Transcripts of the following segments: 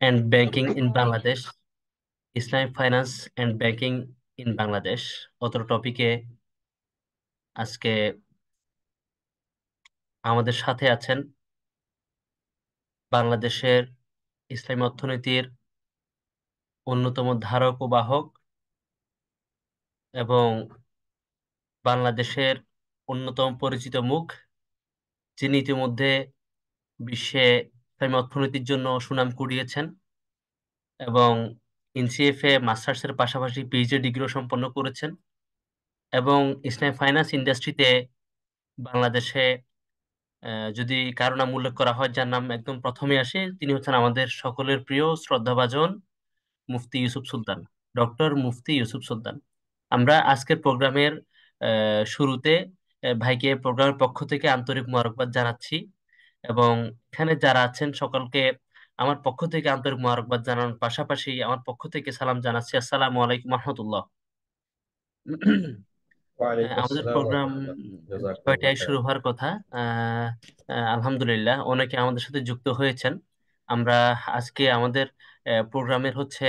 And banking in Bangladesh, Islamic finance and banking in Bangladesh অত টপিকে আজকে আমাদের সাথে আছেন বাংলাদেশের ইসলামী অর্থনীতির অন্যতম ধারক ও বাহক এবং বাংলাদেশের অন্যতম পরিচিত মুখ, যিনি ইতিমধ্যে বিশ্বে ইসলামী অর্থনীতির জন্য সুনাম কুড়িয়েছেন এবং এনসিএফ এ মাস্টার্সের পাশাপাশি পিএইচডি ডিগ্রিও সম্পন্ন করেছেন এবং ইসলামী ফাইন্যান্স ইন্ডাস্ট্রিতে বাংলাদেশে যদি কারো নাম উল্লেখ করা হয় যার নাম একদম প্রথমে আসে, তিনি হচ্ছেন আমাদের সকলের প্রিয় শ্রদ্ধাভাজন মুফতি ইউসুফ সুলতান, ডক্টর মুফতি ইউসুফ সুলতান। আমরা আজকের প্রোগ্রামের শুরুতে ভাইকে প্রোগ্রামের পক্ষ থেকে আন্তরিক মোবারকবাদ জানাচ্ছি এবং এখানে যারা আছেন সকলকে আমার পক্ষ থেকে আন্তরিক মোবারকবাদ জানানোর পাশাপাশি আমার পক্ষ থেকে সালাম জানাচ্ছি, আসসালামু আলাইকুম রহমতুল্লাহ। ওয়ালাইকুম আমাদের আসসালাম ওয়া প্রোগ্রাম রাহমাতুল্লাহ। জাযাকুমুল্লাহ ছয়টায় শুরু খাইরান। হওয়ার কথা। আহ, আলহামদুলিল্লাহ অনেকে আমাদের সাথে যুক্ত হয়েছেন। আমরা আজকে আমাদের প্রোগ্রামের হচ্ছে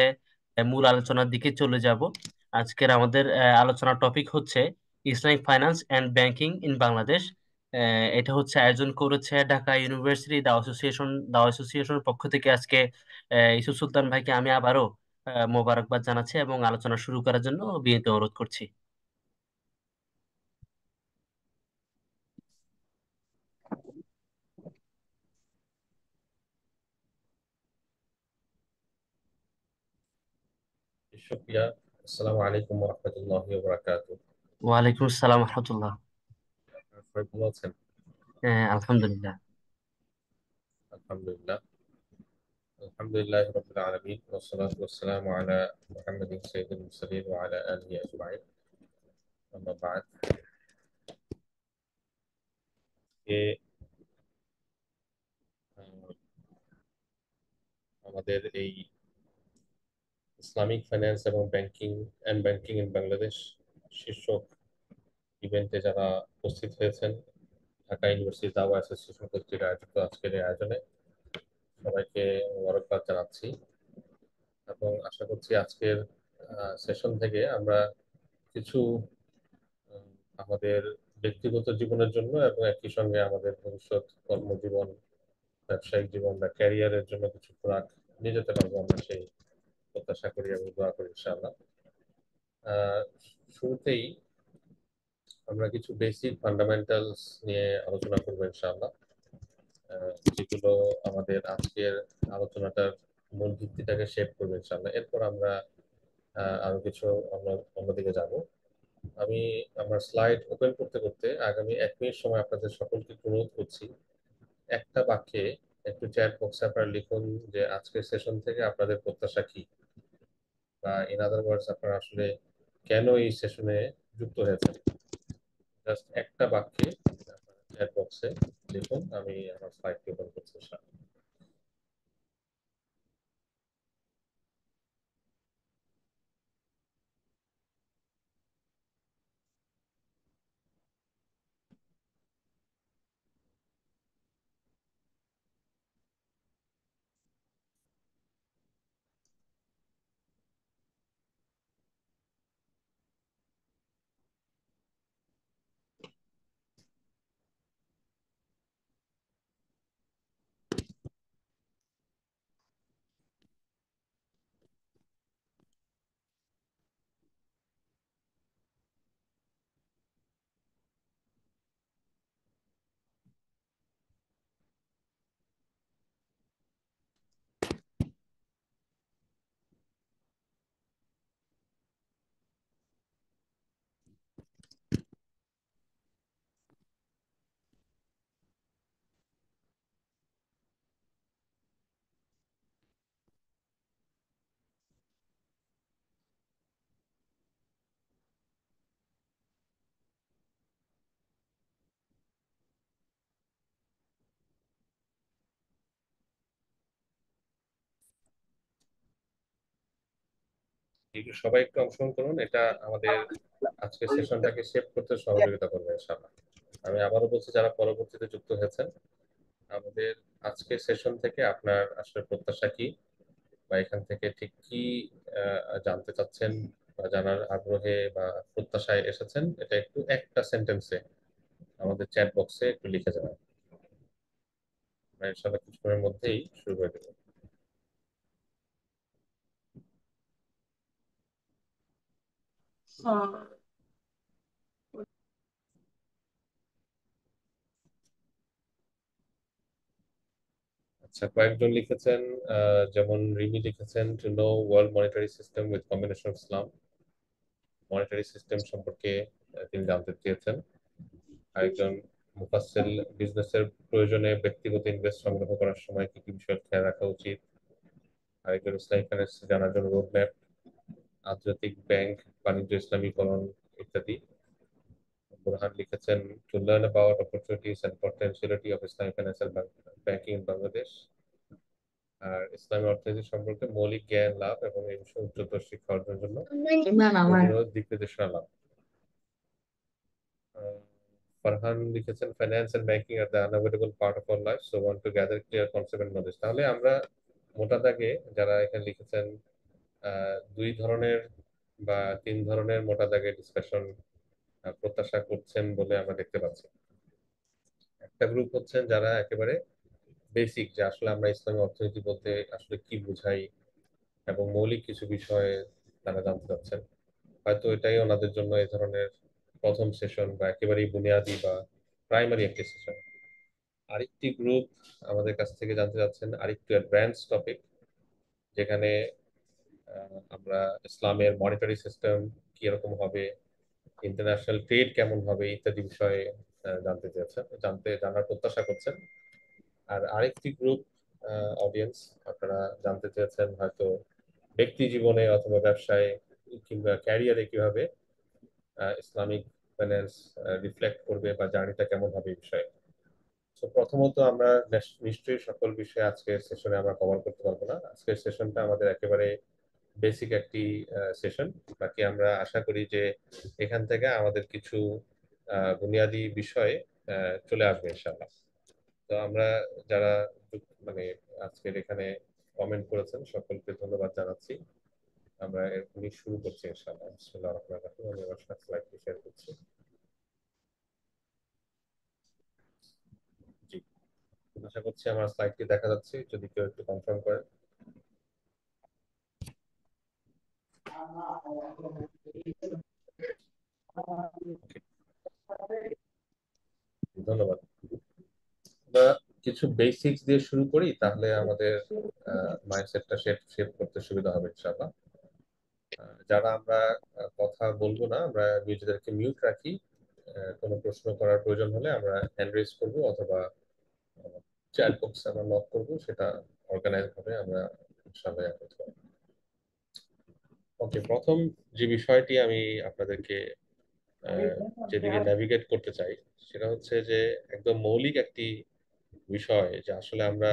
মূল আলোচনার দিকে চলে যাব। আজকের আমাদের আলোচনার টপিক হচ্ছে Islamic finance and banking in Bangladesh. এটা হচ্ছে আয়োজন করেছে ঢাকা ইউনিভার্সিটি দাওয়া অ্যাসোসিয়েশনের পক্ষ থেকে। আজকে ইউসুফ সুলতান ভাইকে আমি আবারও মোবারকবাদ জানাচ্ছি এবং আলোচনা শুরু করার জন্য বিনীত অনুরোধ করছি। শুকরিয়া। আসসালামু আলাইকুম ওয়া রাহমাতুল্লাহি ওয়া বারাকাতুহু। ওয়ালাইকুম আসসালাম রহমতুল্লাহ। আপনারা সবাই ভালো আছেন? হ্যাঁ, আলহামদুলিল্লাহ। আলহামদুলিল্লাহ। আলহামদুলিল্লাহি রাব্বিল আলামিন ওয়াস সালাতু ওয়াস সালামু আলা মুহাম্মাদিন সাইয়্যিদিল মুরসালিন ওয়া আলা আলিহি আজমাইন। আম্মা বা'দ। এ আহ, আমাদের এই ইসলামিক ফাইন্যান্স এবং ব্যাংকিং ইন বাংলাদেশ শীর্ষক ইভেন্টে যারা উপস্থিত হয়েছেন, ঢাকা ইউনিভার্সিটি দাওয়া অ্যাসোসিয়েশন কর্তৃক আয়োজিত আজকের এই আয়োজনে সবাইকে মোবারকবাদ জানাচ্ছি এবং আশা করছি আজকের সেশন থেকে আমরা কিছু উম, আমাদের ব্যক্তিগত জীবনের জন্য এবং একই সঙ্গে আমাদের ভবিষ্যৎ কর্মজীবন, ব্যবসায়িক জীবন বা ক্যারিয়ারের জন্য কিছু খোরাক নিয়ে যেতে পারবো, আমরা সেই প্রত্যাশা করি এবং দোয়া করি ইনশাআল্লাহ। আহ, শুরুতেই আমরা কিছু বেসিক ফান্ডামেন্টালস নিয়ে আলোচনা করবো ইনশাআল্লাহ, যেগুলো আমাদের আজকের আলোচনাটার মূল ভিত্তিটাকে শেপ করবে ইনশাআল্লাহ। এরপর আমরা আরো কিছু আমরা অন্যদিকে যাব। আমি আমার স্লাইড ওপেন করতে করতে আগামী 1 মিনিট সময় আপনাদের সকলকে অনুরোধ করছি, একটা বাক্যে একটু চ্যাট বক্সে আপনারা লিখুন যে আজকের সেশন থেকে আপনাদের প্রত্যাশা কি, বা ইন আদার ওয়ার্ডস আপনারা আসলে কেন এই সেশনে যুক্ত হয়েছেন। জাস্ট একটা বাক্যে চ্যাট বক্সে লিখুন। আমি আমার স্লাইডটি ওপেন করছি। একটু সবাই একটু অংশগ্রহণ করুন, এটা আমাদের আজকের সেশনটাকে শেপ করতে সহযোগিতা করবে ইনশাআল্লাহ। আমি আবারও বলছি, যারা পরবর্তীতে যুক্ত হয়েছেন, আমাদের আজকের সেশন থেকে আপনার আসলে প্রত্যাশা কি, বা এখান থেকে ঠিক কি জানতে চাচ্ছেন বা জানার আগ্রহে বা প্রত্যাশায় এসেছেন, এটা একটু একটা সেন্টেন্সে আমাদের চ্যাট বক্সে একটু লিখে যাবেন। আমরা ইনশাল্লাহ কিছুক্ষণের মধ্যেই শুরু করে দেবো। আচ্ছা, কয়েকজন লিখেছেন, যেমন রিমি লিখেছেন to know world monetary system with combination of Islam. Monetary system সম্পর্কে তিনি জানতে চেয়েছেন। আরেকজন মুফাসসিল বিজনেসের প্রয়োজনে ব্যক্তিগত ইনভেস্ট সংগ্রহ করার সময় কি কি বিষয় খেয়াল রাখা উচিত। আরেকজন ইসলামিক ফাইন্যান্স জানার জন্য রোডম্যাপ, আন্তর্জাতিক ব্যাংক, বাণিজ্য ইসলামীকরণ ইত্যাদি। বুরহান লিখেছেন to learn about opportunities and potentiality of Islamic financial banking in Bangladesh. আর ইসলামী অর্থনীতি সম্পর্কে মৌলিক জ্ঞান লাভ এবং এই বিষয়ে উচ্চতর শিক্ষা অর্জনের জন্য প্রয়োজনীয় দিক নির্দেশনা লাভ। আহ, ফারহান লিখেছেন finance and banking are the unavoidable part of our life, so want to gather clear concept and knowledge. তাহলে আমরা মোটা দাগে যারা এখানে লিখেছেন, দুই ধরনের বা তিন ধরনের মোটা দাগে ডিসকাশন প্রত্যাশা করছেন বলে আমরা দেখতে পাচ্ছি। একটা গ্রুপ হচ্ছেন যারা একেবারে বেসিক, যে আসলে আমরা ইসলামী অর্থনীতি বলতে আসলে কি বুঝাই এবং মৌলিক কিছু বিষয়ে তারা জানতে চাচ্ছেন। হয়তো এটাই ওনাদের জন্য এই ধরনের প্রথম সেশন বা একেবারেই বুনিয়াদি বা প্রাইমারি একটি সেশন। আরেকটি গ্রুপ আমাদের কাছ থেকে জানতে চাচ্ছেন আরেকটু অ্যাডভান্স টপিক, যেখানে আমরা ইসলামের মনিটারি সিস্টেম কি রকম হবে, ইন্টারন্যাশনাল ট্রেড কেমন হবে ইত্যাদি বিষয়ে জানতে চেয়েছেন, জানার প্রত্যাশা করছেন। আর আরেকটি গ্রুপ অডিয়েন্স, আপনারা জানতে চেয়েছেন হয়তো ব্যক্তি জীবনে অথবা ব্যবসায় কিংবা ক্যারিয়ারে কিভাবে ইসলামিক ফাইন্যান্স রিফ্লেক্ট করবে বা জার্নিটা কেমন হবে এই বিষয়ে। তো প্রথমত আমরা নিশ্চয়ই সকল বিষয়ে আজকের সেশনে আমরা কভার করতে পারবো না। আজকের সেশনটা আমাদের একেবারে বেসিক একটি সেশন। বাকি আমরা আশা করি যে এখান থেকে আমাদের কিছু বুনিয়াদি বিষয় চলে আসবে ইনশাআল্লাহ। তো আমরা যারা মানে আজকের এখানে কমেন্ট করেছেন সকলকে ধন্যবাদ জানাচ্ছি। আমরা এখনই শুরু করছি ইনশাআল্লাহ। বিসমিল্লাহির রহমানির রহিম। আমি আমার স্লাইডটি শেয়ার করছি। জি, আশা করছি আমার স্লাইডটি দেখা যাচ্ছে, যদি কেউ একটু কনফার্ম করেন। Okay, ধন্যবাদ। আমরা কিছু বেসিক্স দিয়ে শুরু করি, তাহলে আমাদের মাইন্ডসেটটা শেপ শেপ করতে সুবিধা হবে ইনশাআল্লাহ। যারা আমরা কথা বলবো না, আমরা নিজেদেরকে মিউট রাখি। কোনো প্রশ্ন করার প্রয়োজন হলে আমরা হ্যান্ড রেজ করবো অথবা চ্যাট বক্সে আমরা নক করবো, সেটা অর্গানাইজ ভাবে আমরা ইনশাআল্লাহ ইয়া করতে পারবো। ওকে, প্রথম যে বিষয়টি আমি আপনাদেরকে আহ, যেদিকে ন্যাভিগেট করতে চাই, সেটা হচ্ছে যে একদম মৌলিক একটি বিষয়, যে আসলে আমরা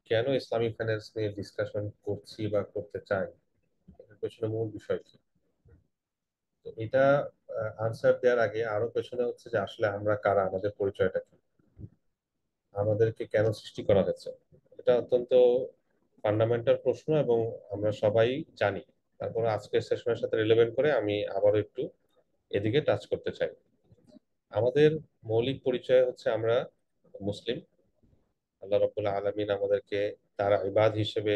কেন ইসলামিক ফাইন্যান্স নিয়ে ডিসকাশন করছি বা করতে চাই, এটার পেছনে মূল বিষয় কি। তো এটা আনসার দেওয়ার আগে আরো পেছনে হচ্ছে যে আসলে আমরা কারা, আমাদের পরিচয়টা কি, আমাদেরকে কেন সৃষ্টি করা হয়েছে। এটা অত্যন্ত ফান্ডামেন্টাল প্রশ্ন এবং আমরা সবাই জানি। তারপরে আজকের সেশনের সাথে রিলেভেন্ট করে আমি আবারও একটু এদিকে টাচ করতে চাই। আমাদের মৌলিক পরিচয় হচ্ছে আমরা মুসলিম। আল্লাহ রাব্বুল আলামিন আমাদেরকে তার ইবাদ হিসেবে,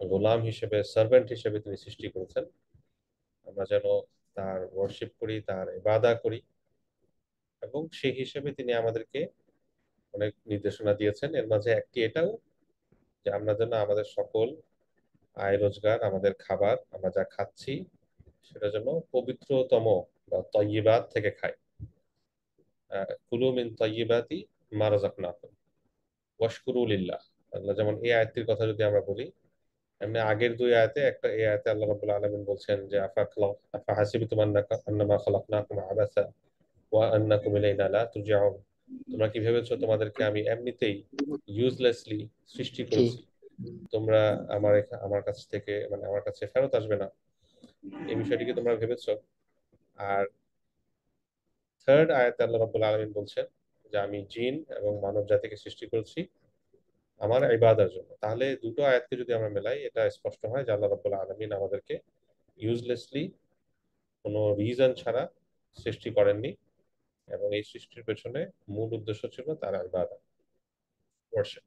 গোলাম হিসেবে, সার্ভেন্ট হিসেবে তিনি সৃষ্টি করেছেন। আমরা যেন তার ওয়ার্শিপ করি, তার ইবাদা করি, এবং সেই হিসেবে তিনি আমাদেরকে অনেক নির্দেশনা দিয়েছেন। এর মাঝে একটি এটাও, যে আমরা যেন আমাদের সকল আয় রোজগার, আমাদের খাবার, আমরা যা খাচ্ছি সেটা যেন পবিত্রতম বা তয়্যিবাত থেকে খাই। কুলু মিন তয়্যিবাতি মা রাযাকনাকুম ওয়াশকুরু লিল্লাহ। আল্লাহ যেমন এই আয়াতটির কথা যদি আমরা বলি, এমনি আগের দুই আয়াতে, একটা এই আয়াতে আল্লাহ রাব্বুল আলামিন বলছেন যে আফা হাসিবতুম আন্নামা খালাকনাকুম আবাসা ওয়া আন্নাকুম ইলাইনা লা তুরজাউন। তোমরা কি ভেবেছো তোমাদেরকে আমি এমনিতেই ইউজলেসলি সৃষ্টি করেছি, তোমরা আমার কাছ থেকে, মানে আমার কাছে ফেরত আসবে না, এই বিষয়টিকে তোমরা ভেবেছো। আর থার্ড আয়াতে আল্লাহ রাব্বুল আলামিন বলছেন যে আমি জিন এবং মানব জাতিকে সৃষ্টি করেছি আমার ইবাদার জন্য। তাহলে দুটো আয়াতকে যদি আমরা মেলাই, এটা স্পষ্ট হয় যে আল্লাহ রাব্বুল আলামিন আমাদেরকে ইউজলেসলি কোনো রিজন ছাড়া সৃষ্টি করেননি, এবং এই সৃষ্টির পেছনে মূল উদ্দেশ্য ছিল তার ইবাদত, worship।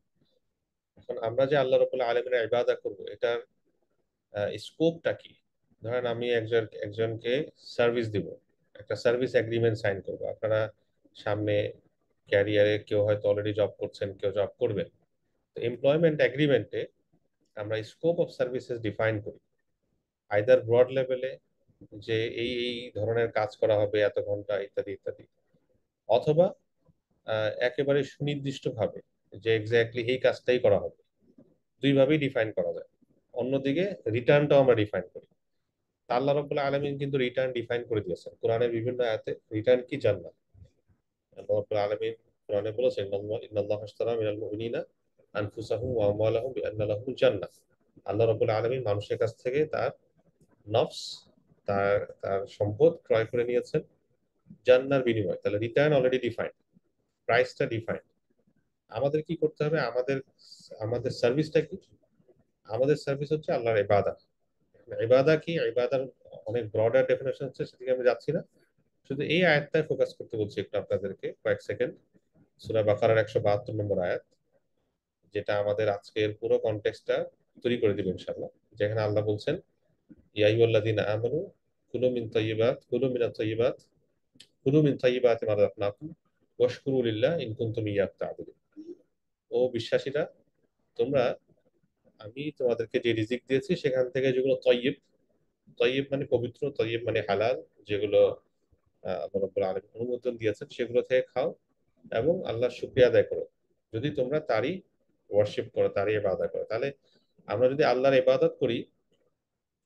এখন আমরা যে আল্লাহ রাব্বুল আলামিনের ইবাদত করব, এটার স্কোপটা কি? ধরেন আমি একজনকে সার্ভিস দিব, একটা সার্ভিস এগ্রিমেন্ট সাইন করবো। আপনারা সামনে ক্যারিয়ারে কেউ হয়তো অলরেডি জব করছেন, কেউ জব করবেন। তো এমপ্লয়মেন্ট এগ্রিমেন্টে আমরা স্কোপ অফ সার্ভিসেস ডিফাইন করি, আইদার ব্রড লেভেলে, যে এই ধরনের কাজ করা হবে এত ঘন্টা ইত্যাদি ইত্যাদি, অথবা একেবারে সুনির্দিষ্ট ভাবে যে এক্স্যাক্টলি এই কাজটাই করা হবে। দুইভাবেই ডিফাইন করা যায়। অন্যদিকে রিটার্নটাও আমরা ডিফাইন করি। তা আল্লাহ রাব্বুল আলামিন কিন্তু রিটার্ন ডিফাইন করে দিয়েছেন কোরআনের বিভিন্ন আয়াতে। রিটার্ন কি? জান্নাত। আল্লাহ রাব্বুল আলামিন কোরআনে বলেছেন, ইন্নাল্লাহা আশতারা মিনাল মুমিনিনা আনফুসাহুম ওয়া আমওয়ালাহুম বিআন্না লাহুমুল জান্নাহ। আল্লাহ রাব্বুল আলামিন মানুষের কাছ থেকে তার নফস, তার তার সম্পদ ক্রয় করে নিয়েছেন জান্নার বিনিময়। তাহলে রিটার্ন অলরেডি ডিফাইন্ড, প্রাইসটা ডিফাইন্ড। আমাদের কি করতে হবে? আমাদের আমাদের সার্ভিসটা কি? আমাদের সার্ভিস হচ্ছে আল্লাহর ইবাদত। ইবাদা কি? ইবাদার অনেক ব্রডার ডেফিনেশন হচ্ছে, সেদিকে আমি যাচ্ছি না। শুধু এই আয়াতটায় ফোকাস করতে বলছি একটু আপনাদেরকে কয়েক সেকেন্ড। সূরা বাকারার 172 নম্বর আয়াত, যেটা আমাদের আজকের পুরো কনটেক্সটটা তৈরি করে দিবে ইনশাআল্লাহ। যেখানে আল্লাহ বলছেন, ইয়া আইয়ুহাল্লাযীনা আমানু কুলু মিন তাইয়্যিবাতি মা রাযাকনাকুম ওয়াশকুরু লিল্লাহ ইন কুনতুম ইয়্যাহু তা'বুদুন। ও বিশ্বাসীরা, তোমরা, আমি তোমাদেরকে যে রিজিক দিয়েছি সেখান থেকে যেগুলো তয়্যিব, তয়্যিব মানে পবিত্র, তয়্যিব মানে হালাল, যেগুলো আল্লাহ রাব্বুল আলামিন অনুমোদন দিয়েছেন, সেগুলো থেকে খাও এবং আল্লাহর শুকরিয়া আদায় করো, যদি তোমরা তারই ওয়ার্শিপ করো, তারই ইবাদত করো। তাহলে আমরা যদি আল্লাহর ইবাদত করি,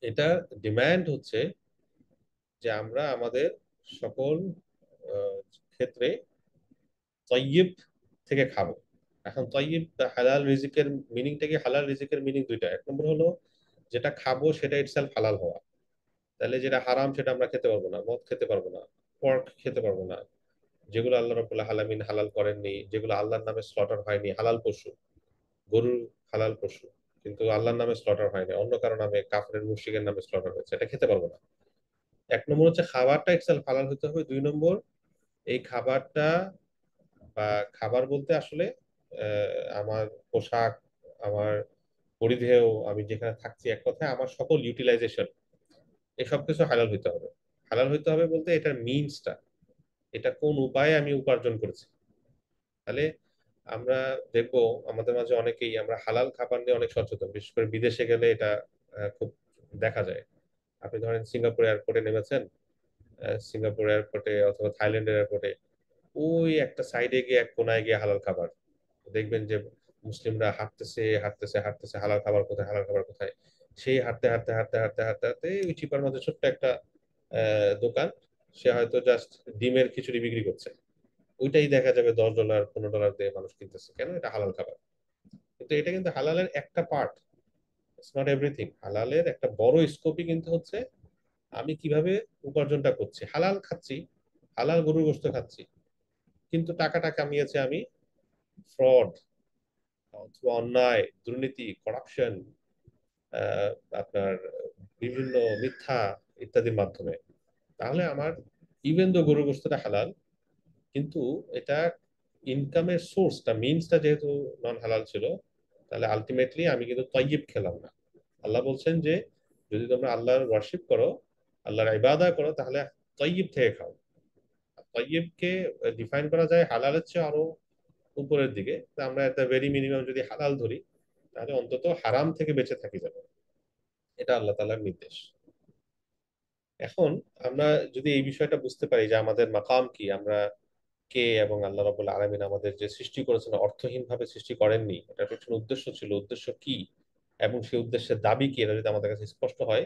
এটা ডিমান্ড হচ্ছে যে আমরা আমাদের সকল আহ, ক্ষেত্রে তয়্যিব থেকে খাবো। এখন তয়্যিব বা হালাল রিজিকের মিনিংটা কি? হালাল রিজিকের মিনিং দুইটা। এক নম্বর হলো যেটা খাবো সেটা ইটসেলফ হালাল হওয়া। তাহলে যেটা হারাম সেটা আমরা খেতে পারবো না, মদ খেতে পারবো না, পর্ক খেতে পারবো না, যেগুলো আল্লাহ রাব্বুল আলামিন হালাল করেননি, যেগুলো আল্লাহর নামে স্লটার হয়নি। হালাল পশু, গরু হালাল পশু, কিন্তু আল্লাহর নামে স্লটার হয়নি, অন্য কারো নামে, কাফের মুশরিকের নামে স্লটার হয়েছে, এটা খেতে পারবো না। এক নম্বর হচ্ছে খাবারটা ইটসেলফ হালাল হতে হবে। দুই নম্বর, এই খাবারটা বা খাবার বলতে আসলে আমার পোশাক, আমার পরিধেয়, আমি যেখানে থাকছি, এক কথায় আমার সকল ইউটিলাইজেশন, এসব কিছু হালাল হইতে হবে। হালাল হইতে হবে বলতে এটার মিনসটা, এটা কোন উপায়ে আমি উপার্জন করেছি। তাহলে আমরা দেখবো আমাদের মাঝে অনেকেই আমরা হালাল খাবার নিয়ে অনেক সচেতন, বিশেষ করে বিদেশে গেলে এটা খুব দেখা যায়। আপনি ধরেন সিঙ্গাপুর এয়ারপোর্টে নেমেছেন, সিঙ্গাপুর এয়ারপোর্টে অথবা থাইল্যান্ডের এয়ারপোর্টে ওই একটা সাইডে গিয়ে এক কোনায় গিয়ে হালাল খাবার দেখবেন যে মুসলিমরা হাঁটতেছে হাঁটতেছে হাঁটতেছে, হালাল খাবার কোথায়, হালাল খাবার কোথায়। সেই হাঁটতে হাঁটতে হাঁটতে হাঁটতে হাঁটতে হাঁটতে ওই চিপার মধ্যে ছোট্ট একটা দোকান, সে হয়তো জাস্ট ডিমের খিচুড়ি বিক্রি করছে। ওইটাই দেখা যাবে $10 $15 দিয়ে মানুষ কিনতেছে। কেন? এটা হালাল খাবার। কিন্তু এটা কিন্তু হালালের একটা পার্ট, ইটস নট এভরিথিং। হালালের একটা বড় স্কোপই কিন্তু হচ্ছে আমি কিভাবে উপার্জনটা করছি। হালাল খাচ্ছি, হালাল গরুর গোশত খাচ্ছি, কিন্তু টাকাটা কামিয়েছে আমি ফ্রড অথবা অন্যায়, দুর্নীতি, করাপশন, আপনার বিভিন্ন মিথ্যা ইত্যাদির মাধ্যমে। তাহলে আমার ইভেন দো গরুর গোশতটা হালাল, কিন্তু এটা ইনকামের সোর্সটা, মিনসটা যেহেতু নন হালাল ছিল, তাহলে আলটিমেটলি আমি কিন্তু তয়্যিব খেলাম না। আল্লাহ বলছেন যে যদি তোমরা আল্লাহর ওয়ার্শিপ করো, আল্লাহর ইবাদত করো, তাহলে তয়্যিব থেকে খাও। তয়্যিবকে ডিফাইন করা যায় হালালের চেয়ে আরো উপরের দিকে। তা আমরা একটা ভেরি মিনিমাম যদি হালাল ধরি, তাহলে অন্তত হারাম থেকে বেঁচে থাকি যাবে। এটা আল্লাহ তাআলার নির্দেশ। এখন আমরা যদি এই বিষয়টা বুঝতে পারি যে আমাদের মাকাম কি, আমরা কে, এবং আল্লাহ রাব্বুল আলামিন আমাদের যে সৃষ্টি করেছেন অর্থহীন ভাবে সৃষ্টি করেননি, এটার পেছনে উদ্দেশ্য ছিল, উদ্দেশ্য কি এবং সেই উদ্দেশ্যের দাবি কি, এটা যদি আমাদের কাছে স্পষ্ট হয়,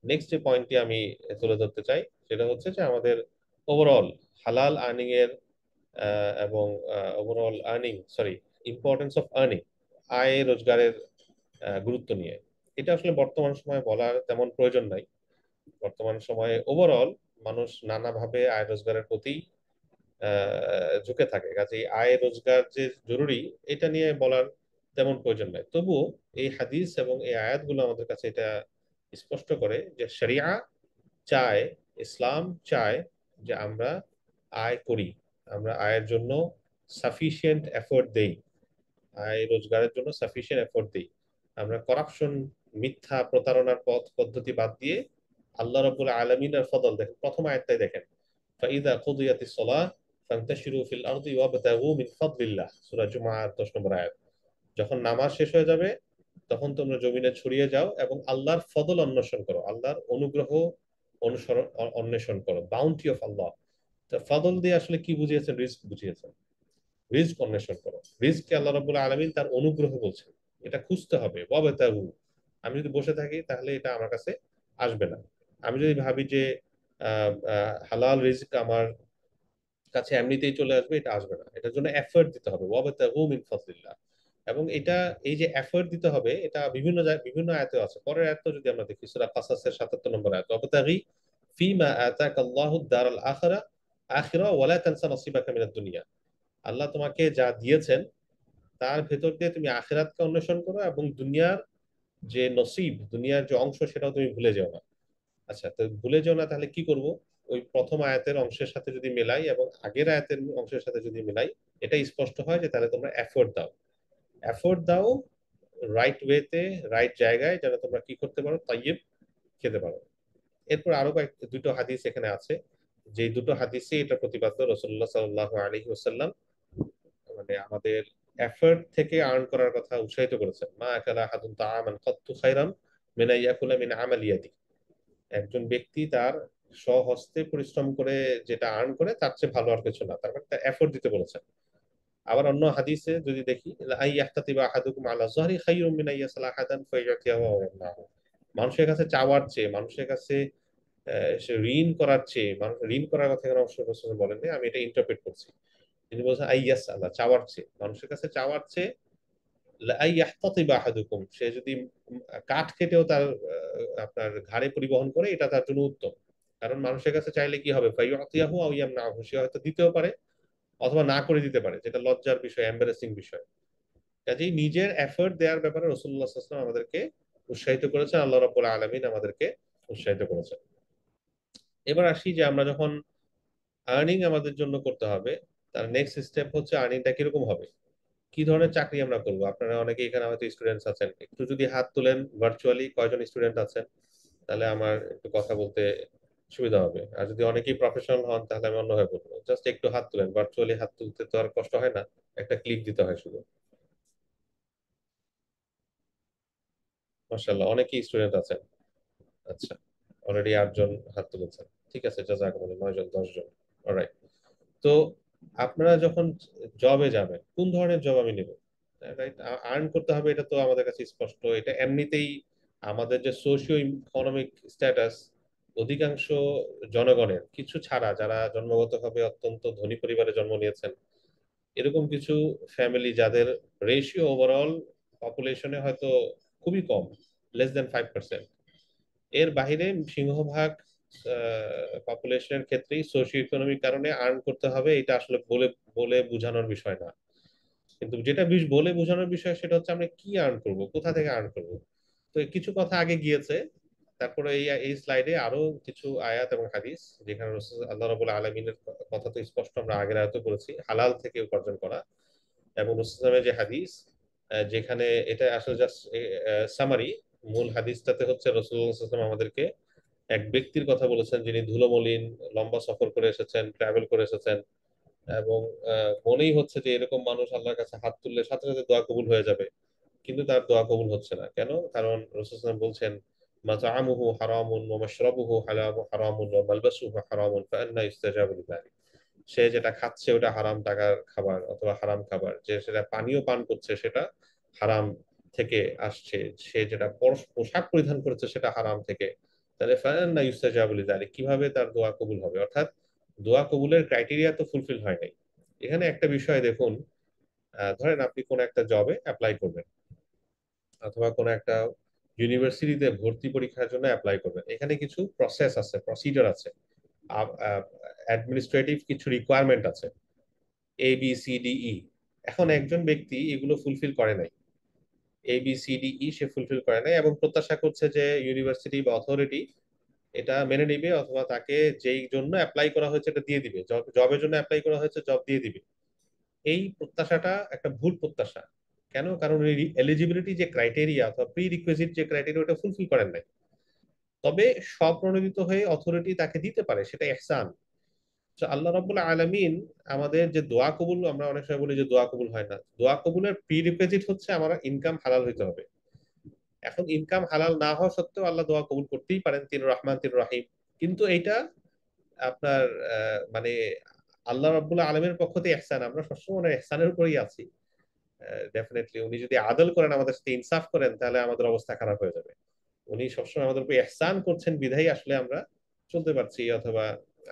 নেক্সট যে পয়েন্টটি আমি তুলে ধরতে চাই সেটা হচ্ছে যে আমাদের ওভারঅল হালাল আর্নিং এর এবং overall earning, sorry, importance of earning, আয় রোজগারের গুরুত্ব নিয়ে। এটা আসলে বর্তমান সময়ে বলার তেমন প্রয়োজন নাই। বর্তমান সময়ে ওভারঅল মানুষ নানাভাবে আয় রোজগারের প্রতি ঝুঁকে থাকে। কাজেই আয় রোজগার যে জরুরি, এটা নিয়ে বলার তেমন প্রয়োজন নাই। তবুও এই হাদিস এবং এই আয়াতগুলো আমাদের কাছে এটা স্পষ্ট করে যে শরিয়া চায়, ইসলাম চায় যে আমরা আয় করি, আমরা আয়ের জন্য সাফিসিয়েন্ট এফোর্ট দেই, আয় রোজগারের জন্য সাফিসিয়েন্ট এফোর্ট দিই। আমরা করাপশন, মিথ্যা প্রতারণার পথ পদ্ধতি বাদ দিয়ে আল্লাহ রাব্বুল আলামিনের ফদল দেখেন, প্রথম আয়াতটাই দেখেন, ফাইদা কুদিয়াতিস সালাহ ফান্তাশিরু ফিল আরদি ওয়াবতাগু মিন ফাদলিল্লাহ, সূরা জুমআ 10 নম্বর আয়াত। যখন নামাজ শেষ হয়ে যাবে তখন তোমরা জমিনে ছড়িয়ে যাও এবং আল্লাহর ফদল অন্বেষণ করো, আল্লাহর অনুগ্রহ অনুসরণ অন্বেষণ করো, বাউন্টি অফ আল্লাহ। ফদল দিয়ে আসলে কি বুঝিয়েছেন? রিস্ক বুঝিয়েছেন। রিস্ক অন্বেষণ করো, রিস্ককে আল্লাহ রাব্বুল আলামিন তার অনুগ্রহ বলছেন, এটা খুঁজতে হবে। ওয়াবতাগু, আমি যদি বসে থাকি তাহলে এটা আমার কাছে আসবে না। আমি যদি ভাবি যে হালাল রিস্ক আমার কাছে এমনিতেই চলে আসবে, এটা আসবে না। এটার জন্য এফর্ট দিতে হবে, ওয়াবতাগু মিন ফাদলিল্লাহ। এবং এটা, এই যে এফর্ট দিতে হবে, এটা বিভিন্ন বিভিন্ন আয়াতে আছে। পরের আয়াত যদি আমরা দেখি, সূরা কাসাসের ৭৭ নম্বর আয়াত, ওয়াবতাগি ফিমা আতাকাল্লাহু দারাল আখিরা আখিরা ওয়ালা তানসা নসিবাকা মিনাদ দুনিয়া। আল্লাহ তোমাকে যা দিয়েছেন তার ভেতর দিয়ে তুমি আখিরাতকে অন্বেষণ করো, এবং দুনিয়ার যে নসিব, দুনিয়ার যে অংশ, সেটাও তুমি ভুলে যাও না। আচ্ছা, তো ভুলে যাও না, তাহলে কি করব? ওই প্রথম আয়াতের অংশের সাথে যদি মেলাই এবং আগের আয়াতের অংশের সাথে যদি মেলাই, এটা স্পষ্ট হয় যে তাহলে তোমরা এফোর্ট দাও। এফোর্ট দাও রাইট ওয়েতে, রাইট জায়গায়, যেন তোমরা কি করতে পারো? তাইয়্যিব খেতে পারো। এরপর আরো দুটো হাদিস এখানে আছে, যে দুটো হাদিসে এটা প্রতিপাদ্য। রাসূলুল্লাহ সাল্লাল্লাহু আলাইহি ওয়াসাল্লাম মানে আমাদের এফর্ট থেকে আর্ন করার কথা উৎসাহিত করেছেন। মা আকালা আহাদুন তাআমান কাত্তু খায়রান মিন আইয়াকুলা মিন আমালিয়াতি। একজন ব্যক্তি তার স্বহস্তে পরিশ্রম করে যেটা আর্ন করে, তার চেয়ে ভালো আর কিছু না। তারপর তার এফোর্ট দিতে বলেছেন। আবার অন্য হাদিসে যদি দেখি, আই ইয়াহতাতিবা আহাদুকুম আলা যহরি খায়রুম মিন আইয়াসালা আহাদান ফায়াতিয়াহু ওয়া ইয়ামনাহু। মানুষের কাছে চাওয়ার চেয়ে, মানুষের কাছে সে ঋণ করার চেয়ে, মানুষ ঋণ করার কথা এখানে অবশ্য রাসূল বলেননি, আমি এটা ইন্টারপ্রেট করছি। তিনি বলছেন আই ইয়াসআলা, চাওয়ার চেয়ে, মানুষের কাছে চাওয়ার চেয়ে, আই ইয়াহতাতিবা আহাদুকুম, সে যদি কাঠ কেটেও তার আপনার ঘাড়ে পরিবহন করে, এটা তার জন্য উত্তম। কারণ মানুষের কাছে চাইলে কি হবে? ফায়াতিয়াহু আও ইয়ামনাহু, সে হয়তো দিতেও পারে অথবা না করে দিতে পারে, যেটা লজ্জার বিষয়, এম্বারেসিং বিষয়। কাজেই নিজের এফর্ট দেওয়ার ব্যাপারে রাসূলুল্লাহ সাল্লাল্লাহু আলাইহি ওয়াসাল্লাম আমাদেরকে উৎসাহিত করেছেন, আল্লাহ রাব্বুল আলামিন আমাদেরকে উৎসাহিত করেছেন। এবার আসি যে আমরা যখন আর্নিং আমাদের জন্য করতে হবে, তার নেক্সট স্টেপ হচ্ছে আর্নিংটা কিরকম হবে, কি ধরনের চাকরি আমরা করবো। আপনারা অনেকে এখানে হয়তো স্টুডেন্টস আছেন, একটু যদি হাত তুলেন ভার্চুয়ালি কয়জন স্টুডেন্ট আছেন, তাহলে আমার একটু কথা বলতে সুবিধা হবে। আর যদি অনেকেই প্রফেশনাল হন তাহলে আমি অন্যভাবে বলবো। জাস্ট একটু হাত তুলেন, ভার্চুয়ালি হাত তুলতে তো আর কষ্ট হয় না, একটা ক্লিক দিতে হয় শুধু। মাশাআল্লাহ, অনেকেই স্টুডেন্ট আছেন। আচ্ছা, অলরেডি 8 জন হাত তুলেছেন। ঠিক আছে, জাযাকুমুল্লাহ, 9 জন, 10 জন। অলরাইট। তো আপনারা যখন জবে যাবেন, কোন ধরনের জব আমি নেব? রাইট, আর্ন করতে হবে, এটা তো আমাদের কাছে স্পষ্ট। এটা এমনিতেই আমাদের যে সোশিও ইকোনমিক স্ট্যাটাস, অধিকাংশ জনগণের, কিছু ছাড়া যারা জন্মগতভাবে অত্যন্ত ধনী পরিবারে জন্ম নিয়েছেন, এরকম কিছু ফ্যামিলি যাদের রেশিও ওভারঅল পপুলেশনে হয়তো খুবই কম, less than 5%, এর বাহিরে সিংহভাগ পপুলেশনের ক্ষেত্রেই সোশিও ইকোনমিক কারণে আর্ন করতে হবে, এটা আসলে বলে বলে বোঝানোর বিষয় না। কিন্তু যেটা বলে বোঝানোর বিষয়, সেটা হচ্ছে আমরা কি আর্ন করব, কোথা থেকে আর্ন করব। তো কিছু কথা আগে গিয়েছে, তারপরে এই এই স্লাইডে আরো কিছু আয়াত এবং হাদিস, যেখানে আল্লাহ রাব্বুল আলামিনের কথা তো স্পষ্ট আমরা আগের আয়াতে করেছি, হালাল থেকে উপার্জন করা। এবং রাসূলের যে হাদিস, যেখানে এটা আসলে জাস্ট সামারি, মূল হাদিসটাতে হচ্ছে রাসূলুল্লাহ সাল্লাল্লাহু আলাইহি ওয়াসাল্লাম আমাদেরকে এক ব্যক্তির কথা বলেছেন, যিনি ধুলোমলিন, লম্বা সফর করে এসেছেন, ট্রাভেল করে এসেছেন, এবং মনেই হচ্ছে যে এরকম মানুষ আল্লাহর কাছে হাত তুললে সাথে সাথে দোয়া কবুল হয়ে যাবে। কিন্তু তার দোয়া কবুল হচ্ছে না কেন? কারণ রাসূল সাল্লাল্লাহু আলাইহি ওয়াসাল্লাম বলছেন, মাতআমুহু হারামুন ওয়া মাশরাবুহু হারামুন ওয়া মালবাসুহু হারামুন ফাআন্না ইস্তাজাবু লিযালিক। সে যেটা খাচ্ছে ওটা হারাম টাকার খাবার অথবা হারাম খাবার, যে সেটা পানীয় পান করছে সেটা হারাম থেকে আসছে, সে যেটা পোশাক পরিধান করেছে সেটা হারাম থেকে, তাহলে ফাআন্না ইস্তাজাবু লিযালিক, কিভাবে তার দোয়া কবুল হবে? অর্থাৎ দোয়া কবুলের ক্রাইটেরিয়া তো ফুলফিল হয় নাই। এখানে একটা বিষয় দেখুন, ধরেন আপনি কোন একটা জবে অ্যাপ্লাই করবেন, অথবা কোন একটা ইউনিভার্সিটিতে ভর্তি পরীক্ষার জন্য অ্যাপ্লাই করবেন। এখানে কিছু প্রসেস আছে, প্রসিজার আছে, অ্যাডমিনিস্ট্রেটিভ কিছু রিকোয়ারমেন্ট আছে, A B C D E. এখন একজন ব্যক্তি এগুলো ফুলফিল করে নাই, ABCDE সে ফুলফিল করে নাই এবং প্রত্যাশা করছে যে ইউনিভার্সিটি বা অথরিটি এটা মেনে নিবে, অথবা তাকে যেই জন্য অ্যাপ্লাই করা হয়েছে এটা দিয়ে দিবে, জবের জন্য অ্যাপ্লাই করা হয়েছে জব দিয়ে দিবে। এই প্রত্যাশাটা একটা ভুল প্রত্যাশা। কেন? কারণ এলিজিবিলিটি যে ক্রাইটেরিয়া অথবা প্রি রিকুইজিট যে ক্রাইটেরিয়া ওটা ফুলফিল করেন নাই। তবে স্বপ্রণোদিত হয়ে অথরিটি তাকে দিতে পারে, সেটা ইহসান। তো আল্লাহ রাব্বুল আলামিন আমাদের যে দোয়া কবুল, আমরা অনেক সময় বলি যে দোয়া কবুল হয় না, দোয়া কবুলের প্রি রিকুইজিট হচ্ছে আমার ইনকাম হালাল হইতে হবে। এখন ইনকাম হালাল না হওয়া সত্ত্বেও আল্লাহ দোয়া কবুল করতেই পারেন, তিনি রহমান তিনি রহিম। কিন্তু এইটা আপনার মানে আল্লাহ রাব্বুল আলমের পক্ষ থেকে ইহসান, আমরা সবসময় ওনার ইহসানের উপরেই আছি। ডেফিনেটলি উনি যদি আদল করেন, আমাদের সাথে ইনসাফ করেন, তাহলে আমাদের অবস্থা খারাপ হয়ে যাবে। উনি সবসময় আমাদের উপর ইহসান করছেন বিধায় আসলে আমরা চলতে পারছি, অথবা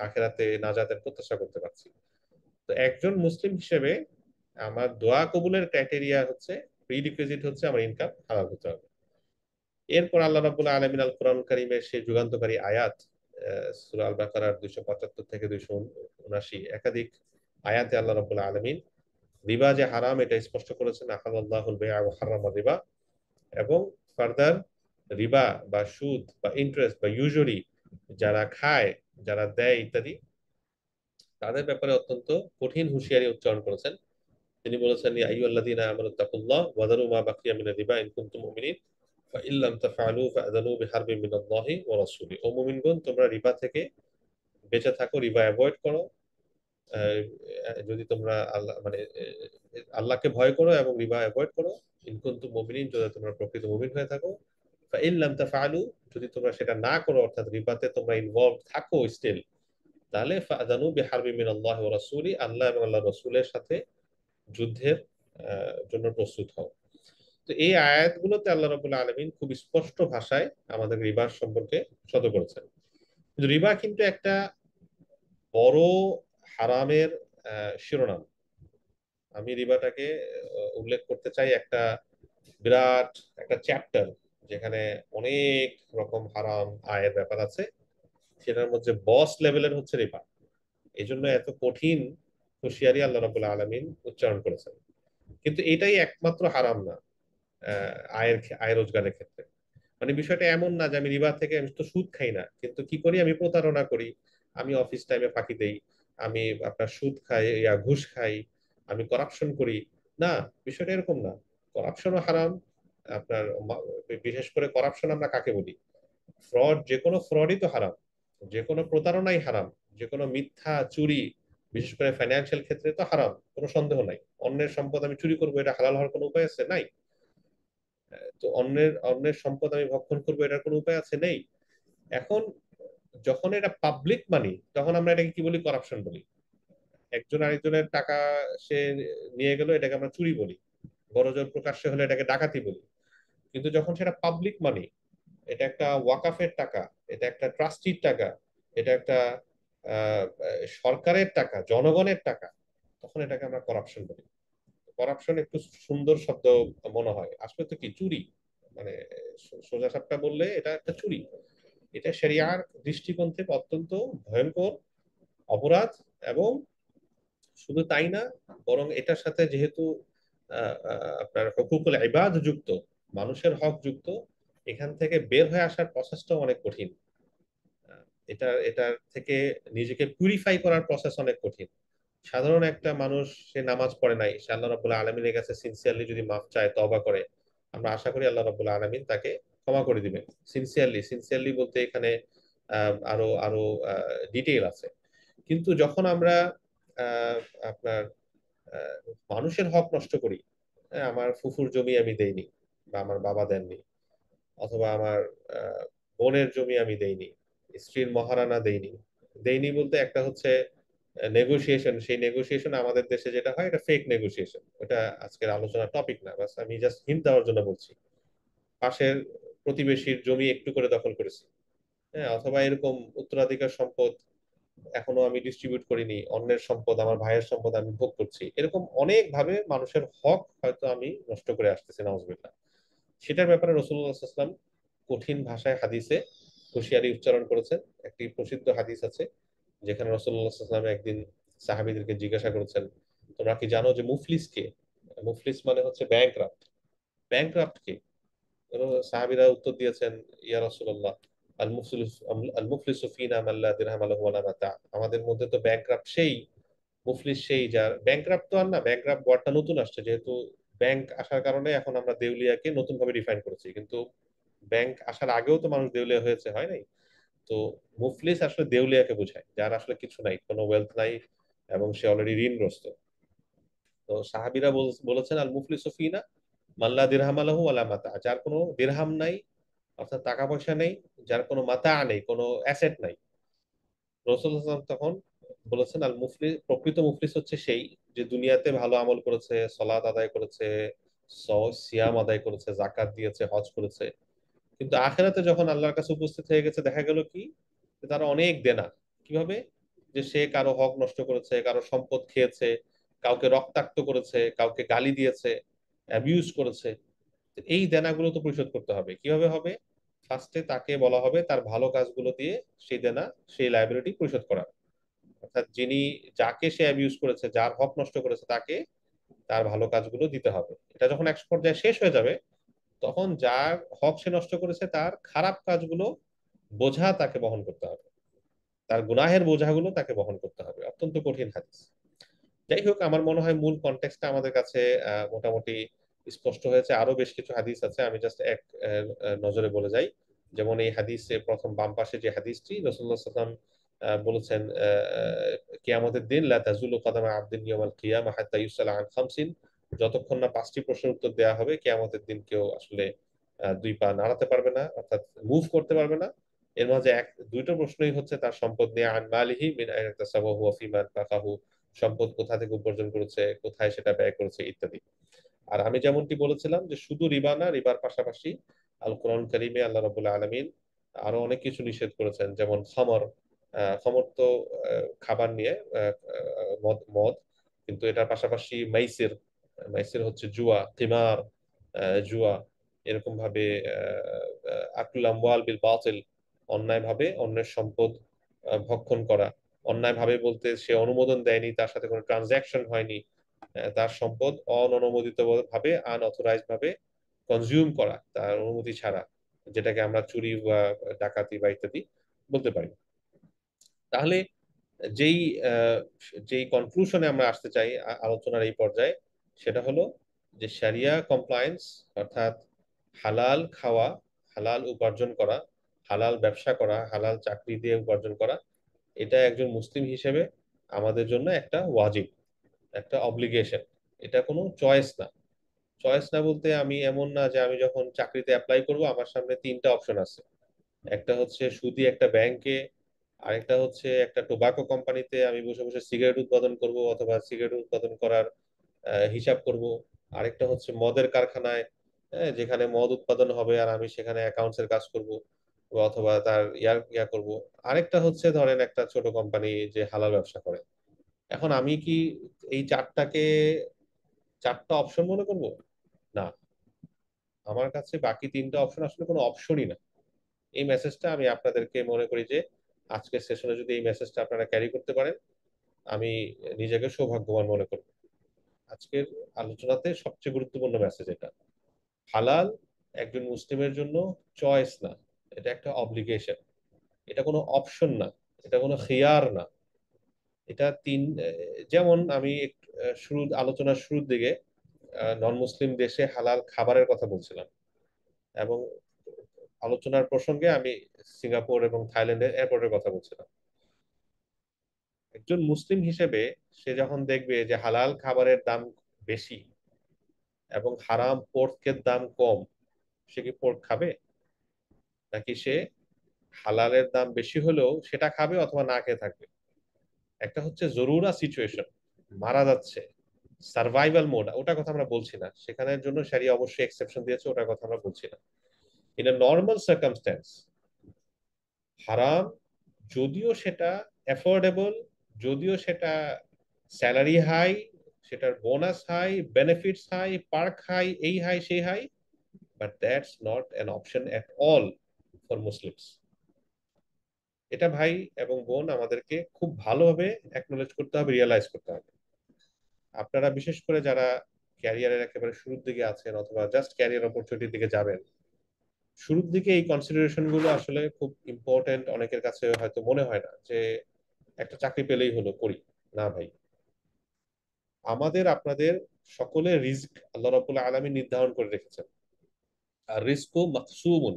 আখেরাতে নাজাতের প্রত্যাশা করতে পারছি। তো একজন মুসলিম হিসেবে আমার দোয়া কবুলের ক্রাইটেরিয়া হচ্ছে, প্রি রিকুইজিট হচ্ছে আমার ইনকাম হালাল হতে হবে। এরপর আল্লাহ রাব্বুল আলামিন আল কোরআন কারীমের সেই যুগান্তকারী আয়াত, সূরা আল বাকারার 275 থেকে 279 একাধিক আয়াতে আল্লাহ রাব্বুল আলামিন রিবা যে হারাম এটা স্পষ্ট করেছেন, আহাল্লাহুল বাই'a ওয়া হারামার রিবা। এবং ফার্দার রিবা বা সুদ বা ইন্টারেস্ট বা ইউজুরি যারা খায়, যারা দেয় ইত্যাদি, তাদের ব্যাপারে অত্যন্ত কঠিন হুঁশিয়ারি উচ্চারণ করেছেন। তিনি বলেছেন, ইয়া আইয়ুহাল্লাযীনা আমানু তাকুল্লাহ ওয়া যারু মা বাকিয়া মিনার রিবা ইন কুনতুম মুমিনিন ফাইন লাম তাফআলু ফাআযানু বিহারবিন মিনাল্লাহি ওয়া রাসূলিহি। ও মুমিনগণ, তোমরা রিবা থেকে বেঁচে থাকো, রিবা অ্যাভয়েড করো। আহ, যদি তোমরা আল্লাহ মানে আল্লাহকে ভয় করো এবং রিবা অ্যাভয়েড করো। ইন কুনতুম মুমিনিন, যদি তোমরা প্রকৃত মুমিন হয়ে থাকো। ফাইন লাম তাফআলু, যদি তোমরা সেটা না করো, অর্থাৎ রিবাতে তোমরা ইনভলভ থাকো স্টিল, তাহলে ফাআযানু বিহারবিন মিনাল্লাহি ওয়া রাসূলিহি, আল্লাহ এবং আল্লাহর রাসূলের সাথে যুদ্ধের জন্য প্রস্তুত হও। তো এই আয়াতগুলোতে আল্লাহ রাব্বুল আলামিন খুব স্পষ্ট ভাষায় আমাদের রিবার সম্পর্কে সতর্ক করেছেন। কিন্তু রিবা কিন্তু একটা বড় হারামের শিরোনাম। আমি রিবাটাকে উল্লেখ করতে চাই একটা বিরাট একটা চ্যাপ্টার, যেখানে অনেক রকম হারাম আয়ের ব্যাপার আছে। সেটার মধ্যে বস লেভেলের হচ্ছে রিবা। এই জন্য এত কঠিন হুঁশিয়ারি আল্লাহ রাব্বুল আলামিন উচ্চারণ করেছেন। কিন্তু এটাই একমাত্র হারাম না আয় রোজগারের ক্ষেত্রে। মানে বিষয়টা এমন না যে আমি রিবা থেকে, আমি তো সুদ খাই না, কিন্তু কি করি, আমি প্রতারণা করি, আমি অফিস টাইমে ফাঁকি দেই, আমি আপনার সুদ খাই, ঘুষ খাই, আমি করাপশন করি। না, বিষয়টা এরকম না। করাপশনও হারাম। আপনার বিশেষ করে করাপশন আমরা কাকে বলি? ফ্রড, যে কোনো ফ্রডই তো হারাম, যে কোনো প্রতারণাই হারাম, যে কোনো মিথ্যা চুরি, বিশেষ করে ফাইন্যান্সিয়াল ক্ষেত্রে তো হারাম, কোনো সন্দেহ নাই। অন্যের সম্পদ আমি চুরি করবো, এটা হালাল হওয়ার কোনো উপায় আছে? নাই। তো অন্যের অন্যের সম্পদ আমি ভক্ষণ করবো, এটার কোনো উপায় আছে? নেই। এখন যখন এটা পাবলিক মানি, তখন আমরা এটাকে কি বলি? করাপশন বলি। একজন আরেকজনের টাকা সে নিয়ে গেল, এটাকে আমরা চুরি বলি। বড়জোর প্রকাশ্যে হলে এটাকে ডাকাতি বলি। কিন্তু যখন সেটা পাবলিক মানি, এটা একটা ওয়াকাফের টাকা, এটা একটা ট্রাস্টির টাকা, এটা একটা আহ, সরকারের টাকা, জনগণের টাকা, তখন এটাকে আমরা করাপশন বলি। করাপশন একটু সুন্দর শব্দ মনে হয়, আসলে তো কি চুরি। মানে সোজা সাপটা বললে এটা একটা চুরি। এটা শরিয়ার দৃষ্টিকোণ থেকে অত্যন্ত ভয়ঙ্কর অপরাধ। এবং শুধু তাই না, বরং এটার সাথে যেহেতু আপনার হকুকুল ইবাদ যুক্ত, মানুষের হক যুক্ত, এখান থেকে বের হয়ে আসার প্রসেসটাও অনেক কঠিন। আহ, এটার থেকে নিজেকে পিউরিফাই করার প্রসেস অনেক কঠিন। সাধারণ একটা মানুষ, সে নামাজ পড়ে নাই, সে আল্লাহ রাব্বুল আলামিনের কাছে সিনসিয়ারলি যদি মাফ চায়, তওবা করে, আমরা আশা করি আল্লাহ রাব্বুল আলামিন তাকে ক্ষমা করে দিবেন। সিনসিয়ারলি, সিনসিয়ারলি বলতে এখানে আরো আরো ডিটেইল আছে। কিন্তু যখন আমরা আহ, আপনার আহ, মানুষের হক নষ্ট করি, হ্যাঁ, আমার ফুফুর জমি আমি দেইনি বা আমার বাবা দেননি, অথবা আমার আহ, বোনের জমি আমি দেইনি, স্ত্রীর মহারানা দেইনি। দেইনি বলতে একটা হচ্ছে নেগোসিয়েশন, সেই নেগোসিয়েশন আমাদের দেশে যেটা হয়, এটা ফেক নেগোসিয়েশন। ওটা আজকের আলোচনার টপিক না, বাস আমি জাস্ট হিন্ট দেওয়ার জন্য বলছি। পাশের প্রতিবেশীর জমি একটু করে দখল করেছি, হ্যাঁ, অথবা এরকম উত্তরাধিকার সম্পদ এখনো আমি ডিস্ট্রিবিউট করিনি, অন্যের সম্পদ, আমার ভাইয়ের সম্পদ আমি ভোগ করছি। এরকম অনেক ভাবে মানুষের হক হয়তো আমি নষ্ট করে আসতেছি, নাউজুবিল্লাহ। সেটার ব্যাপারে রাসূলুল্লাহ কঠিন ভাষায় হাদিসে হুঁশিয়ারি উচ্চারণ করেছেন। একটি প্রসিদ্ধ হাদিস আছে, যেখানে রাসূলুল্লাহ একদিন সাহাবীদেরকে জিজ্ঞাসা করেছেন, তোমরা কি জানো যে মুফলিস কে? মুফলিস মানে হচ্ছে ব্যাংকরাপ্ট। ব্যাংক্রাফট কি? সাহাবীরা উত্তর দিয়েছেন, ইয়া রাসূলুল্লাহ, আল মুফলিস আল মুফলিসু ফিনা মান লা দিরহাম লাহু ওয়া লা মাতা। আমাদের মধ্যে তো ব্যাংক্রাফট সেই, মুফলিস সেই যার ব্যাংক্রাফট তো আর না, ব্যাংক্রাফট ওয়ার্ডটা নতুন আসছে, যেহেতু ব্যাংক আসার কারণে এখন আমরা দেউলিয়াকে নতুন ভাবে ডিফাইন করেছি, কিন্তু ব্যাংক আসার আগেও তো মানুষ দেউলিয়া হয়েছে, হয় নাই? তো মুফলিস আসলে দেউলিয়াকে বোঝায়, যার আসলে কিছু নাই, কোনো ওয়েলথ নাই, এবং সে অলরেডি ঋণগ্রস্ত। তো সাহাবীরা বলেছেন, আল মুফলিসু ফিনা মাল্লা দিরহাম আলাহু ওয়ালা মাতা, যার কোনো দিরহাম নাই, অর্থাৎ টাকা পয়সা নেই, যার কোনো মাতা নেই, কোনো অ্যাসেট নাই। রাসূলুল্লাহ সাল্লাল্লাহু আলাইহি ওয়াসাল্লাম তখন বলেছেন, আল মুফলিস, প্রকৃত মুফলিস হচ্ছে সেই যে দুনিয়াতে ভালো আমল করেছে, সালাত আদায় করেছে, সিয়াম আদায় করেছে, যাকাত দিয়েছে, হজ করেছে, কিন্তু আখেরাতে যখন আল্লাহর কাছে উপস্থিত হয়ে গেছে, দেখা গেল কি, যে তার অনেক দেনা। কিভাবে? যে সে কারো হক নষ্ট করেছে, কারো সম্পদ খেয়েছে, কাউকে রক্তাক্ত করেছে, কাউকে গালি দিয়েছে, অ্যাবিউজ করেছে। এই দেনাগুলো তো পরিশোধ করতে হবে। কিভাবে হবে? ফার্স্টে তাকে বলা হবে তার ভালো কাজগুলো দিয়ে সেই দেনা, সেই লায়াবিলিটি পরিশোধ করা। অর্থাৎ যিনি, যাকে সে অ্যাবিউজ করেছে, যার হক নষ্ট করেছে, তাকে তার ভালো কাজগুলো দিতে হবে। এটা যখন এক পর্যায়ে শেষ হয়ে যাবে, তখন যার হক সে নষ্ট করেছে তার খারাপ কাজগুলো বোঝা তাকে বহন করতে হবে, তার গুনাহের বোঝাগুলো তাকে বহন করতে হবে। অত্যন্ত কঠিন হাদিস। যাই হোক, আমার মনে হয় মূল কনটেক্সটটা আমাদের কাছে মোটামুটি স্পষ্ট হয়েছে। আরো বেশ কিছু হাদিস আছে, আমি জাস্ট এক নজরে বলে যাই। যেমন এই হাদিসে প্রথম বাম পাশে যে হাদিসটি, রাসূলুল্লাহ সাল্লাল্লাহু আলাইহি ওয়াসাল্লাম বলেছেন, কিয়ামতের দিন লা তাজুলু কদামা আবদিন ইয়াওমাল কিয়ামা হাত্তা ইউসালা আন খামসিন, যতক্ষণ না পাঁচটি প্রশ্নের উত্তর দেওয়া হবে, কিয়ামতের দিন কেউ আসলে দুই পা নাড়াতে পারবে না, অর্থাৎ মুভ করতে পারবে না। এর মাঝে দুইটা প্রশ্নই হচ্ছে তার সম্পদ নিয়ে, আন মালিহি মিন আইনা ইকতাসাবাহু ওয়া ফিমা আনফাকাহু, সম্পদ কোথা থেকে উপার্জন করেছে, কোথায় সেটা ব্যয় করেছে, ইত্যাদি। আর আমি যেমনটি বলেছিলাম যে শুধু রিবা না, রিবার পাশাপাশি আল কোরআন কারিমে আল্লাহ রাব্বুল আলামিন আরো অনেক কিছু নিষেধ করেছেন, যেমন খমর। খমর তো খাবার নিয়ে, মদ মদ, কিন্তু এটার পাশাপাশি মাইসির, মাইসির হচ্ছে জুয়া, কিমার, জুয়া, এরকম ভাবে আকুল আমওয়াল বিল বাতিল, অন্যায় ভাবে অন্যের সম্পদ ভক্ষণ করা। অন্যায় ভাবে বলতে সে অনুমোদন দেয়নি, তার সাথে কোনো ট্রানজাকশন হয়নি, তার সম্পদ অননুমোদিত ভাবে, আনঅথরাইজড ভাবে কনজিউম করা তার অনুমতি ছাড়া, যেটাকে আমরা চুরি বা ডাকাতি বা ইত্যাদি বলতে পারি। তাহলে যেই আহ, যেই কনক্লুশনে আমরা আসতে চাই আলোচনার এই পর্যায়ে, সেটা হলো যে শরিয়া কমপ্লায়েন্স, অর্থাৎ হালাল খাওয়া, হালাল উপার্জন করা, হালাল ব্যবসা করা, হালাল চাকরি দিয়ে উপার্জন করা, এটা একজন মুসলিম হিসেবে আমাদের জন্য একটা ওয়াজিব, একটা অব্লিগেশন। এটা কোনো চয়েস না। চয়েস না বলতে আমি এমন না যে আমি যখন চাকরিতে অ্যাপ্লাই করব আমার সামনে তিনটা অপশন আছে, একটা হচ্ছে সুদি একটা ব্যাংকে, আরেকটা হচ্ছে একটা টোবাকো কোম্পানিতে আমি বসে বসে সিগারেট উৎপাদন করব অথবা সিগারেট উৎপাদন করার হিসাব করব, আরেকটা হচ্ছে মদের কারখানায়, যেখানে মদ উৎপাদন হবে আর আমি সেখানে অ্যাকাউন্টস এর কাজ করব, অথবা তার ইয়া করব। আরেকটা হচ্ছে ধরেন একটা ছোট কোম্পানি যে হালাল ব্যবসা করে। এখন আমি কি এই চারটা অপশন মনে করব? না, আমার কাছে বাকি তিনটা অপশন আসলে কোনো অপশনই না। এই মেসেজটা আমি আপনাদেরকে মনে করি যে আজকের সেশনে যদি এই মেসেজটা আপনারা ক্যারি করতে পারেন, আমি নিজেকে সৌভাগ্যবান মনে করব। আজকের আলোচনাতে সবচেয়ে গুরুত্বপূর্ণ মেসেজ এটা। হালাল একজন মুসলিমের জন্য চয়েস না, এটা একটা অব্লিগেশন। এটা কোনো অপশন না, এটা কোনো খিয়ার না। এটা যেমন আমি শুরু আলোচনার শুরুর দিকে নন মুসলিম দেশে হালাল খাবারের কথা বলছিলাম, এবং আলোচনার প্রসঙ্গে আমি সিঙ্গাপুর এবং থাইল্যান্ডের এয়ারপোর্টের কথা বলছিলাম। একজন মুসলিম হিসেবে সে যখন দেখবে যে হালাল খাবারের দাম বেশি এবং হারাম পোর্কের দাম কম, সে কি পোর্ক খাবে? নাকি সে হালালের দাম বেশি হলেও সেটা খাবে অথবা না খেয়ে থাকবে? একটা হচ্ছে জরুরা সিচুয়েশন, মারা যাচ্ছে, সার্ভাইভাল মোড, ওটার কথা আমরা বলছি না, সেখানের জন্য শরিয়া অবশ্যই এক্সেপশন দিয়েছে, ওটার কথা আমরা বলছি না। ইন এ নর্মাল সার্কামস্ট্যান্স, হারাম, যদিও সেটা অ্যাফোর্ডেবল, যদিও সেটা স্যালারি হাই, সেটার bonus high, benefits high, perk high, এই হাই সেই high, but that's not an option at all for Muslims. এটা ভাই এবং বোন আমাদেরকে খুব ভালোভাবে অ্যাকনোলেজ করতে হবে, রিয়েলাইজ করতে হবে। আপনারা বিশেষ করে যারা ক্যারিয়ারের একেবারে শুরুর দিকে আছেন অথবা জাস্ট ক্যারিয়ার অপরচুনিটির দিকে যাবেন, শুরুর দিকে এই কনসিডারেশন গুলো আসলে খুব ইম্পর্টেন্ট। অনেকের কাছে হয়তো মনে হয় না যে একটা চাকরি পেলেই হলো করি। না ভাই, আমাদের আপনাদের সকলের রিস্ক আল্লাহ রাব্বুল আলামিন নির্ধারণ করে রেখেছেন। আর রিস্কও মাকসুমুন।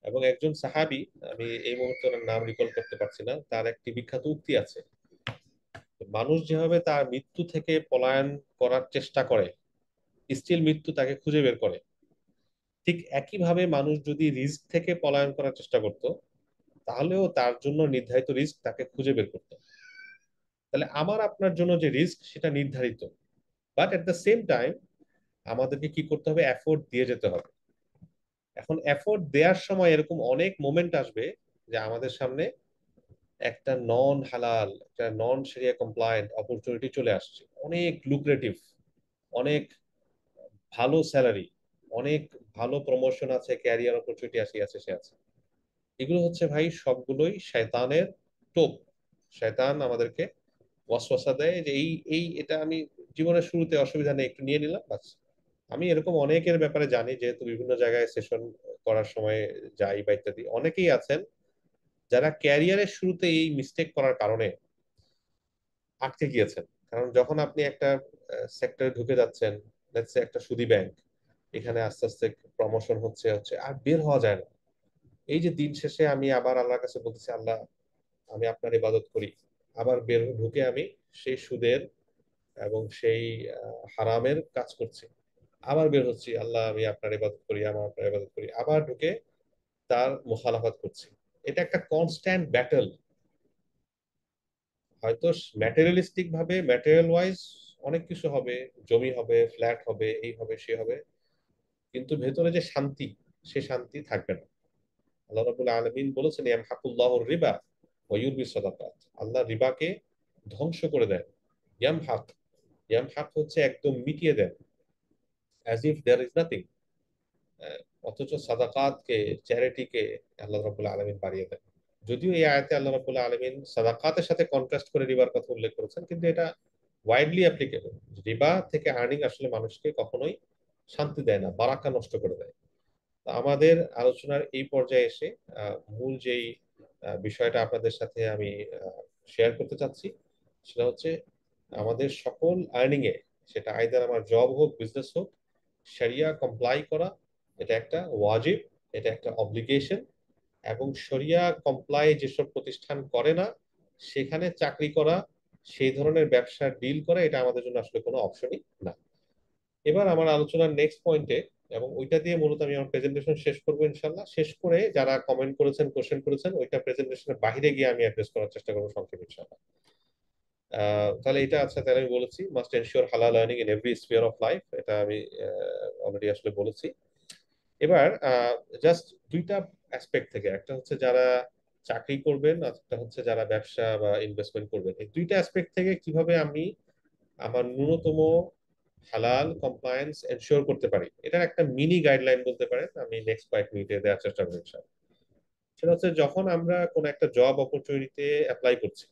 এবং একজন সাহাবী, আমি এই মুহূর্তে ওনার নাম রিকল করতে পারছি না, তার একটি বিখ্যাত উক্তি আছে, মানুষ যেভাবে তার মৃত্যু থেকে পলায়ন করার চেষ্টা করে, স্টিল মৃত্যু তাকে খুঁজে বের করে, ঠিক একইভাবে মানুষ যদি রিস্ক থেকে পলায়ন করার চেষ্টা করত, তাহলেও তার জন্য নির্ধারিত রিস্ক তাকে খুঁজে বের করতো। তাহলে আমার আপনার জন্য যে রিস্ক সেটা নির্ধারিত, but at the same time আমাদেরকে কি করতে হবে, এফোর্ট দিয়ে যেতে হবে। এখন এফোর্ট দেওয়ার সময় এরকম অনেক মোমেন্ট আসবে যে আমাদের সামনে একটা নন হালাল, একটা নন শরিয়া কমপ্লায়েন্ট অপরচুনিটি চলে আসছে, অনেক লুক্রেটিভ, অনেক ভালো স্যালারি, অনেক ভালো প্রমোশন আছে, ক্যারিয়ার অপরচুনিটি আসি আছে সে আছে। এগুলো হচ্ছে ভাই সবগুলোই শয়তানের টোপ। শয়তান আমাদেরকে ওয়াসওয়াসা দেয় যে এই এই এটা আমি জীবনের শুরুতে অসুবিধা নেই, একটু নিয়ে নিলাম বাস। আমি এরকম অনেকের ব্যাপারে জানি, যেহেতু বিভিন্ন জায়গায় সেশন করার সময় যাই বা ইত্যাদি, অনেকেই আছেন যারা ক্যারিয়ারের শুরুতে এই মিস্টেক করার কারণে আটকে গিয়েছেন। কারণ যখন আপনি একটা সেক্টরে ঢুকে যাচ্ছেন, লেটস সে একটা সুদী ব্যাংক, এখানে আস্তে আস্তে প্রমোশন হচ্ছে হচ্ছে আর বের হওয়া যায় না। এই যে দিন শেষে আমি আবার আল্লাহর কাছে বলতেছি, আল্লাহ আমি আপনার ইবাদত করি, আবার বের ঢুকে আমি সেই সুদের এবং সেই হারামের কাজ করছি, আবার বের হচ্ছি, আল্লাহ আমি আপনার ইবাদত করি, আমার আপনার ইবাদত করি, আবার ঢুকে তার মুখালাফাত করছি। এটা একটা কনস্ট্যান্ট ব্যাটল। হয়তো ম্যাটেরিয়ালিস্টিক ভাবে, ম্যাটেরিয়াল ওয়াইজ অনেক কিছু হবে, জমি হবে, ফ্ল্যাট হবে, এই হবে সে হবে, কিন্তু ভেতরে যে শান্তি, সে শান্তি থাকবে না। আল্লাহ রাব্বুল আলামিন বলেছেন, ইয়ামহাকুল্লাহুর রিবা ওয়া ইউরবি সাদাকাত। আল্লাহ রিবাকে ধ্বংস করে দেন। ইয়ামহাক, ইয়ামহাক হচ্ছে একদম মিটিয়ে দেন, as if there is nothing. অথচ সাদাকাতকে, চ্যারিটিকে আল্লাহ রাব্বুল আলামিন বাড়িয়ে দেন। যদিও এই আয়াতে আল্লাহ রাব্বুল আলামিন সাদাকাতের সাথে কন্ট্রাস্ট করে রিবার কথা উল্লেখ করেছেন, কিন্তু এটা ওয়াইডলি অ্যাপ্লিকেবল। রিবা থেকে আর্নিং আসলে মানুষকে কখনোই শান্তি দেয় না, বারাকা নষ্ট করে দেয়। তো আমাদের আলোচনার এই পর্যায়ে এসে মূল যেই বিষয়টা আপনাদের সাথে আমি শেয়ার করতে চাচ্ছি, সেটা হচ্ছে আমাদের সকল আর্নিং এ, সেটা আইদার আমার জব হোক বিজনেস হোক, শরিয়া কমপ্লাই করা এটা একটা ওয়াজিব, এটা একটা অব্লিগেশন। এবং শরিয়া কমপ্লাই যেসব প্রতিষ্ঠান করে না, সেখানে চাকরি করা, সেই ধরনের ব্যবসার ডিল করা, এটা আমাদের জন্য আসলে কোনো অপশনই না। এবার আমার আলোচনার নেক্সট পয়েন্টে, এবং ওইটা দিয়ে মূলত আমি আমার প্রেজেন্টেশন শেষ করবো ইনশাল্লাহ। শেষ করে যারা কমেন্ট করেছেন, কোশ্চেন করেছেন, ওইটা প্রেজেন্টেশনের বাইরে গিয়ে আমি অ্যাড্রেস করার চেষ্টা করবো সংক্ষেপে ইনশাল্লাহ। তাহলে এটা আচ্ছা, তাহলে আমি বলেছি মাস্ট এনশিওর হালাল earning in every sphere of life, এটা আমি অলরেডি আসলে বলেছি। এবার জাস্ট দুইটা অ্যাসপেক্ট থেকে, একটা হচ্ছে যারা চাকরি করবেন, আর একটা হচ্ছে যারা ব্যবসা বা ইনভেস্টমেন্ট করবেন, এই দুইটা অ্যাসপেক্ট থেকে কিভাবে আমি আমার ন্যূনতম হালাল কমপ্লায়েন্স এনশিওর করতে পারি, এটার একটা মিনি গাইডলাইন বলতে পারেন, আমি নেক্সট কয়েক মিনিটে দেওয়ার চেষ্টা করবো ইনশাআল্লাহ। সেটা হচ্ছে যখন আমরা কোনো একটা জব অপরচুনিটিতে অ্যাপ্লাই করছি,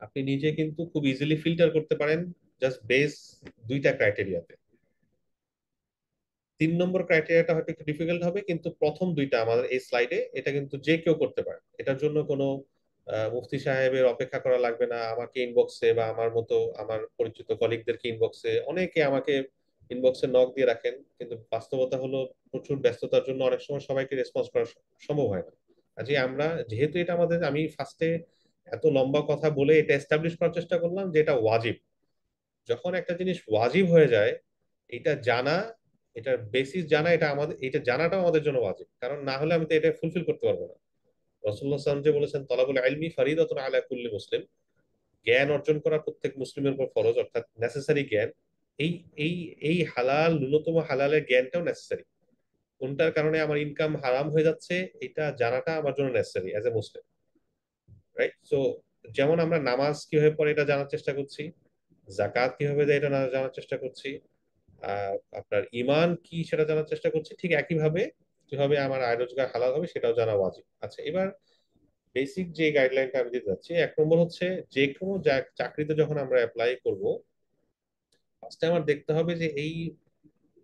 আপনি নিজে কিন্তু খুব ইজিলি ফিল্টার করতে পারেন জাস্ট বেস দুইটা ক্রাইটেরিয়াতে। 3 নম্বর ক্রাইটেরিয়াটা হয়তো একটু ডিফিকাল্ট হবে, কিন্তু প্রথম দুইটা আমাদের এই স্লাইডে, এটা কিন্তু যে কেউ করতে পারে। এটার জন্য কোনো মুফতি সাহেবের অপেক্ষা করা লাগবে না। আমাকে ইনবক্সে বা আমার মতো আমার পরিচিত কলিগদেরকে ইনবক্সে, অনেকে আমাকে ইনবক্সে নক দিয়ে রাখেন, কিন্তু বাস্তবতা হলো প্রচুর ব্যস্ততার জন্য অনেক সময় সবাইকে রেসপন্স করা সম্ভব হয় না। কাজে আমরা, যেহেতু এটা আমাদের, আমি ফার্স্টে এত লম্বা কথা বলে এটা এস্টাবলিশ করার চেষ্টা করলাম যে এটা ওয়াজিব। যখন একটা জিনিস ওয়াজিব হয়ে যায়, এটা জানা, এটার বেসিস জানা, এটা আমাদের, এটা জানাটাও আমাদের জন্য ওয়াজিব, কারণ না হলে আমি তো এটা ফুলফিল করতে পারবো না। রাসূলুল্লাহ সাল্লাল্লাহু আলাইহি ওয়াসাল্লাম যে বলেছেন, তলাবুল ইলমি ফারিদাতুন আলা কুল্লি মুসলিম, জ্ঞান অর্জন করা প্রত্যেক মুসলিমের উপর ফরজ, অর্থাৎ নেসেসারি জ্ঞান। এই এই এই হালাল, ন্যূনতম হালালের জ্ঞানটাও নেসেসারি। কোনটার কারণে আমার ইনকাম হারাম হয়ে যাচ্ছে, এটা জানাটা আমার জন্য necessary as a Muslim, right? So যেমন আমরা নামাজ কিভাবে পড়ে এটা জানার চেষ্টা করছি, জাকাত কিভাবে দেয় এটা জানার চেষ্টা করছি, আপনার ইমান কি সেটা জানার চেষ্টা করছি, ঠিক একইভাবে কিভাবে আমার আয় রোজগার হালাল হবে সেটাও জানা উচিত। আচ্ছা, এবার বেসিক যে গাইডলাইনটা আমি দিতে যাচ্ছি, 1 নম্বর হচ্ছে যে কোনো চাকরিতে যখন আমরা অ্যাপ্লাই করব, ফার্স্টে আমার দেখতে হবে যে এই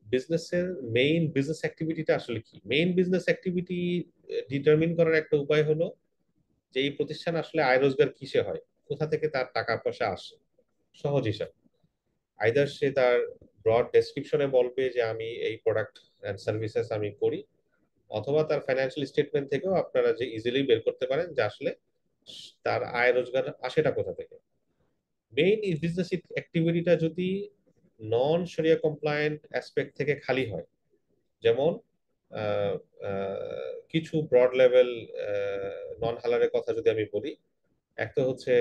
বিজনেসের মেইন বিজনেস অ্যাক্টিভিটিটা আসলে কি। মেইন বিজনেস অ্যাক্টিভিটি ডিটারমিন করার একটা উপায় হলো যে এই প্রতিষ্ঠান আসলে আয় রোজগার কিসে হয়, কোথা থেকে তার টাকা পয়সা আসে। সহজ হিসাব, আইদার সে তার ব্রড ডেসক্রিপশনে বলবে যে আমি এই প্রোডাক্ট অ্যান্ড সার্ভিসেস আমি করি, অথবা তার ফাইন্যান্সিয়াল স্টেটমেন্ট থেকেও আপনারা যে ইজিলি বের করতে পারেন যে আসলে তার আয় রোজগার আসেটা কোথা থেকে। মেইন বিজনেস অ্যাক্টিভিটিটা যদি নন শরিয়া কমপ্লায়েন্ট অ্যাসপেক্ট থেকে খালি হয়, যেমন আহ, কিছু ব্রড লেভেল নন হালালের কথা যদি আমি বলি, এক তো হচ্ছে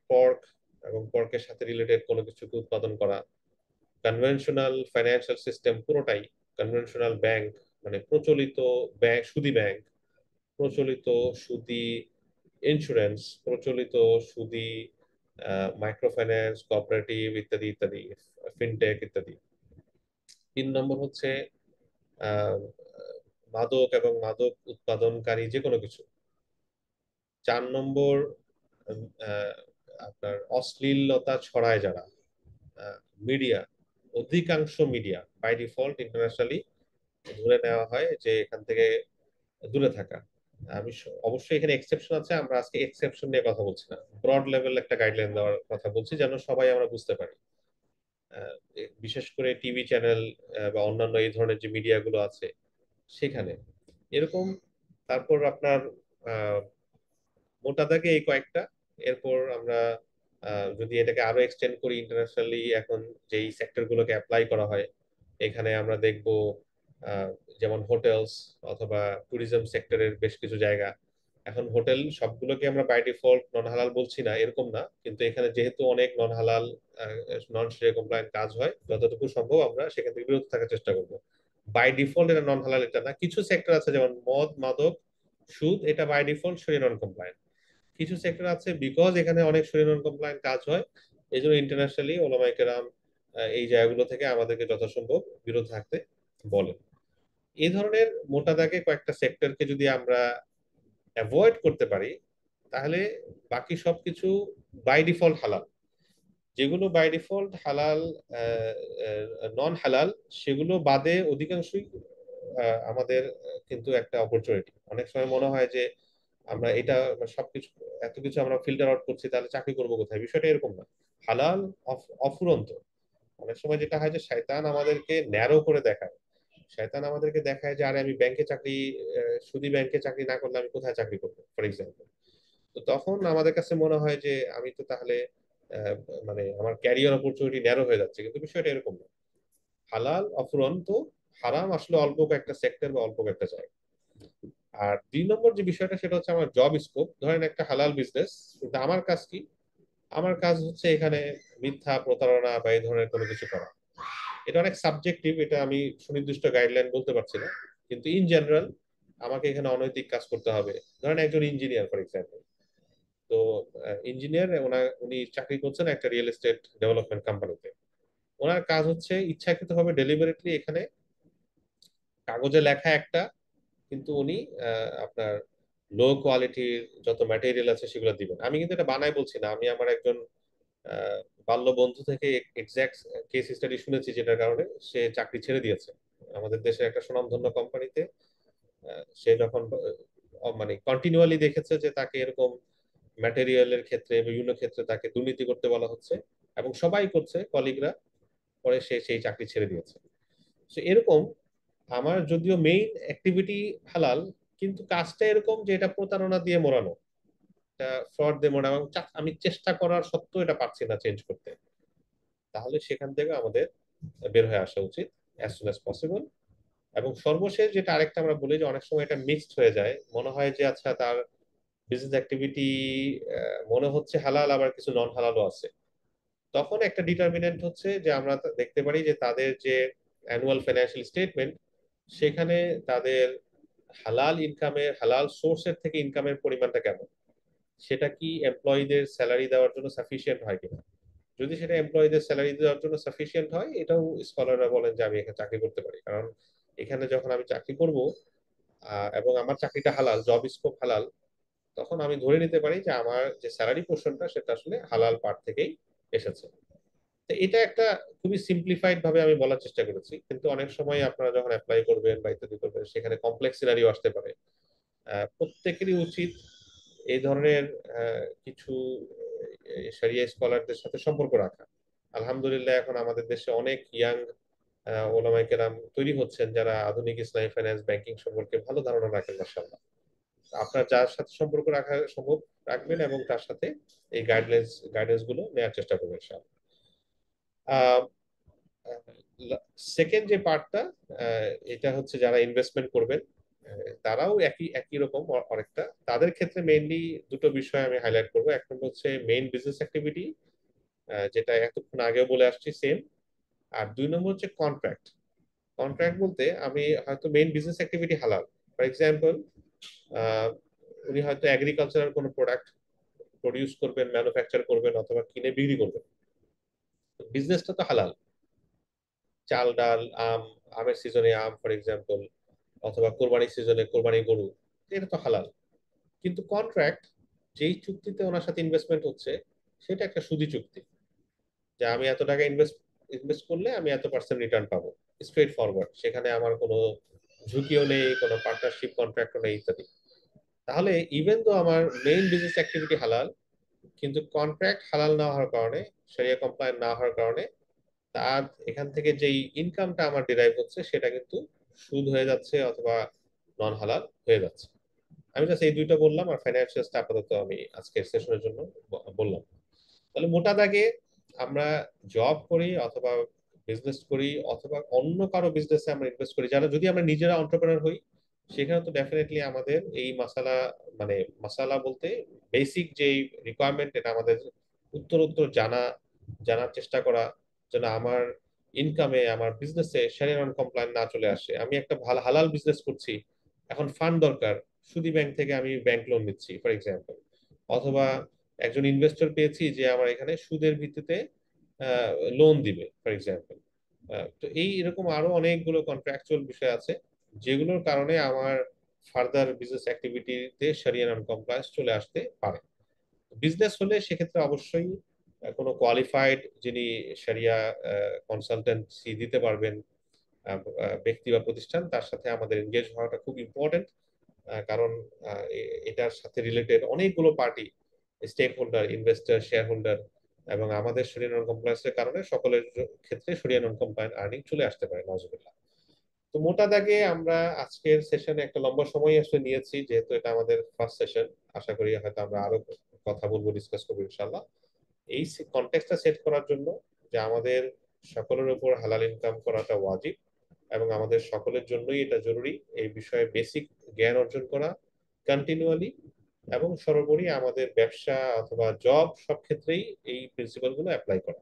পর্ক এবং পর্কের সাথে রিলেটেড কোনো কিছুকে উৎপাদন করা, কনভেনশনাল ফাইন্যান্সিয়াল সিস্টেম পুরোটাই, কনভেনশনাল ব্যাংক মানে প্রচলিত ব্যাংক, সুদী ব্যাংক, প্রচলিত সুদী ইন্স্যুরেন্স, প্রচলিত সুদী মাইক্রো ফাইন্যান্স, কোঅপারেটিভ ইত্যাদি ইত্যাদি, ফিনটেক ইত্যাদি। 3 নম্বর হচ্ছে আহ, মাদক এবং মাদক উৎপাদনকারী যে কোনো কিছু। 4 নম্বর আহ, আপনার অশ্লীলতা ছড়ায় যারা, মিডিয়া, অধিকাংশ মিডিয়া বাই ডিফল্ট ইন্টারন্যাশনালি ধরে নেওয়া হয় যে এখান থেকে দূরে থাকা। অবশ্যই এখানে এক্সেপশন আছে, আমরা আজকে এক্সেপশন নিয়ে কথা বলছি না, ব্রড লেভেল একটা গাইডলাইন দেওয়ার কথা বলছি যেন সবাই আমরা বুঝতে পারি। বিশেষ করে টিভি চ্যানেল বা অন্যান্য এই ধরনের যে মিডিয়াগুলো আছে সেখানে এরকম। তারপর আপনার আহ, মোটা দাগে এই কয়েকটা। এরপর আমরা যদি এটাকে আরো এক্সটেন্ড করি ইন্টারন্যাশনালি, এখন যেই সেক্টর গুলোকে অ্যাপ্লাই করা হয় এখানে আমরা দেখব আহ, যেমন হোটেলস অথবা ট্যুরিজম সেক্টরের বেশ কিছু জায়গা। এখন হোটেল সবগুলোকে আমরা বাই ডিফল্ট নন হালাল বলছি না এরকম না, কিন্তু এখানে যেহেতু অনেক নন হালাল নন শরিয়া কমপ্লায়েন্ট কাজ হয়, যতটুকু সম্ভব আমরা সেখান থেকে বিরত থাকার চেষ্টা করব। বাই ডিফল্ট এটা নন হালাল এটা না, কিছু সেক্টর আছে যেমন মদ মাদক সুদ, এটা বাই ডিফল্ট শরিয়া নন কমপ্লায়েন্ট। কিছু সেক্টর আছে বিকজ এখানে অনেক শরীর নন কমপ্লায়েন্ট কাজ হয়, এই জন্য ইন্টারন্যাশনালি ওলামায়ে কেরাম এই জায়গাগুলো থেকে আমাদেরকে যথাসম্ভব বিরত থাকতে বলেন। এই ধরনের মোটা দাগে কয়েকটা সেক্টরকে যদি আমরা অ্যাভয়েড করতে পারি, তাহলে বাকি সবকিছু বাই ডিফল্ট হালাল। যেগুলো বাই ডিফল্ট হালাল, নন হালাল, সেগুলো বাদে অধিকাংশই আমাদের কিন্তু একটা অপরচুনিটি। অনেক সময় মনে হয় যে আমরা এটা সবকিছু এত কিছু আমরা ফিল্টার আউট করছি, তাহলে চাকরি করবো কোথায়, বিষয়টা এরকম না। হালাল অফুরন্ত। অনেক সময় যেটা হয় যে শয়তান আমাদেরকে ন্যারো করে দেখায়, শয়তান আমাদেরকে দেখায় যে আরে আমি ব্যাংকে চাকরি, সুদী ব্যাংকে চাকরি না করলে আমি কোথায় চাকরি করবো ফর এক্সাম্পল। তো তখন আমাদের কাছে মনে হয় যে আমি তো তাহলে আহ, মানে আমার ক্যারিয়ার অপরচুনিটি ন্যারো হয়ে যাচ্ছে, কিন্তু বিষয়টা এরকম না। হালাল অফুরন্ত, হারাম আসলে অল্প কয়েকটা সেক্টর বা অল্প কয়েকটা জায়গা। আর 2 নম্বর যে বিষয়টা সেটা হচ্ছে আমার জব স্কোপ। ধরেন একটা হালাল বিজনেস, কিন্তু আমার কাজ কি? আমার কাজ হচ্ছে এখানে মিথ্যা প্রতারণা বা এই ধরনের কোনো কিছু করা। এটা অনেক সাবজেক্টিভ, এটা আমি সুনির্দিষ্ট গাইডলাইন বলতে পারছি না, কিন্তু ইন জেনারেল আমাকে এখানে অনৈতিক কাজ করতে হবে। ধরেন একজন ইঞ্জিনিয়ার ফর এক্সাম্পল, তো ইঞ্জিনিয়ার উনি চাকরি করছেন একটা রিয়েল এস্টেট ডেভেলপমেন্ট কোম্পানিতে। ওনার কাজ হচ্ছে ইচ্ছাকৃতভাবে ডেলিবারেটলি এখানে কাগজে লেখা একটা, কিন্তু উনি আপনার লো কোয়ালিটির যত ম্যাটেরিয়াল আছে সেগুলো দিবেন। আমি কিন্তু এটা বানাই বলছি না, আমি আমার একজন আহ, বাল্য বন্ধু থেকে এক্সাক্ট কেস স্টাডি শুনেছি, যেটার কারণে সে চাকরি ছেড়ে দিয়েছে আমাদের দেশের একটা সুনামধন্য কোম্পানিতে। সে যখন মানে কন্টিনিউয়ালি দেখেছে যে তাকে এরকম ম্যাটেরিয়ালের ক্ষেত্রে বিভিন্ন ক্ষেত্রে তাকে দুর্নীতি করতে বলা হচ্ছে এবং সবাই করছে কলিগরা, পরে সে সেই চাকরি ছেড়ে দিয়েছে। তো এরকম আমার যদিও মেইন অ্যাক্টিভিটি হালাল, কিন্তু কাজটা এরকম যে এটা প্রতারণা দিয়ে মোড়ানো, এটা ফ্রড দিয়ে মোড়ানো, এবং আমি চেষ্টা করার সত্ত্বেও এটা পারছি না চেঞ্জ করতে। তাহলে সেখান থেকে আমাদের বের হয়ে আসা উচিত অ্যাজ সুন অ্যাজ পসিবল। এবং সর্বশেষ যেটা আরেকটা আমরা বলি যে অনেক সময় এটা মিক্সড হয়ে যায়, মনে হয় যে আচ্ছা তার বিজনেস অ্যাক্টিভিটি মনে হচ্ছে হালাল আবার কিছু নন হালালও আছে। তখন একটা ডিটারমিনেন্ট হচ্ছে যে আমরা দেখতে পারি যে তাদের যে অ্যানুয়াল ফাইন্যান্সিয়াল স্টেটমেন্ট, সেখানে তাদের হালাল ইনকামের, হালাল সোর্সের থেকে ইনকামের পরিমাণটা কেমন, সেটা কি এমপ্লয়ীদের স্যালারি দেওয়ার জন্য সাফিসিয়েন্ট হয় কিনা। যদি সেটা এমপ্লয়ীদের স্যালারি দেওয়ার জন্য সাফিসিয়েন্ট হয়, এটাও স্কলাররা বলেন যে আমি এখানে চাকরি করতে পারি। কারণ এখানে যখন আমি চাকরি করব এবং আমার চাকরিটা হালাল, জব স্কোপ হালাল, তখন আমি ধরে নিতে পারি যে আমার যে স্যালারি পোর্শনটা সেটা আসলে হালাল পার্ট থেকেই এসেছে। তো এটা একটা খুবই সিম্পলিফাইড ভাবে আমি বলার চেষ্টা করেছি, কিন্তু অনেক সময় আপনারা যখন অ্যাপ্লাই করবেন বা ইত্যাদি করবেন সেখানে কমপ্লেক্স সিনারিও আসতে পারে। প্রত্যেকেরই উচিত এই ধরনের কিছু শরিয়া স্কলারদের সাথে সম্পর্ক রাখা। আলহামদুলিল্লাহ এখন আমাদের দেশে অনেক ইয়াং ওলামায়ে কেরাম তৈরি হচ্ছেন যারা আধুনিক ইসলামী ফাইন্যান্স ব্যাংকিং সম্পর্কে ভালো ধারণা রাখেন মাশাআল্লাহ। আপনার যার সাথে সম্পর্ক রাখা সম্ভব রাখবেন এবং তার সাথে এই গাইডেন্স গুলো নেওয়ার চেষ্টা করবেন ইনশাআল্লাহ। সেকেন্ড যে পার্টটা, এটা হচ্ছে যারা ইনভেস্টমেন্ট করবেন, তারাও একই একই রকম অনেকটা। তাদের ক্ষেত্রে মেইনলি দুটো বিষয় আমি হাইলাইট করবো। এক নম্বর হচ্ছে মেইন বিজনেস অ্যাক্টিভিটি, যেটা এতক্ষণ আগেও বলে আসছি সেম। আর দুই নম্বর হচ্ছে কন্ট্রাক্ট। কন্ট্রাক্ট বলতে আমি হয়তো মেইন বিজনেস অ্যাক্টিভিটি হালাল, ফর এক্সাম্পল উনি হয়তো এগ্রিকালচারাল কোনো প্রোডাক্ট প্রডিউস করবেন, ম্যানুফ্যাকচার করবেন অথবা কিনে বিক্রি করবেন, বিজনেসটা তো হালাল। চাল ডাল আম, আমের সিজনে আম ফর এক্সাম্পল, অথবা কোরবানির সিজনে কোরবানি গরু, এটা তো হালাল। কিন্তু কন্ট্রাক্ট, যেই চুক্তিতে ওনার সাথে ইনভেস্টমেন্ট হচ্ছে, সেটা একটা সুদি চুক্তি, যে আমি এত টাকা ইনভেস্ট ইনভেস্ট করলে আমি এত পার্সেন্ট রিটার্ন পাবো। স্ট্রেট ফরওয়ার্ড, সেখানে আমার কোনো ঝুঁকিও নেই, কোনো পার্টনারশিপ কন্ট্রাক্টও নেই ইত্যাদি। তাহলে ইভেন তো আমার মেইন বিজনেস অ্যাক্টিভিটি হালাল, কিন্তু কন্ট্রাক্ট হালাল না হওয়ার কারণে, শরিয়া কমপ্লায়েন্ট না হওয়ার কারণে, তার এখান থেকে যেই ইনকামটা আমার ডিরাইভ হচ্ছে সেটা কিন্তু সুদ হয়ে যাচ্ছে অথবা নন হালাল হয়ে যাচ্ছে। আমি জাস্ট এই দুইটা বললাম, আর ফাইন্যান্সিয়ালসটা আপাতত আমি আজকের সেশনের জন্য বললাম। তাহলে মোটা দাগে আমরা জব করি অথবা বিজনেস করি অথবা অন্য কারো বিজনেসে আমরা ইনভেস্ট করি, যারা যদি আমরা নিজেরা এন্টারপ্রেনার হই, সেখানে তো ডেফিনেটলি আমাদের এই মাসালা, মানে মাসালা বলতে বেসিক যে রিকোয়ারমেন্ট, এটা আমাদের উত্তর উত্তর জানার চেষ্টা করা, যেন আমার ইনকামে আমার বিজনেসে শরিয়া নন কমপ্লায়েন্ট না চলে আসে। আমি একটা ভালো হালাল বিজনেস করছি, এখন ফান্ড দরকার, সুদি ব্যাংক থেকে আমি ব্যাংক লোন নিচ্ছি ফর এক্সাম্পল, অথবা একজন ইনভেস্টর পেয়েছি যে আমার এখানে সুদের ভিত্তিতে লোন দিবে ফর এক্সাম্পল। তো এই এরকম আরো অনেকগুলো কন্ট্রাকচুয়াল বিষয় আছে যেগুলোর কারণে আমার ফার্দার বিজনেস অ্যাক্টিভিটিতে শরিয়া নন কমপ্লায়েন্স চলে আসতে পারে। বিজনেস হলে সেক্ষেত্রে অবশ্যই কোনো কোয়ালিফাইড যিনি শরিয়া কনসালটেন্সি দিতে পারবেন ব্যক্তি বা প্রতিষ্ঠান, তার সাথে আমাদের এনগেজ হওয়াটা খুব ইম্পর্টেন্ট। কারণ এটার সাথে রিলেটেড অনেকগুলো party, stakeholder, investor, shareholder, এবং আমাদের শরিয়া নন কমপ্লায়েন্সের কারণে সকলের ক্ষেত্রে শরিয়া নন কমপ্লায়েন্ট আর্নিং চলে আসতে পারে নজরুল্লাহ। তো মোটা দাগে আমরা আজকের সেশনে একটা লম্বা সময় আসলে নিয়েছি, যেহেতু এটা আমাদের ফার্স্ট সেশন। আশা করি হয়তো আমরা আরো কথা বলবো, ডিসকাস করবো ইনশাল্লাহ। এই কনটেক্সটটা সেট করার জন্য যে আমাদের সকলের উপর হালাল ইনকাম করাটা ওয়াজিব, এবং আমাদের সকলের জন্যই এটা জরুরি এই বিষয়ে বেসিক জ্ঞান অর্জন করা কন্টিনিউয়ালি, এবং সর্বোপরি আমাদের ব্যবসা অথবা জব সব ক্ষেত্রেই এই প্রিন্সিপাল গুলো অ্যাপ্লাই করা।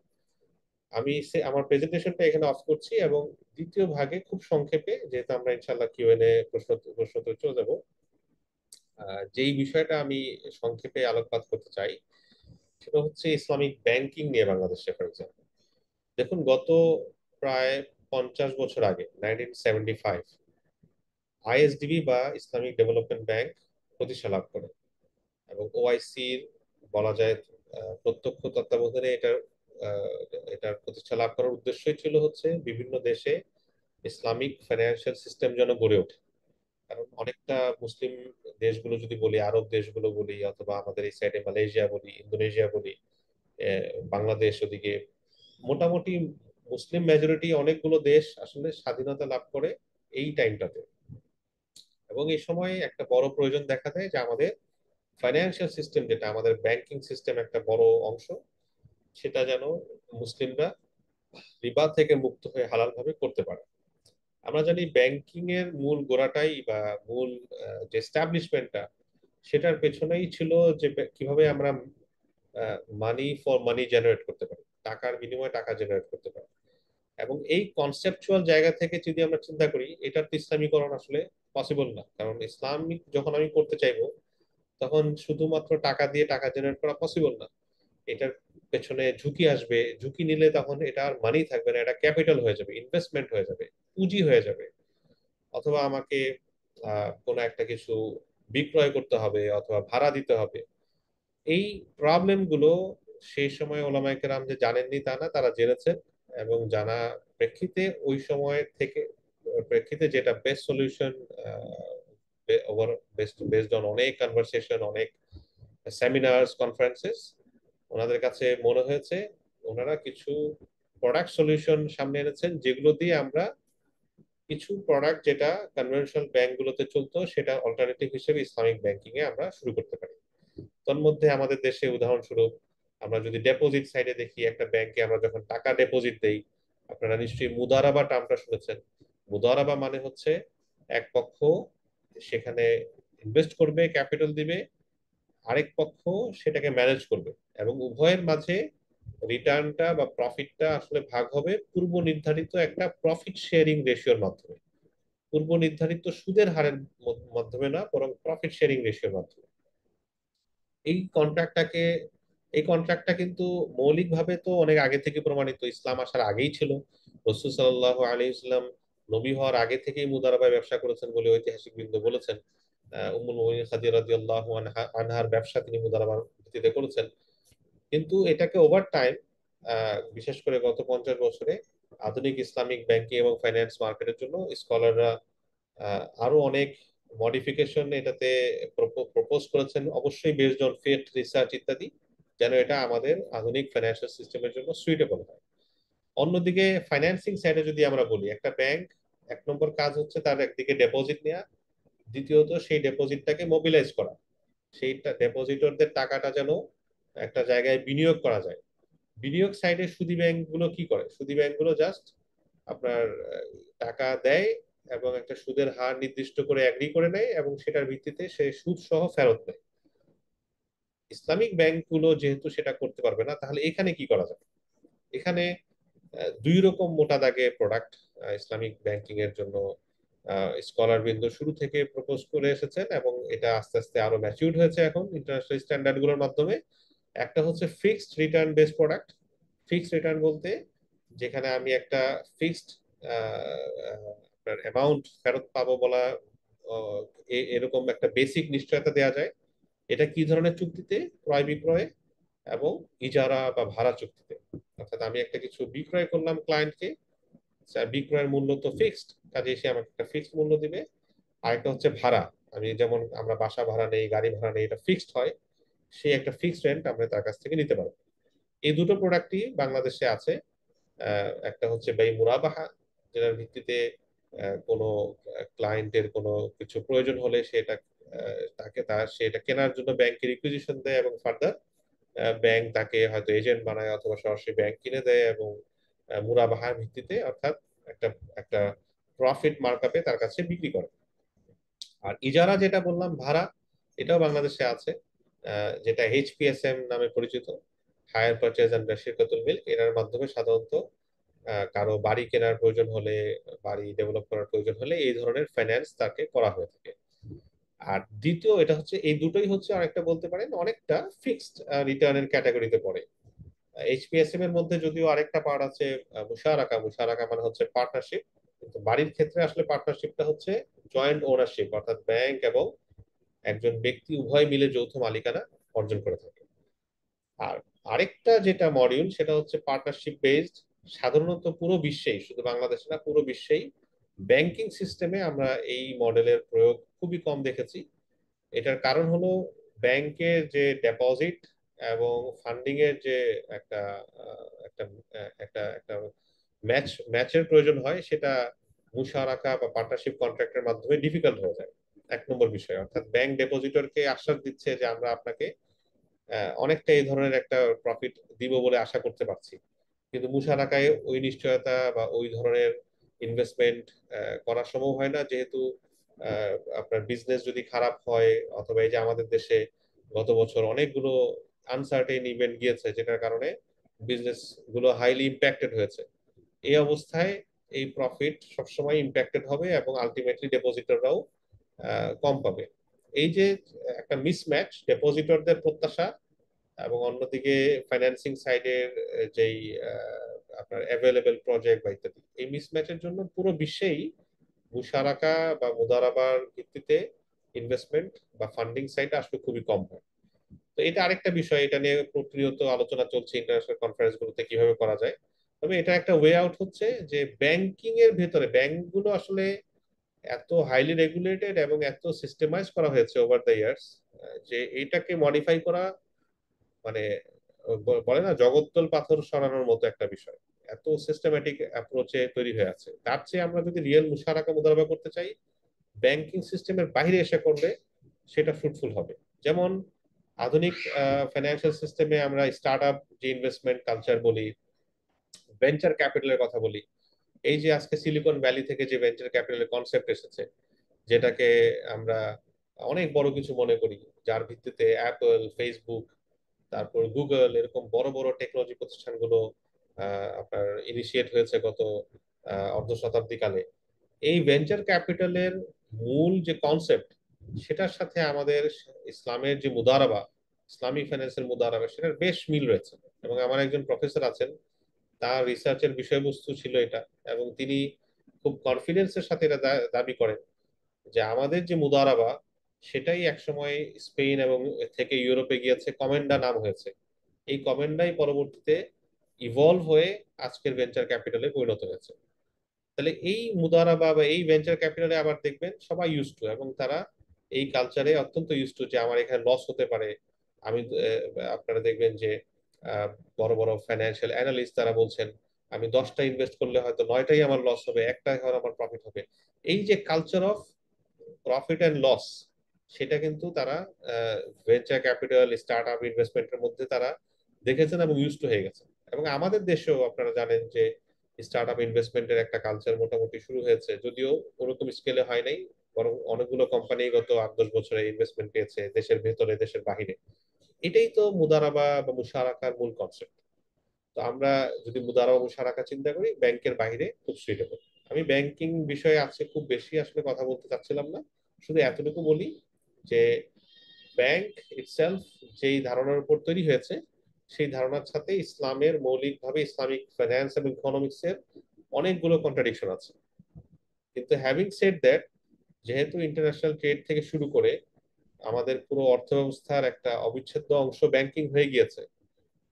আমি আমার প্রেজেন্টেশনটা এখানে অফ করছি, এবং দ্বিতীয় ভাগে খুব সংক্ষেপে, যেহেতু আমরা ইনশাল্লাহ কিউএনএ প্রশ্নোত্তরে চলে যাবো, যেই বিষয়টা আমি সংক্ষেপে আলোকপাত করতে চাই সেটা হচ্ছে ইসলামিক ব্যাংকিং নিয়ে বাংলাদেশে। ফর এক্সাম্পল, দেখুন গত প্রায় 50 বছর আগে, 1975, আইএসডিবি বা ইসলামিক ডেভেলপমেন্ট ব্যাংক প্রতিষ্ঠা লাভ করে, এবং ওআইসির বলা যায় প্রত্যক্ষ তত্ত্বাবধানে আহ, এটার প্রতিষ্ঠা লাভ করার উদ্দেশ্যই ছিল হচ্ছে বিভিন্ন দেশে ইসলামিক ফাইন্যান্সিয়াল সিস্টেম যেন গড়ে ওঠে। কারণ অনেকটা মুসলিম দেশগুলো যদি বলি, আরব দেশগুলো বলি, অথবা আমাদের এই সাইডে মালয়েশিয়া বলি, ইন্দোনেশিয়া বলি, বাংলাদেশ ওদিকে, মোটামুটি মুসলিম মেজরিটি অনেকগুলো দেশ আসলে স্বাধীনতা লাভ করে এই টাইমটাতে। এবং এই সময় একটা বড় প্রয়োজন দেখা দেয় যে আমাদের ফাইন্যান্সিয়াল সিস্টেম, যেটা আমাদের ব্যাংকিং সিস্টেম একটা বড় অংশ, সেটা যেন মুসলিমরা রিবা থেকে মুক্ত হয়ে হালাল ভাবে করতে পারে। আমরা জানি ব্যাংকিং এর মূল গোড়াটাই বা মূল যে এস্টাবলিশমেন্টটা, সেটার পেছনেই ছিল যে কিভাবে আমরা মানি ফর মানি জেনারেট করতে পারি, টাকার বিনিময়ে টাকা জেনারেট করতে পারি। এবং এই কনসেপচুয়াল জায়গা থেকে যদি আমরা চিন্তা করি, এটার তো ইসলামীকরণ আসলে পসিবল না। কারণ ইসলামিক যখন আমি করতে চাইবো, তখন শুধুমাত্র টাকা দিয়ে টাকা জেনারেট করা পসিবল না। এটার পেছনে ঝুঁকি আসবে, ঝুঁকি নিলে তখন এটা আর মানি থাকবে না, এটা ক্যাপিটাল হয়ে যাবে, ইনভেস্টমেন্ট হয়ে যাবে, পুঁজি হয়ে যাবে। অথবা আমাকে কোনো একটা কিছু বিক্রয় করতে হবে অথবা ভাড়া দিতে হবে। এই প্রবলেম গুলো সেই সময় ওলামায়ে কেরাম যে জানেননি তা না, তারা জেনেছেন, এবং জানা প্রেক্ষিতে ওই সময় থেকে প্রেক্ষিতে যেটা best solution, over based on অনেক কনভারসেশন, অনেক সেমিনার্স, কনফারেন্সেস, ওনাদের কাছে মনে হয়েছে ওনারা কিছু প্রোডাক্ট সলিউশন সামনে এনেছেন, যেগুলো দিয়ে আমরা কিছু প্রোডাক্ট যেটা কনভেনশনাল ব্যাংকগুলোতে চলতো সেটা অল্টারনেটিভ হিসেবে ইসলামিক ব্যাংকিং এ আমরা শুরু করতে পারি। তোর মধ্যে আমাদের দেশে উদাহরণস্বরূপ আমরা যদি ডেপোজিট সাইডে দেখি, একটা ব্যাংকে আমরা যখন টাকা ডেপোজিট দেই, আপনারা নিশ্চয়ই মুদারাবা টার্মটা শুনেছেন। মুদারাবা মানে হচ্ছে এক পক্ষ সেখানে ইনভেস্ট করবে, ক্যাপিটাল দিবে, আরেক পক্ষ সেটাকে ম্যানেজ করবে, এবং উভয়ের মাঝে রিটার্নটা বা প্রফিটটা আসলে ভাগ হবে পূর্ব নির্ধারিত একটা প্রফিট শেয়ারিং রেশিওর মাধ্যমে। পূর্ব নির্ধারিত সুদের হারের মাধ্যমে না, বরং প্রফিট শেয়ারিং রেশিওর মাধ্যমে। এই কন্ট্রাক্টটাকে এই কন্ট্রাক্টটা কিন্তু মৌলিকভাবে তো অনেক আগে থেকে প্রমাণিত, ইসলাম আসার আগেই ছিল। রাসূল সাল্লাল্লাহু আলাইহি ওয়াসাল্লাম নবী হওয়ার আগে থেকেই মুদারাবায় ব্যবসা করেছেন বলে ঐতিহাসিকবৃন্দ বলেছেন। উম্মুল মুমিনিন খাদিজা রাদিয়াল্লাহু আনহার ব্যবসা তিনি মুদারাবার ভিত্তিতে করেছেন। কিন্তু এটাকে ওভার টাইম, বিশেষ করে গত 50 বছরে আধুনিক ইসলামিক ব্যাংকিং এবং ফাইন্যান্স মার্কেটের জন্য স্কলাররা আরো অনেক মডিফিকেশন এটাতে প্রপোজ করেছেন, অবশ্যই বেসড অন ফেক্ট রিসার্চ ইত্যাদি, যেন এটা আমাদের আধুনিক ফাইন্যান্সিয়াল সিস্টেমের জন্য সুইটেবল হয়। অন্যদিকে ফাইন্যান্সিং সাইডে যদি আমরা বলি, একটা ব্যাংক এক নম্বর কাজ হচ্ছে তার একদিকে ডেপোজিট নেওয়া, দ্বিতীয়ত সেই ডেপোজিটটাকে মোবিলাইজ করা, সেইটা ডেপোজিটরদের টাকাটা যেন একটা জায়গায় বিনিয়োগ করা যায়। বিনিয়োগ সাইডে সুদী ব্যাংক গুলো কি করে? সুদী ব্যাংক গুলো জাস্ট আপনার টাকা দেয় এবং একটা সুদের হার নির্দিষ্ট করে এগ্রি করে নেয়, এবং সেটার ভিত্তিতে সে সুদ সহ ফেরত দেয়। ইসলামিক ব্যাংক গুলো যেহেতু সেটা করতে পারবে না, তাহলে এখানে কি করা যাবে? এখানে দুই রকম মোটা দাগে প্রোডাক্ট ইসলামিক ব্যাংকিং এর জন্য স্কলার বৃন্দ শুরু থেকে প্রপোজ করে এসেছেন, এবং এটা আস্তে আস্তে আরো ম্যাচিউরড হয়েছে এখন ইন্টারন্যাশনাল স্ট্যান্ডার্ড গুলোর মাধ্যমে। একটা হচ্ছে fixed return base product. Fixed return বলতে যেখানে আমি একটা ফিক্সড আপনার অ্যামাউন্ট ফেরত পাবো বলা, আহ, এরকম একটা বেসিক নিশ্চয়তা দেওয়া যায়। এটা কি ধরনের চুক্তিতে? ক্রয় বিক্রয় এবং ইজারা বা ভাড়া চুক্তিতে। অর্থাৎ আমি একটা কিছু বিক্রয় করলাম ক্লায়েন্টকে, বিক্রয়ের মূল্য তো ফিক্সড, কাজে সে আমাকে একটা ফিক্সড মূল্য দিবে। আরেকটা হচ্ছে ভাড়া, আমি যেমন আমরা বাসা ভাড়া নেই, গাড়ি ভাড়া নেই, এটা ফিক্সড হয়, সে একটা ফিক্সড রেন্ট আমরা তার কাছ থেকে নিতে পারবো। এই দুটো প্রোডাক্টই বাংলাদেশে আছে। একটা হচ্ছে বেই মুরাবাহা, যেটার ভিত্তিতে কোনো ক্লায়েন্টের কোনো কিছু প্রয়োজন হলে সেটা তাকে সেটা কেনার জন্য ব্যাংকে রিকুইজিশন দেয়, এবং ফার্দার ব্যাংক তাকে হয়তো এজেন্ট বানায় অথবা সরাসরি ব্যাংক কিনে দেয়, এবং মুরাবাহার ভিত্তিতে, অর্থাৎ একটা একটা প্রফিট মার্কআপে তার কাছে বিক্রি করে। আর ইজারা যেটা বললাম, ভাড়া, এটাও বাংলাদেশে আছে, যেটা এইচপিএসএম নামে পরিচিত, হায়ার পারচেজ অ্যান্ড শিরকতুল মিল্ক। এটার মাধ্যমে সাধারণত কারো বাড়ি কেনার প্রয়োজন হলে, বাড়ি ডেভেলপ করার প্রয়োজন হলে এই ধরনের ফাইন্যান্স তাকে করা হয়ে থাকে। আর দ্বিতীয়, এটা হচ্ছে এই দুটোই হচ্ছে আরেকটা বলতে পারেন অনেকটা ফিক্সড রিটার্নের ক্যাটাগরিতে পড়ে। এইচপিএসএম এর মধ্যে যদিও আরেকটা পার্ট আছে, মুশারাকা। মুশারাকা মানে হচ্ছে পার্টনারশিপ, কিন্তু বাড়ির ক্ষেত্রে আসলে পার্টনারশিপটা হচ্ছে জয়েন্ট ওনারশিপ, অর্থাৎ ব্যাংক এবং একজন ব্যক্তি উভয় মিলে যৌথ মালিকানা অর্জন করে থাকে। আর আরেকটা যেটা মডিউল, সেটা হচ্ছে পার্টনারশিপ বেসড। সাধারণত পুরো বিশ্বেই, শুধু বাংলাদেশে না, পুরো বিশ্বেই ব্যাংকিং সিস্টেমে আমরা এই মডেলের প্রয়োগ খুবই কম দেখেছি। এটার কারণ হলো ব্যাংকের যে ডেপোজিট এবং ফান্ডিং এর যে একটা একটা একটা একটা ম্যাচের প্রয়োজন হয়, সেটা মুশারাকা বা পার্টনারশিপ কন্ট্রাক্টের মাধ্যমে ডিফিকাল্ট হয়ে যায়। এক নম্বর বিষয়, অর্থাৎ ব্যাংক ডেপোজিটরকে আশ্বাস দিচ্ছে যে আমরা আপনাকে অনেকটা এই ধরনের একটা প্রফিট দিব বলে আশা করতে পারছি, কিন্তু মুশারাকায় ওই নিশ্চয়তা বা ওই ধরনের ইনভেস্টমেন্ট করা সম্ভব হয় না, যেহেতু আপনার বিজনেস যদি খারাপ হয়, অথবা এই যে আমাদের দেশে গত বছর অনেকগুলো আনসার্টেন ইভেন্ট গিয়েছে, যেটার কারণে বিজনেস গুলো হাইলি ইম্প্যাক্টেড হয়েছে। এই অবস্থায় এই প্রফিট সবসময় ইম্প্যাক্টেড হবে, এবং আলটিমেটলি ডেপোজিটররাও কম পাবে। এই যে একটা মিসম্যাচ, ডেপোজিটরদের প্রত্যাশা এবং অন্যদিকে ফাইন্যান্সিং সাইডের যেই আপনার অ্যাভেলেবেল প্রজেক্ট বা ইত্যাদি, এই মিসম্যাচের জন্য পুরো বিশ্বেই মুশারাকা বা মুদারাবার ভিত্তিতে ইনভেস্টমেন্ট বা ফান্ডিং সাইড আসলে খুবই কম হয়। তো এটা আরেকটা বিষয়, এটা নিয়ে প্রতিনিয়ত আলোচনা চলছে ইন্টারন্যাশনাল কনফারেন্স গুলোতে কিভাবে করা যায়। তবে এটা একটা ওয়ে আউট হচ্ছে যে ব্যাংকিং এর ভেতরে ব্যাংকগুলো আসলে এত হাইলি রেগুলেটেড এবং এত সিস্টেমাইজ করা হয়েছে ওভার দ্য ইয়ার্স, যে এটাকে মডিফাই করা মানে বলে না জগদ্দল পাথর সরানোর মতো একটা বিষয়। এত সিস্টেম্যাটিক অ্যাপ্রোচে তৈরি হয়ে আছে, তার চেয়ে আমরা যদি রিয়েল মুশারাকা মুদারাবা করতে চাই, ব্যাংকিং সিস্টেমের বাইরে এসে করলে সেটা ফ্রুটফুল হবে। যেমন আধুনিক ফাইন্যান্সিয়াল সিস্টেমে আমরা স্টার্ট আপ যে ইনভেস্টমেন্ট কালচার বলি, ভেঞ্চার ক্যাপিটালের কথা বলি, এই যে আজকে সিলিকন ভ্যালি থেকে যে ভেঞ্চার ক্যাপিটালের কনসেপ্ট এসেছে, যেটাকে আমরা অনেক বড় কিছু মনে করি, যার ভিত্তিতে অ্যাপল, ফেসবুক, তারপর গুগল এরকম বড় বড় টেকনোলজি প্রতিষ্ঠানগুলো আপনার ইনিশিয়েট হয়েছে গত অর্ধ শতাব্দী কালে। এই ভেঞ্চার ক্যাপিটালের মূল যে কনসেপ্ট, সেটার সাথে আমাদের ইসলামের যে মুদারাবা, ইসলামিক ফাইন্যান্সের মুদারাবা, সেটার বেশ মিল রয়েছে। এবং আমার একজন প্রফেসর আছেন, তার রিসার্চের বিষয়বস্তু ছিল এটা, এবং তিনি খুব কনফিডেন্সের সাথে এটা দাবি করেন যে আমাদের যে মুদারাবা, সেটাই একসময় স্পেন এবং থেকে ইউরোপে গিয়েছে, কমেন্ডা নাম হয়েছে। এই কমেন্ডাই পরবর্তীতে ইভলভ হয়ে আজকের ভেঞ্চার ক্যাপিটালে পরিণত হয়েছে। তাহলে এই মুদারাবা বা এই ভেঞ্চার ক্যাপিটালে আবার দেখবেন সবাই ইউজ টু, এবং তারা এই কালচারে অত্যন্ত ইউজ টু যে আমার এখানে লস হতে পারে। আমি আপনারা দেখবেন যে আহ, বড় বড় ফাইন্যান্সিয়াল অ্যানালিস্ট তারা বলছেন আমি 10টা ইনভেস্ট করলে হয়তো 9টাই আমার লস হবে, একটাই হয়তো আমার প্রফিট হবে। এই যে culture of profit and loss, সেটা কিন্তু তারা ভেঞ্চার ক্যাপিটাল স্টার্ট আপ ইনভেস্টমেন্টের মধ্যে তারা দেখেছেন এবং ইউজ টু হয়ে গেছে। এবং আমাদের দেশেও আপনারা জানেন যে স্টার্ট আপ ইনভেস্টমেন্টের একটা কালচার মোটামুটি শুরু হয়েছে, যদিও ওরকম স্কেলে হয় নাই, বরং অনেকগুলো কোম্পানি গত 8-10 বছরে ইনভেস্টমেন্ট পেয়েছে দেশের ভেতরে দেশের বাহিরে। এটাই তো মুদারাবা বা মুশারাকার মূল কনসেপ্ট। তো আমরা যদি মুদারাবা মুশারাকা চিন্তা করি, ব্যাংকের বাইরে খুব সুইটেবল। আমি ব্যাংকিং বিষয়ে আজকে খুব বেশি আসলে কথা বলতে চাচ্ছিলাম না, শুধু এতটুকু বলি যে ব্যাংক ইটসেলফ যেই ধারণার উপর তৈরি হয়েছে, সেই ধারণার সাথে ইসলামের মৌলিকভাবে ইসলামিক ফাইন্যান্স এবং ইকোনমিক্স এর অনেকগুলো কন্ট্রাডিকশন আছে। কিন্তু হ্যাভিং সেড দ্যাট, যেহেতু ইন্টারন্যাশনাল ট্রেড থেকে শুরু করে আমাদের পুরো অর্থ ব্যবস্থার একটা অবিচ্ছেদ্য অংশ ব্যাংকিং হয়ে গিয়েছে,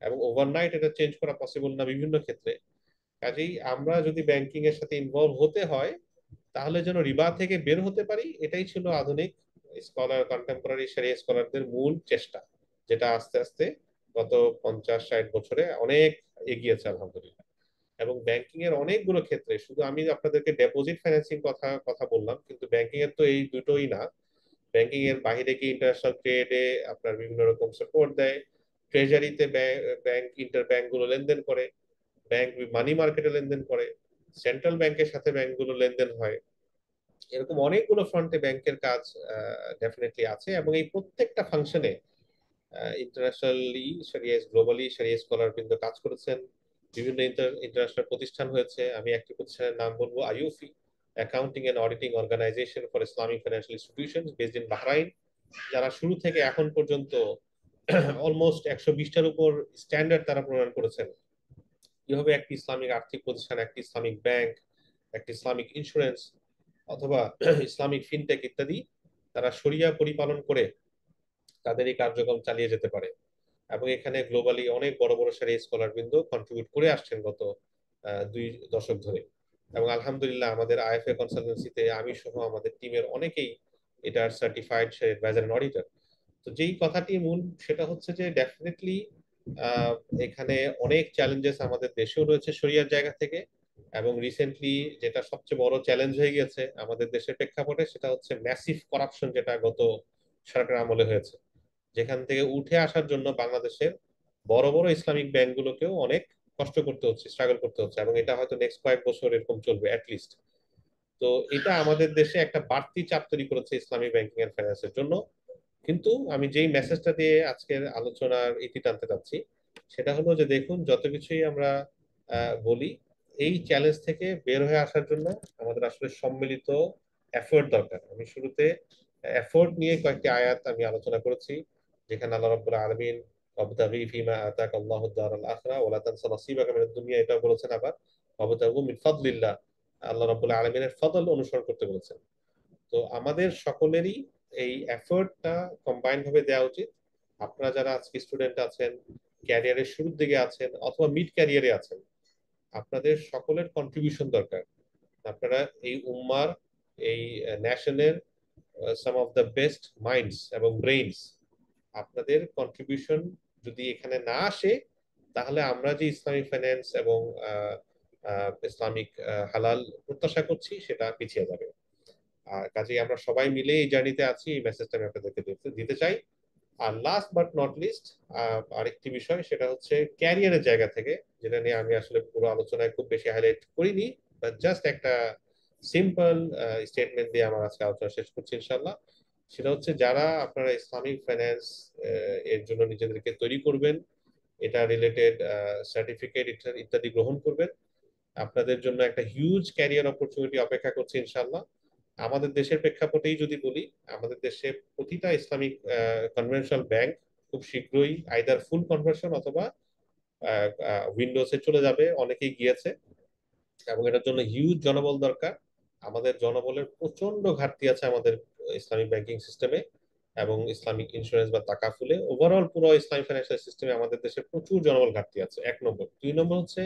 এবং ওভারনাইট এটা চেঞ্জ করা পসিবল না বিভিন্ন ক্ষেত্রে। কাজেই আমরা যদি ব্যাংকিং এর সাথে ইনভলভ হতে হয়, তাহলে যেন রিবা থেকে বের হতে পারি, এটাই ছিল আধুনিক স্কলার কন্টেম্পোরারি শরিয়া স্কলারদের মূল চেষ্টা, যেটা আস্তে আস্তে গত 50-60 বছরে অনেক এগিয়েছে আলহামদুলিল্লাহ। এবং ব্যাংকিং এর অনেকগুলো ক্ষেত্রে, শুধু আমি আপনাদেরকে ডেপোজিট ফাইন্যান্সিং কথা কথা বললাম, কিন্তু ব্যাংকিং এর তো এই দুটোই না, ব্যাংকিং এর বাইরে কি ইন্টারন্যাশনাল ট্রেডে আপনার বিভিন্ন রকম সাপোর্ট দেয়, ট্রেজারিতে ব্যাংক ইন্টার ব্যাংক গুলো লেনদেন করে, ব্যাংক মানি মার্কেটে লেনদেন করে, সেন্ট্রাল ব্যাংকের সাথে ব্যাংকগুলো লেনদেন হয়। এরকম অনেকগুলো ফ্রন্টে ব্যাংকের কাজ ডেফিনেটলি আছে, এবং এই প্রত্যেকটা ফাংশনে ইন্টারন্যাশনালি সারিয়াস গ্লোবালি সারিয়া স্কলার কিন্তু কাজ করেছেন। বিভিন্ন ইন্টারন্যাশনাল প্রতিষ্ঠান হয়েছে, আমি একটি প্রতিষ্ঠানের নাম বলবো, AAOIFI, accounting and auditing organization for Islamic financial institution, based in Bahrain, যারা শুরু থেকে এখন পর্যন্ত অলমোস্ট 120টার উপর স্ট্যান্ডার্ড তারা প্রণয়ন করেছেন, কিভাবে একটি ইসলামিক আর্থিক প্রতিষ্ঠান, একটি ইসলামিক ব্যাংক, একটি ইসলামিক ইন্স্যুরেন্স অথবা ইসলামিক ফিনটেক ইত্যাদি, তারা শরিয়া পরিপালন করে তাদের এই কার্যক্রম চালিয়ে যেতে পারে। এবং এখানে গ্লোবালি অনেক বড় বড় সারি স্কলার বৃন্দ কন্ট্রিবিউট করে আসছেন গত 2 দশক ধরে। এবং আলহামদুলিল্লাহ আমাদের আইএফএ কনসালটেন্সিতে আমি সহ আমাদের টিমের অনেকেই এটার সার্টিফাইড অ্যাজ অ্যান অডিটর। তো যেই কথাটি মূল, সেটা হচ্ছে যে ডেফিনেটলি এখানে অনেক চ্যালেঞ্জেস আমাদের দেশেও রয়েছে শরিয়ার জায়গা থেকে। এবং রিসেন্টলি যেটা সবচেয়ে বড় চ্যালেঞ্জ হয়ে গেছে আমাদের দেশের প্রেক্ষাপটে, সেটা হচ্ছে ম্যাসিভ করাপশন, যেটা গত সরকার আমলে হয়েছে, যেখান থেকে উঠে আসার জন্য বাংলাদেশের বড় বড় ইসলামিক ব্যাংকগুলোকেও অনেক কষ্ট করতে হচ্ছে, স্ট্রাগল করতে হচ্ছে, এবং এটা হয়তো নেক্সট কয়েক বছর এরকম চলবে অ্যাটলিস্ট। তো এটা আমাদের দেশে একটা বাড়তি চাপ তৈরি করেছে ইসলামী ব্যাংকিং এন্ড ফাইন্যান্সের জন্য। কিন্তু আমি যেই মেসেজটা দিয়ে আজকের আলোচনার ইতি টানতে চাচ্ছি, সেটা হলো যে দেখুন, যত কিছুই আমরা বলি, এই চ্যালেঞ্জ থেকে বের হয়ে আসার জন্য আমাদের আসলে সম্মিলিত এফোর্ট দরকার। আমি শুরুতে এফোর্ট নিয়ে কয়েকটি আয়াত আমি আলোচনা করেছি, যেখানে আল্লাহ রাব্বুল আলামিন ওয়াবতাগি ফিমা আতাকা আল্লাহু দারাল আখিরা ওয়া লা তানসা নাসিবাকা মিনাদ দুনিয়া, এটা বলেছেন। আবার ওয়াবতাগু মিন ফাদলিল্লাহ, আল্লাহ রাব্বুল আলামিনের ফজল অনুসরণ করতে বলেছেন। তো আমাদের সকলেরই এই এফোর্টটা কম্বাইন্ড ভাবে দেওয়া উচিত। আপনারা যারা আজকে স্টুডেন্ট আছেন, ক্যারিয়ারের শুরুর দিকে আছেন অথবা মিড ক্যারিয়ারে আছেন, আপনাদের সকলের কন্ট্রিবিউশন দরকার। আপনারা এই উম্মার, এই ন্যাশনের সাম অফ দ্য বেস্ট মাইন্ডস এবং ব্রেইনস, আপনাদের কন্ট্রিবিউশন যদি এখানে না আসে, তাহলে আমরা যে ইসলামিক ফাইন্যান্স এবং ইসলামিক হালাল প্রত্যাশা করছি সেটা পিছিয়ে যাবে। আর কাজেই আমরা সবাই মিলে এই জার্নিতে আছি, এই মেসেজটা আমি আপনাদেরকে দিতে দিতে চাই। আর লাস্ট বাট নট লিস্ট, আরেকটি বিষয় সেটা হচ্ছে ক্যারিয়ারের জায়গা থেকে, যেটা নিয়ে আমি আসলে পুরো আলোচনায় খুব বেশি হাইলাইট করিনি, বাট জাস্ট একটা সিম্পল স্টেটমেন্ট দিয়ে আমার আজকে আলোচনা শেষ করছি ইনশাল্লাহ। সেটা হচ্ছে যারা আপনারা ইসলামিক ফাইন্যান্স এর জন্য নিজেদেরকে তৈরি করবেন, এটা রিলেটেড সার্টিফিকেট ইত্যাদি গ্রহণ করবেন, আপনাদের জন্য একটা হিউজ ক্যারিয়ার অপরচুনিটি অপেক্ষা করছে ইনশাল্লাহ। আমাদের দেশের প্রেক্ষাপটেই যদি বলি, আমাদের দেশে প্রতিটা ইসলামিক কনভেনশনাল ব্যাংক খুব শীঘ্রই আইদার ফুল কনভার্সন অথবা উইন্ডোজে চলে যাবে, অনেকেই গিয়েছে, এবং এটার জন্য হিউজ জনবল দরকার। আমাদের জনবলের প্রচন্ড ঘাটতি আছে আমাদের ইসলামিক ব্যাংকিং সিস্টেমে এবং ইসলামিক ইন্স্যুরেন্স বা তাকাফুলে, ওভারঅল পুরো ইসলামিক ফাইন্যান্সিয়াল সিস্টেমে আমাদের দেশে প্রচুর জনবল ঘাটতি আছে, এক নম্বর। দুই নম্বর হচ্ছে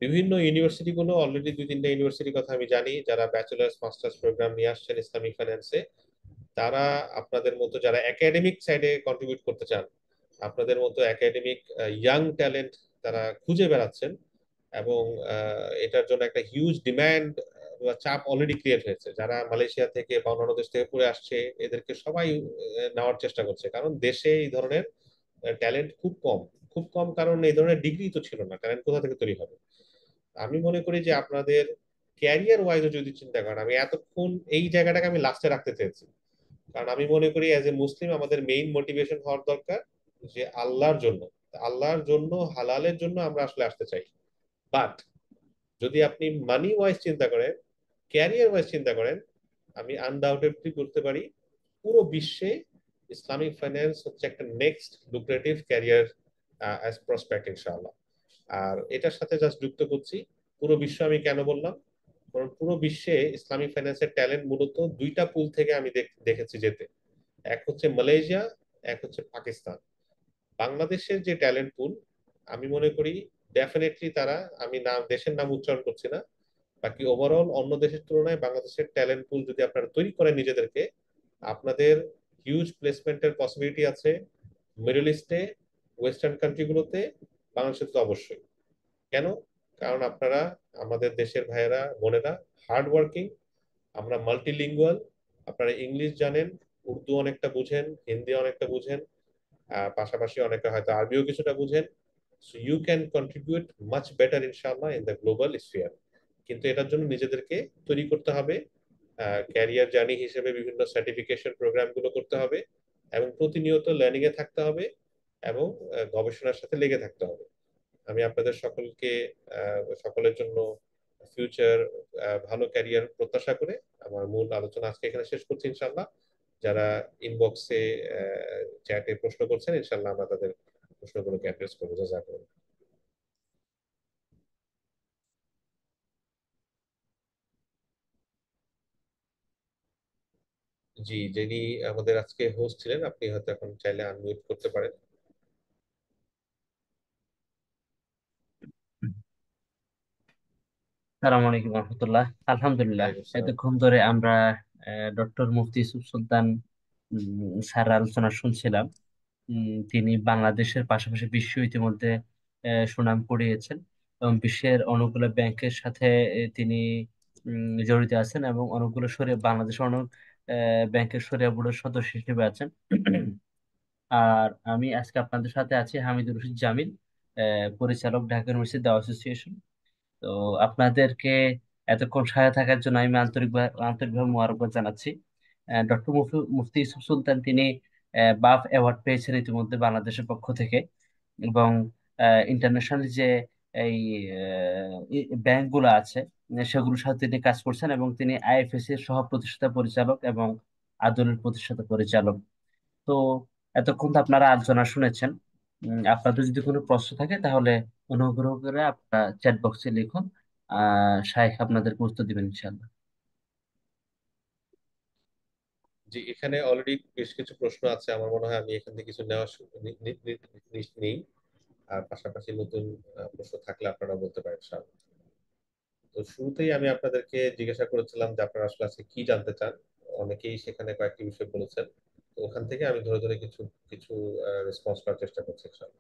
বিভিন্ন ইউনিভার্সিটি গুলো, অলরেডি দুই তিনটা ইউনিভার্সিটির কথা আমি জানি যারা ব্যাচেলার্স মাস্টার্স প্রোগ্রাম নিয়ে আসছেন ইসলামিক ফাইন্যান্সে, তারা আপনাদের মতো যারা একাডেমিক সাইডে কন্ট্রিবিউট করতে চান, আপনাদের মতো একাডেমিক ইয়াং ট্যালেন্ট তারা খুঁজে বেড়াচ্ছেন, এবং এটার জন্য একটা হিউজ ডিমান্ড বা চাপ অলরেডি ক্রিয়েট হয়েছে। যারা মালয়েশিয়া থেকে বা অন্যান্য দেশ থেকে পড়ে আসছে, এদেরকে সবাই নেওয়ার চেষ্টা করছে, কারণ দেশে এই ধরনের ট্যালেন্ট খুব কম। খুব কম কারণ এই ধরনের ডিগ্রি তো ছিল না, ট্যালেন্ট কোথা থেকে তৈরি হবে? আমি মনে করি যে আপনাদের ক্যারিয়ার ওয়াইজও যদি চিন্তা করেন, আমি এতক্ষণ এই জায়গাটাকে আমি লাস্টে রাখতে চেয়েছি, কারণ আমি মনে করি অ্যাজ এ মুসলিম আমাদের মেইন মোটিভেশন হওয়ার দরকার যে আল্লাহর জন্য, আল্লাহর জন্য, হালালের জন্য আমরা আসলে আসতে চাই। বাট যদি আপনি মানি ওয়াইজ চিন্তা করেন, ক্যারিয়ার ওয়াইজ চিন্তা করেন, আমি আনডাউটেডলি বলতে পারি পুরো বিশ্বে ইসলামিক ফাইন্যান্স হচ্ছে একটা next lucrative career as prospect ইনশাআল্লাহ। আর এটার সাথে জাস্ট যুক্ত করছি, পুরো বিশ্ব আমি কেন বললাম, কারণ পুরো বিশ্বে ইসলামিক ফাইন্যান্সের ট্যালেন্ট মূলত দুইটা পুল থেকে আমি দেখেছি যেতে। এক হচ্ছে মালয়েশিয়া, এক হচ্ছে পাকিস্তান। বাংলাদেশের যে ট্যালেন্ট পুল, আমি মনে করি ডেফিনেটলি তারা, আমি নাম দেশের নাম উচ্চারণ করছি না, বাকি ওভারঅল অন্য দেশের তুলনায় বাংলাদেশের ট্যালেন্ট পুল যদি আপনারা তৈরি করেন নিজেদেরকে, আপনাদের হিউজ প্লেসমেন্টের পসিবিলিটি আছে মিডল ইস্টে, ওয়েস্টার্ন কান্ট্রিগুলোতে, বাংলাদেশে তো অবশ্যই। কেন? কারণ আপনারা, আমাদের দেশের ভাইয়েরা বোনেরা হার্ড ওয়ার্কিং, আমরা মাল্টিলিঙ্গুয়াল, আপনারা ইংলিশ জানেন, উর্দু অনেকটা বুঝেন, হিন্দি অনেকটা বুঝেন, পাশাপাশি অনেকে হয়তো আরবিও কিছুটা বুঝেন। So you can contribute much better ইনশাআল্লাহ ইন দ্য গ্লোবাল স্ফিয়ার। কিন্তু এটার জন্য নিজেদেরকে তৈরি করতে হবে, ক্যারিয়ার জার্নি হিসেবে বিভিন্ন সার্টিফিকেশন প্রোগ্রামগুলো করতে হবে, এবং প্রতিনিয়ত লার্নিং এ থাকতে হবে, এবং গবেষণার সাথে লেগে থাকতে হবে। আমি আপনাদের সকলকে, সকলের জন্য ফিউচার ভালো ক্যারিয়ার প্রত্যাশা করে আমার মূল আলোচনা আজকে এখানে শেষ করছি ইনশাল্লাহ। যারা ইনবক্সে, চ্যাটে প্রশ্ন করছেন, ইনশাল্লাহ আমরা তাদের প্রশ্নগুলোকে অ্যাড্রেস করবো। জাযাকুমুল্লাহ। জি, যিনি আমাদের আজকে হোস্ট ছিলেন, আপনি হয়তো এখন চাইলে আনমিউট করতে পারেন। আসসালামু আলাইকুম রহমতুল্লাহ। আলহামদুলিল্লাহ, ওয়ালাইকুম আসসালাম। এতক্ষণ ধরে আমরা ডক্টর মুফতি ইউসুফ সুলতান স্যার আলোচনা শুনছিলাম। তিনি বাংলাদেশের পাশাপাশি বিশ্ব ইতিমধ্যে সুনাম কুড়িয়েছেন এবং বিশ্বের অনেকগুলো ব্যাংকের সাথে তিনি জড়িত আছেন এবং অনেকগুলো বাংলাদেশের অনেক ব্যাংকের শরিয়া বোর্ডের সদস্য হিসেবে আছেন। আর আমি আজকে আপনাদের সাথে আছি হামিদুর রশিদ জামিল, পরিচালক, ঢাকা ইউনিভার্সিটি দাওয়া অ্যাসোসিয়েশন। তো আপনাদেরকে এতক্ষণ সহায় থাকার জন্য আমি আন্তরিকভাবে মোবারকবাদ জানাচ্ছি। ডক্টর মুফতি ইউসুফ সুলতান তিনি বাফ অ্যাওয়ার্ড পেয়েছেন ইতিমধ্যে বাংলাদেশের পক্ষ থেকে, এবং ইন্টারন্যাশনাল যে এই ব্যাংকগুলো আছে সেগুলোর সাথে তিনি কাজ করছেন, এবং তিনি আইএফএসি এর সহ প্রতিষ্ঠাতা পরিচালক এবং আদলের প্রতিষ্ঠাতা পরিচালক। তো এতক্ষণ তো আপনারা আলোচনা শুনেছেন। আপনাদের যদি কোনো প্রশ্ন থাকে তাহলে অনুগ্রহ করে আপনারা চ্যাট বক্সে লিখুন, শাইখ আপনাদেরকে উত্তর দিবেন ইনশাআল্লাহ। যে এখানে অলরেডি বেশ কিছু প্রশ্ন আছে, আমার মনে হয় আমি এখান থেকে কিছু নেওয়া নেই। আর পাশাপাশি নতুন প্রশ্ন থাকলে আপনারা বলতে পারেন স্যার। তো শুরুতেই আমি আপনাদেরকে জিজ্ঞাসা করেছিলাম যে আপনারা আসলে আজকে কি জানতে চান। অনেকেই সেখানে কয়েকটি বিষয় বলেছেন। তো ওখান থেকে আমি ধরে ধরে কিছু কিছু রেসপন্স করার চেষ্টা করছি স্যার।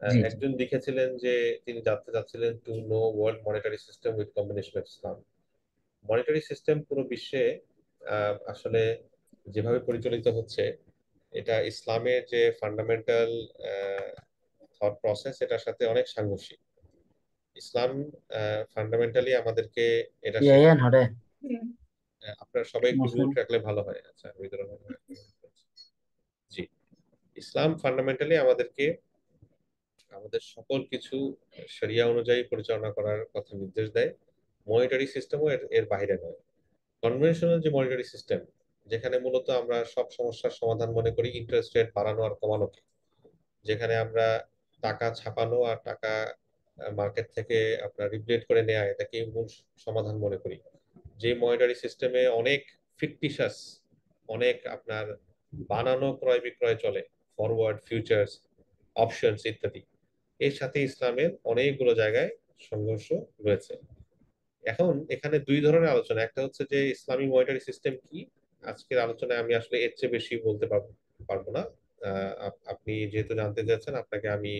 জি জি। একজন লিখেছিলেন যে তিনি জানতে চাচ্ছিলেন to know world monetary system with combination of Islam. Monetary system পুরো বিশ্বে আসলে যেভাবে পরিচালিত হচ্ছে, এটা ইসলামের যে ফান্ডামেন্টাল থট প্রসেস এটার সাথে অনেক সাংঘর্ষিক। ইসলাম ফান্ডামেন্টালি আমাদেরকে এটা ইয়ে ইয়ে শেখায়। নরে আপনারা সবাই একটু মুসলিম। মিউট রাখলে ভালো হয়। আচ্ছা, জি। ইসলাম ফান্ডামেন্টালি আমাদেরকে আমাদের সকল কিছু শরিয়া অনুযায়ী পরিচালনা করার কথা নির্দেশ দেয়। মনিটারি সিস্টেমও এর এর বাইরে নয়। কনভেনশনাল যে মনিটারি সিস্টেম, যেখানে মূলত আমরা সব সমস্যার সমাধান মনে করি ইন্টারেস্ট রেট বাড়ানো আর কমানোকে, যেখানে আমরা টাকা ছাপানো আর টাকা মার্কেট থেকে আপনার রিপ্লেট করে নেওয়া এটাকে মূল সমাধান মনে করি। যে মনিটারি সিস্টেমে অনেক ফিকটিশাস, অনেক আপনার বানানো ক্রয় বিক্রয় চলে, ফরওয়ার্ড, ফিউচার্স, অপশনস ইত্যাদি, এর সাথে ইসলামের অনেকগুলো জায়গায় সংঘর্ষ রয়েছে। এখন এখানে দুই ধরনের আলোচনা, একটা হচ্ছে যে ইসলামী মনিটারি সিস্টেম কি। আজকের আলোচনায় আমি আসলে এর চেয়ে বেশি বলতে পারবো না। আপনি যেহেতু জানতে চাচ্ছেন, আপনাকে আমি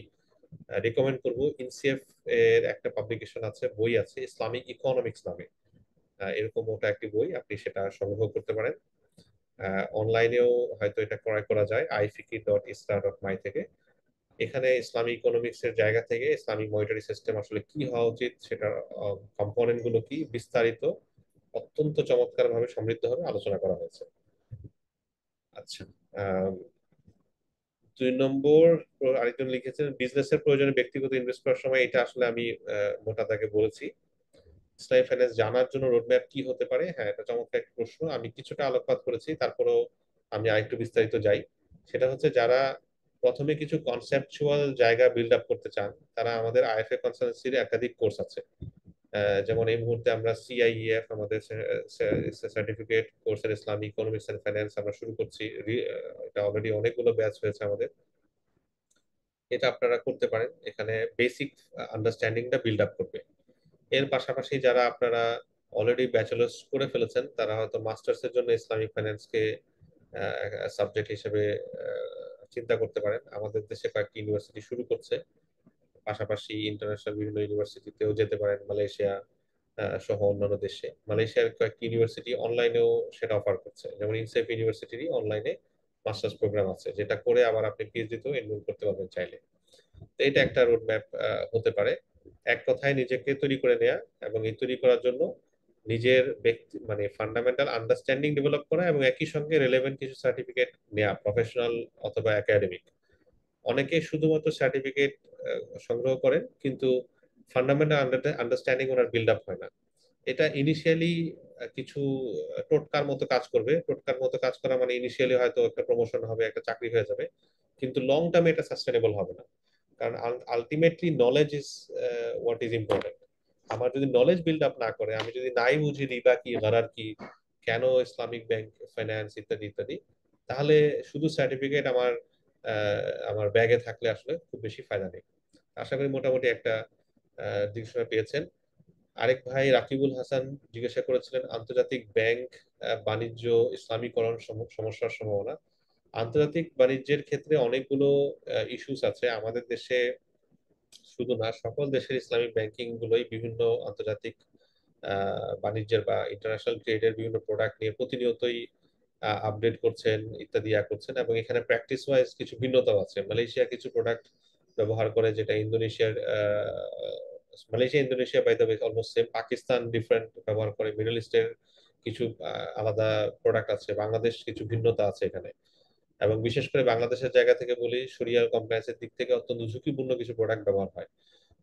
রেকমেন্ড করব ইনসিএফ এর একটা পাবলিকেশন আছে, বই আছে ইসলামিক ইকোনমিক্স নামে। এরকম ওটা একটি বই, আপনি সেটা সংগ্রহ করতে পারেন। অনলাইনেও হয়তো এটা ক্রয় করা যায় iFiki.isra.my থেকে। এখানে ইসলামিক ইকোনমিক্স এর জায়গা থেকে ইসলামিক মনিটারি সিস্টেম আসলে কি হওয়া উচিত, সেটার কম্পোনেন্ট গুলো কি, বিস্তারিত অত্যন্ত চমৎকার ভাবে সমৃদ্ধভাবে আলোচনা করা হয়েছে। আচ্ছা। আহ, 2 নম্বর, আরেকজন লিখেছেন বিজনেসের প্রয়োজনে ব্যক্তিগত ইনভেস্ট করার সময়, এটা আসলে আমি মোটা দাগে বলেছি। ইসলামী ফাইন্যান্স জানার জন্য রোডম্যাপ কি হতে পারে, হ্যাঁ এটা চমৎকার একটা প্রশ্ন, আমি কিছুটা আলোকপাত করেছি, তারপরেও আমি আরেকটু বিস্তারিত যাই। সেটা হচ্ছে যারা প্রথমে কিছু কনসেপচুয়াল জায়গা বিল্ড আপ করতে চান, তারা আমাদের আইএফএ কনসালটেন্সির একাধিক কোর্স আছে। যেমন এই মুহূর্তে আমরা সিআইইএফ আমাদের সার্টিফিকেট কোর্সের ইসলামিক ইকোনমিক্স এন্ড ফাইন্যান্স আমরা শুরু করছি। এটা অলরেডি অনেকগুলো ব্যাচ হয়েছে আমাদের। এটা আপনারা করতে পারেন, এখানে বেসিক আন্ডারস্ট্যান্ডিংটা বিল্ড আপ করবে। এর পাশাপাশি যারা আপনারা অলরেডি ব্যাচেলার্স করে ফেলেছেন, তারা হয়তো মাস্টার্স এর জন্য ইসলামিক ফাইন্যান্সকে সাবজেক্ট হিসেবে চিন্তা করতে পারেন। আমাদের দেশে কয়েকটি ইউনিভার্সিটি শুরু করছে, পাশাপাশি ইন্টারন্যাশনাল বিভিন্ন ইউনিভার্সিটিতেও যেতে পারেন, মালয়েশিয়া সহ অন্যান্য দেশে। মালয়েশিয়ার কয়েকটি ইউনিভার্সিটি অনলাইনেও সেটা অফার করছে, যেমন ইনসেফ ইউনিভার্সিটিরই অনলাইনে মাস্টার্স প্রোগ্রাম আছে, যেটা করে আবার আপনি পিএইচডিতেও এনরোল করতে পারবেন চাইলে। তো এটা একটা রোড ম্যাপ হতে পারে। এক কথায় নিজেকে তৈরি করে নেওয়া, এবং এই তৈরি করার জন্য নিজের ব্যক্তি মানে ফান্ডামেন্টাল আন্ডারস্ট্যান্ডিং ডেভেলপ করা, এবং একই সঙ্গে রেলেভেন্ট কিছু সার্টিফিকেট নেওয়া, প্রফেশনাল অথবা একাডেমিক। অনেকে শুধুমাত্র সার্টিফিকেট সংগ্রহ করেন, কিন্তু ফান্ডামেন্টাল আন্ডারস্ট্যান্ডিং ওনার বিল্ড আপ হয় না। এটা ইনিশিয়ালি কিছু টোটকার মতো কাজ করবে। টোটকার মতো কাজ করা মানে ইনিশিয়ালি হয়তো একটা প্রমোশন হবে, একটা চাকরি হয়ে যাবে, কিন্তু লং টার্মে এটা সাস্টেনেবল হবে না। কারণ ultimately knowledge is what is important. আমার যদি নলেজ বিল্ড আপ না করে, আমি যদি নাই বুঝি রিবা কি, গারার কি, কেন ইসলামিক ব্যাংক ফাইন্যান্স ইত্যাদি ইত্যাদি, তাহলে শুধু সার্টিফিকেট আমার ব্যাগে থাকলে আসলে খুব বেশি ফায়দা নেই। আশা করি মোটামুটি একটা দিকশনা পেয়েছেন। আরেক ভাই রাকিবুল হাসান জিজ্ঞাসা করেছিলেন আন্তর্জাতিক ব্যাংক বাণিজ্য ইসলামীকরণ সমস্যার সম্ভাবনা। আন্তর্জাতিক বাণিজ্যের ক্ষেত্রে অনেকগুলো ইস্যুস আছে আমাদের দেশে, শুধু না, সকল দেশের ইসলামিক ব্যাংকিং গুলোই বিভিন্ন আন্তর্জাতিক বাণিজ্যের বা ইন্টারন্যাশনাল ট্রেডের বিভিন্ন প্রোডাক্ট নিয়ে প্রতিনিয়তই আপডেট করছেন, ইত্যাদি করছেন, এবং এখানে প্র্যাকটিস ওয়াইজ কিছু ভিন্নতাও আছে। মালয়েশিয়া কিছু প্রোডাক্ট ব্যবহার করে যেটা ইন্দোনেশিয়ার, Malaysia Indonesia by the way almost same, Pakistan different ব্যবহার করে, মিডল ইস্টের কিছু আলাদা প্রোডাক্ট আছে, বাংলাদেশ কিছু ভিন্নতা আছে এখানে। এবং বিশেষ করে বাংলাদেশের জায়গা থেকে বলি, শরিয়ার কমপ্লায়েন্সের দিক থেকে অত্যন্ত ঝুঁকিপূর্ণ কিছু প্রোডাক্ট ব্যবহার হয়,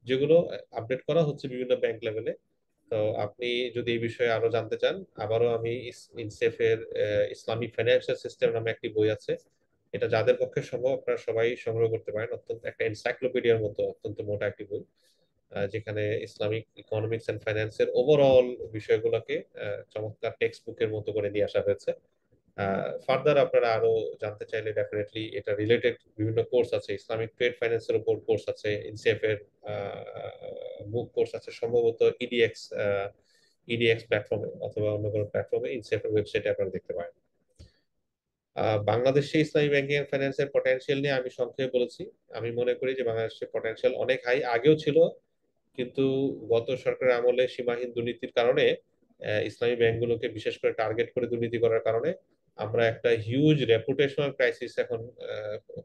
যেগুলো আপডেট করা হচ্ছে বিভিন্ন ব্যাংক লেভেলে। তো আপনি যদি এই বিষয়ে আরো জানতে চান, আবারও আমি ইনসেফের ইসলামিক ফাইন্যান্সিয়াল সিস্টেম নামে একটি বই আছে, এটা যাদের পক্ষে সম্ভব আপনারা সবাই সংগ্রহ করতে পারেন। অত্যন্ত একটা এনসাইক্লোপিডিয়ার মতো অত্যন্ত মোটা একটি বই, যেখানে ইসলামিক ইকোনমিক্স এন্ড ফাইন্যান্সের ওভারঅল বিষয়গুলোকে চমৎকার টেক্সট বুকের মতো করে নিয়ে আসা হয়েছে। ফার্দার আপনারা আরো জানতে চাইলে ডেফিনেটলি এটা রিলেটেড বিভিন্ন কোর্স আছে, ইসলামিক ট্রেড ফাইন্যান্সের উপর কোর্স আছে, ইনসিএফ এর মুক কোর্স আছে সম্ভবত ইডিএক্স প্ল্যাটফর্মে অথবা অন্য কোনো প্ল্যাটফর্মে, ইনসিএফ এর ওয়েবসাইটে আপনারা দেখতে পারেন। বাংলাদেশে ইসলামী ব্যাংকিং এন্ড ফাইন্যান্সের পটেনশিয়াল নিয়ে আমি সংক্ষেপে বলেছি। আমি মনে করি যে বাংলাদেশের পটেনশিয়াল অনেক হাই, আগেও ছিল, কিন্তু গত সরকারের আমলে সীমাহীন দুর্নীতির কারণে ইসলামী ব্যাংকগুলোকে বিশেষ করে টার্গেট করে দুর্নীতি করার কারণে আমরা একটা হিউজ রেপুটেশনাল ক্রাইসিস এখন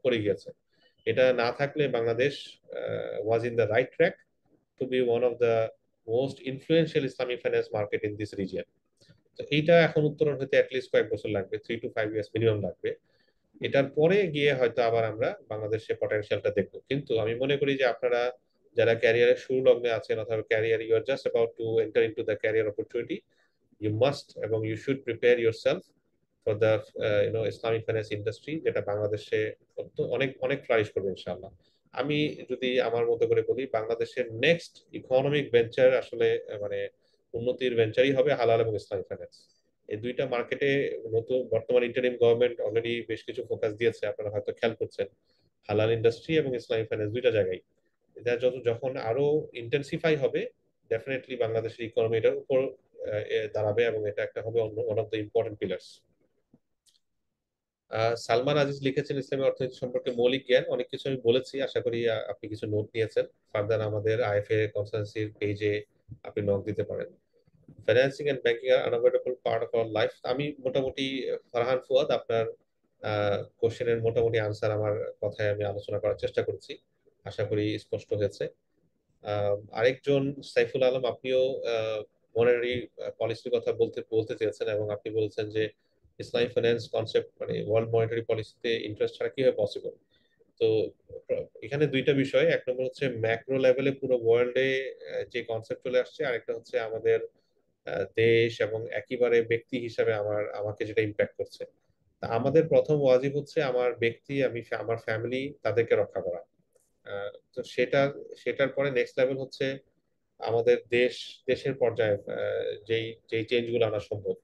পড়ে গিয়েছে। এটা না থাকলে Bangladesh was in the right track to be one of the most influential Islamic finance market in this region. তো এইটা এখন উত্তরণ হতে অ্যাটলিস্ট কয়েক বছর লাগবে, 3 to 5 ইয়ার্স মিনিমাম লাগবে। এটার পরে গিয়ে হয়তো আবার আমরা বাংলাদেশের পটেনশিয়ালটা দেখবো। কিন্তু আমি মনে করি যে আপনারা যারা ক্যারিয়ারের শুরু লগ্নে আছেন অথবা career you are just about to enter into the career opportunity, you must এবং you should prepare your self for the Islamic finance industry, যেটা বাংলাদেশে অনেক অনেক ফ্লারিশ করবে ইনশাআল্লাহ। আমি যদি আমার মতো করে বলি, বাংলাদেশের নেক্সট ইকোনমিক ভেঞ্চার আসলে মানে উন্নতির ভেঞ্চারই হবে হালাল এবং ইসলামিক ফাইন্যান্স। এই দুইটা মার্কেটে নতুন বর্তমান ইন্টারিম গভর্নমেন্ট অলরেডি বেশ কিছু ফোকাস দিয়েছে, আপনারা হয়তো খেয়াল করছেন। হালাল ইন্ডাস্ট্রি এবং ইসলামিক ফাইন্যান্স দুইটা জায়গায় এটা যখন আরো ইন্টেন্সিফাই হবে, ডেফিনেটলি বাংলাদেশের ইকোনমি এটার উপর দাঁড়াবে এবং এটা একটা হবে one of the important pillars. Salman Aziz লিখেছেন ইসলামী অর্থনীতি সম্পর্কে মৌলিক জ্ঞান, অনেক কিছু আমি বলেছি, আশা করি আপনি কিছু নোট নিয়েছেন। ফার্দার আমাদের আইএফএ কনসালটেন্সির পেজে আপনি নক দিতে পারেন। Financing and banking are unavoidable part of our life. আমি মোটামুটি ফারহান ফুয়াদ আপনার কোশ্চেনের মোটামুটি আনসার আমার কথায় আমি আলোচনা করার চেষ্টা করেছি, আশা করি স্পষ্ট হয়েছে। আরেকজন সাইফুল আলম, আপনিও মনিটারি পলিসির কথা বলতে বলতে চেয়েছেন এবং আপনি বলেছেন যে ইসলামিক ফাইন্যান্স কনসেপ্ট মানে ওয়ার্ল্ড মনিটারি পলিসিতে ইন্টারেস্ট ছাড়া কিভাবে পসিবল। তো এখানে দুইটা বিষয়, এক নম্বর হচ্ছে ম্যাক্রো লেভেলে পুরো ওয়ার্ল্ডে যে কনসেপ্ট চলে আসছে, আরেকটা হচ্ছে আমাদের দেশ এবং একেবারে ব্যক্তি হিসাবে আমাকে যেটা ইম্প্যাক্ট করছে। তা আমাদের প্রথম ওয়াজিব হচ্ছে আমার ব্যক্তি, আমি আমার ফ্যামিলি, তাদেরকে রক্ষা করা। তো সেটার পরে নেক্সট লেভেল হচ্ছে আমাদের দেশের পর্যায়ে যেই যেই চেঞ্জ গুলো আনা সম্ভব।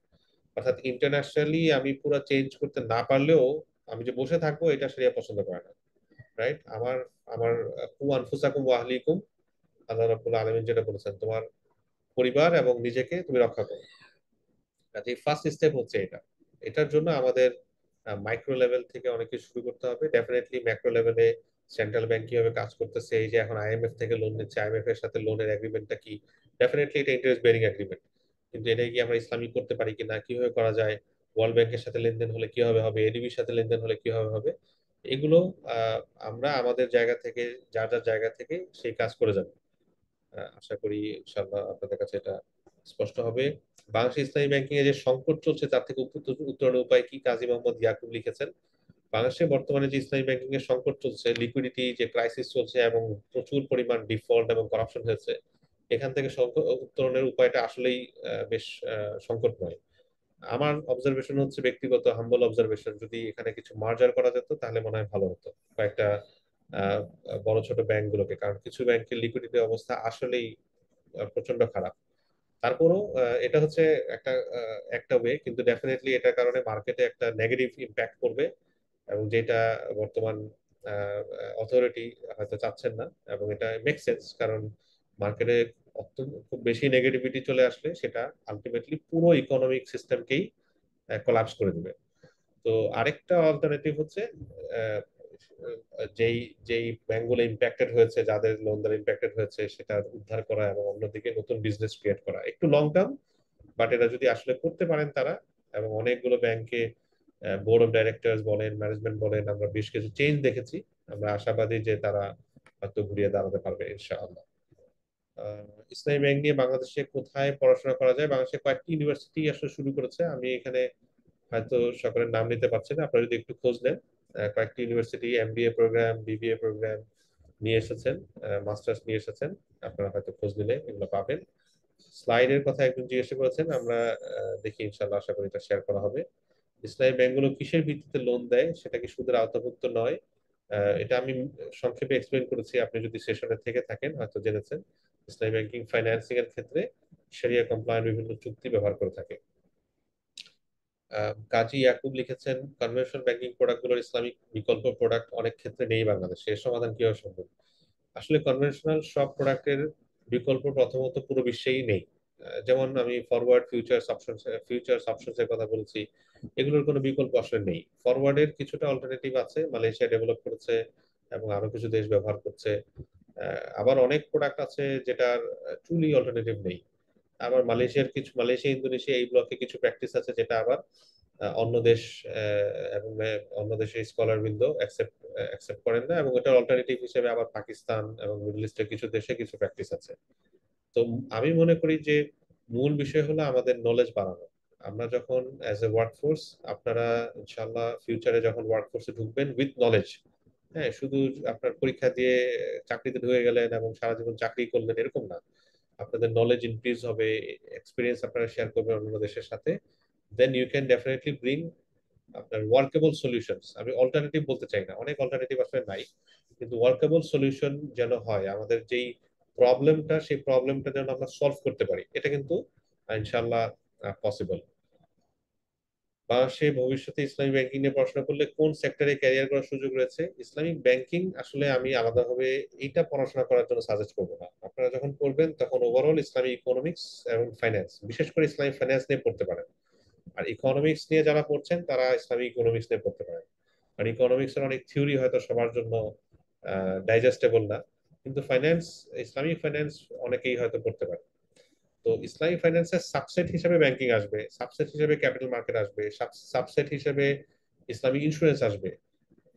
অর্থাৎ ইন্টারন্যাশনালি আমি পুরো চেঞ্জ করতে না পারলেও আমি যে বসে থাকবো এটা সেরিয়া পছন্দ করে না। রাইট? আমার আমার কু আনফুসাকুম ওয়া আহলিকুম, আল্লাহ রাব্বুল আলামিন যেটা বলেছেন, তোমার পরিবার এবং নিজেকে তুমি রক্ষা করো। কাজে ফার্স্ট স্টেপ হচ্ছে এটা। এটার জন্য আমাদের মাইক্রো লেভেল থেকে অনেক কিছু শুরু করতে হবে। ডেফিনেটলি ম্যাক্রো লেভেলে সেন্ট্রাল ব্যাংক কিভাবে কাজ করতেছে, এই যে এখন আইএমএফ থেকে লোন নিচ্ছে, আইএমএফ এর সাথে লোনের এগ্রিমেন্টটা কি, ডেফিনেটলি এটা ইন্টারেস্ট বেরিং এগ্রিমেন্ট, কিন্তু এটা কি আমরা ইসলামিক করতে পারি কিনা, কিভাবে করা যায়, ওয়ার্ল্ড ব্যাংকের সাথে লেনদেন হলে কিভাবে হবে, এডিবির সাথে লেনদেন হলে কিভাবে হবে, এগুলো আমরা আমাদের জায়গা থেকে যার যার জায়গা থেকে সেই কাজ করে যাব। আশা করি ইনশাআল্লাহ আপনাদের কাছে এটা স্পষ্ট হবে। বাংলাদেশ ইসলামী ব্যাংকিং এ যে সংকট চলছে তার থেকে উত্তরণের উপায় কি, কাজী মোহাম্মদ ইয়াকুব লিখেছেন। বাংলাদেশে বর্তমানে যে ইসলামী ব্যাংকিং এর সংকট চলছে, লিকুইডিটি যে ক্রাইসিস চলছে এবং প্রচুর পরিমাণ ডিফল্ট এবং করাপশন হয়েছে, এখান থেকে উত্তরণের উপায়টা আসলেই বেশ সংকটময়। আমার অবজারভেশন হচ্ছে, ব্যক্তিগত হাম্বল অবজারভেশন, যদি এখানে কিছু মার্জার করা যেত তাহলে মনে হয় ভালো হতো কয়েকটা আহ, বড় ছোট ব্যাংকগুলোকে, কারণ কিছু ব্যাংকের লিকুইডিটি অবস্থা আসলেই প্রচন্ড খারাপ। তারপরও এটা হচ্ছে একটা একটা ওয়ে, কিন্তু ডেফিনেটলি এটার কারণে মার্কেটে একটা নেগেটিভ ইম্প্যাক্ট পড়বে এবং যেটা বর্তমান অথরিটি হয়তো চাচ্ছেন না। এবং এটা মেক সেন্স, কারণ মার্কেটে অত্যন্ত খুব বেশি নেগেটিভিটি চলে আসলে সেটা আলটিমেটলি পুরো ইকোনমিক সিস্টেমকেই কোলাপস করে দিবে। তো আরেকটা অল্টারনেটিভ হচ্ছে আহ, যেই যেই ব্যাংকগুলো ইম্প্যাক্টেড হয়েছে, যাদের লোন দ্বারা ইম্প্যাক্টেড হয়েছে, সেটা উদ্ধার করা এবং অন্যদিকে নতুন বিজনেস ক্রিয়েট করা, একটু লং টার্ম, বাট এটা যদি আসলে করতে পারেন তারা, এবং অনেকগুলো ব্যাংকে বোর্ড অফ ডাইরেক্টরস বলেন, ম্যানেজমেন্ট বলেন, আমরা বেশ কিছু চেঞ্জ দেখেছি, আমরা আশাবাদী যে তারা হয়তো ঘুরিয়ে দাঁড়াতে পারবে ইনশাআল্লাহ। ইসলামী ব্যাংক নিয়ে বাংলাদেশে কোথায় পড়াশোনা করা যায়, বাংলাদেশে কয়েকটি ইউনিভার্সিটি আসলে শুরু করেছে, আমি এখানে হয়তো সকলের নাম নিতে পারছি না, আপনারা যদি একটু খোঁজ নেন, কয়েকটি university MBA programme, BBA programme নিয়ে এসেছেন, মাস্টার্স নিয়ে এসেছেন, আপনারা হয়তো খোঁজ নিলে এগুলো পাবেন। স্লাইডের কথা একজন জিজ্ঞাসা করেছেন, আমরা দেখি ইনশাল্লাহ, আশা করি এটা শেয়ার করা হবে। ইসলামী ব্যাংকগুলো কিসের ভিত্তিতে লোন দেয়, সেটা কি সুদের আওতাভুক্ত নয়? এটা আমি সংক্ষেপে এক্সপ্লেন করেছি, আপনি যদি সেশনে থেকে থাকেন হয়তো জেনেছেন। ইসলামী ব্যাংকিং ফাইন্যান্সিং এর ক্ষেত্রে শরিয়া কমপ্লায়েন্ট বিভিন্ন চুক্তি ব্যবহার করে থাকে। কাজী ইয়াকুব লিখেছেন, কনভেনশনাল ব্যাংকিং প্রোডাক্টগুলোর ইসলামিক বিকল্প প্রোডাক্ট অনেক ক্ষেত্রে নেই বাংলাদেশে, এর সমাধান কিভাবে সম্ভব? আসলে কনভেনশনাল সব প্রোডাক্টের বিকল্প প্রথমত পুরো বিশ্বেই নেই। যেমন আমি ফরওয়ার্ড ফিউচার্স অপশনস এর কথা বলছি, এগুলোর কোনো বিকল্প আসলে নেই। ফরওয়ার্ডের কিছুটা অল্টারনেটিভ আছে, মালয়েশিয়া ডেভেলপ করেছে এবং আরো কিছু দেশ ব্যবহার করছে। আবার অনেক প্রোডাক্ট আছে যেটার ট্রুলি অল্টারনেটিভ নেই। আবার মালয়েশিয়া ইন্দোনেশিয়া এই ব্লকে কিছু প্র্যাকটিস আছে যেটা আবার অন্য দেশ এবং অন্য দেশের স্কলার বৃন্দ অ্যাকসেপ্ট করেন না, এবং এটার অল্টারনেটিভ হিসেবে আবার পাকিস্তান এবং মিডল ইস্টের কিছু দেশে কিছু প্র্যাকটিস আছে। তো আমি মনে করি যে মূল বিষয় হলো আমাদের নলেজ বাড়ানো। আমরা যখন অ্যাজ এ ওয়ার্কফোর্স, আপনারা ইনশাল্লাহ ফিউচারে যখন ওয়ার্কফোর্সে ঢুকবেন উইথ নলেজ, হ্যাঁ, শুধু আপনার পরীক্ষা দিয়ে চাকরিতে ঢুকে গেলেন এবং সারা জীবন চাকরি করলেন এরকম না, আপনাদের নলেজ ইনক্রিজ হবে, এক্সপিরিয়েন্স আপনারা শেয়ার করবেন অন্য দেশের সাথে, then you can definitely bring আপনার ওয়ার্কেবল সলিউশনস। আমি অল্টারনেটিভ বলতে চাই না, অনেক অল্টারনেটিভ আসলে নাই, কিন্তু ওয়ার্কেবল সলিউশন যেন হয়, আমাদের যেই প্রবলেমটা সেই প্রবলেমটা যেন আমরা সলভ করতে পারি, এটা কিন্তু ইনশাল্লাহ পসিবল। বা সে ভবিষ্যতে ইসলামিক ব্যাংকিং নিয়ে পড়াশোনা করলে কোন সেক্টরে ক্যারিয়ার করার সুযোগ রয়েছে? ইসলামিক ব্যাংকিং আসলে আমি আলাদাভাবে এইটা পড়াশোনা করার জন্য সাজেস্ট করবো না। আপনারা যখন পড়বেন তখন ওভারঅল ইসলামিক ইকোনমিক্স এবং ফাইন্যান্স, বিশেষ করে ইসলামিক ফাইন্যান্স নিয়ে পড়তে পারেন। আর ইকোনমিক্স নিয়ে যারা পড়ছেন তারা ইসলামিক ইকোনমিক্স নিয়ে পড়তে পারেন। আর ইকোনমিক্স এর অনেক থিওরি হয়তো সবার জন্য ডাইজেস্টেবল না, কিন্তু ফাইন্যান্স, ইসলামিক ফাইন্যান্স অনেকেই হয়তো পড়তে পারে। তো ইসলামিক ফাইন্যান্সের সাবসেট হিসেবে ব্যাংকিং আসবে, সাবসেট হিসেবে ক্যাপিটাল মার্কেট আসবে, সাবসেট হিসেবে ইসলামিক ইন্স্যুরেন্স আসবে।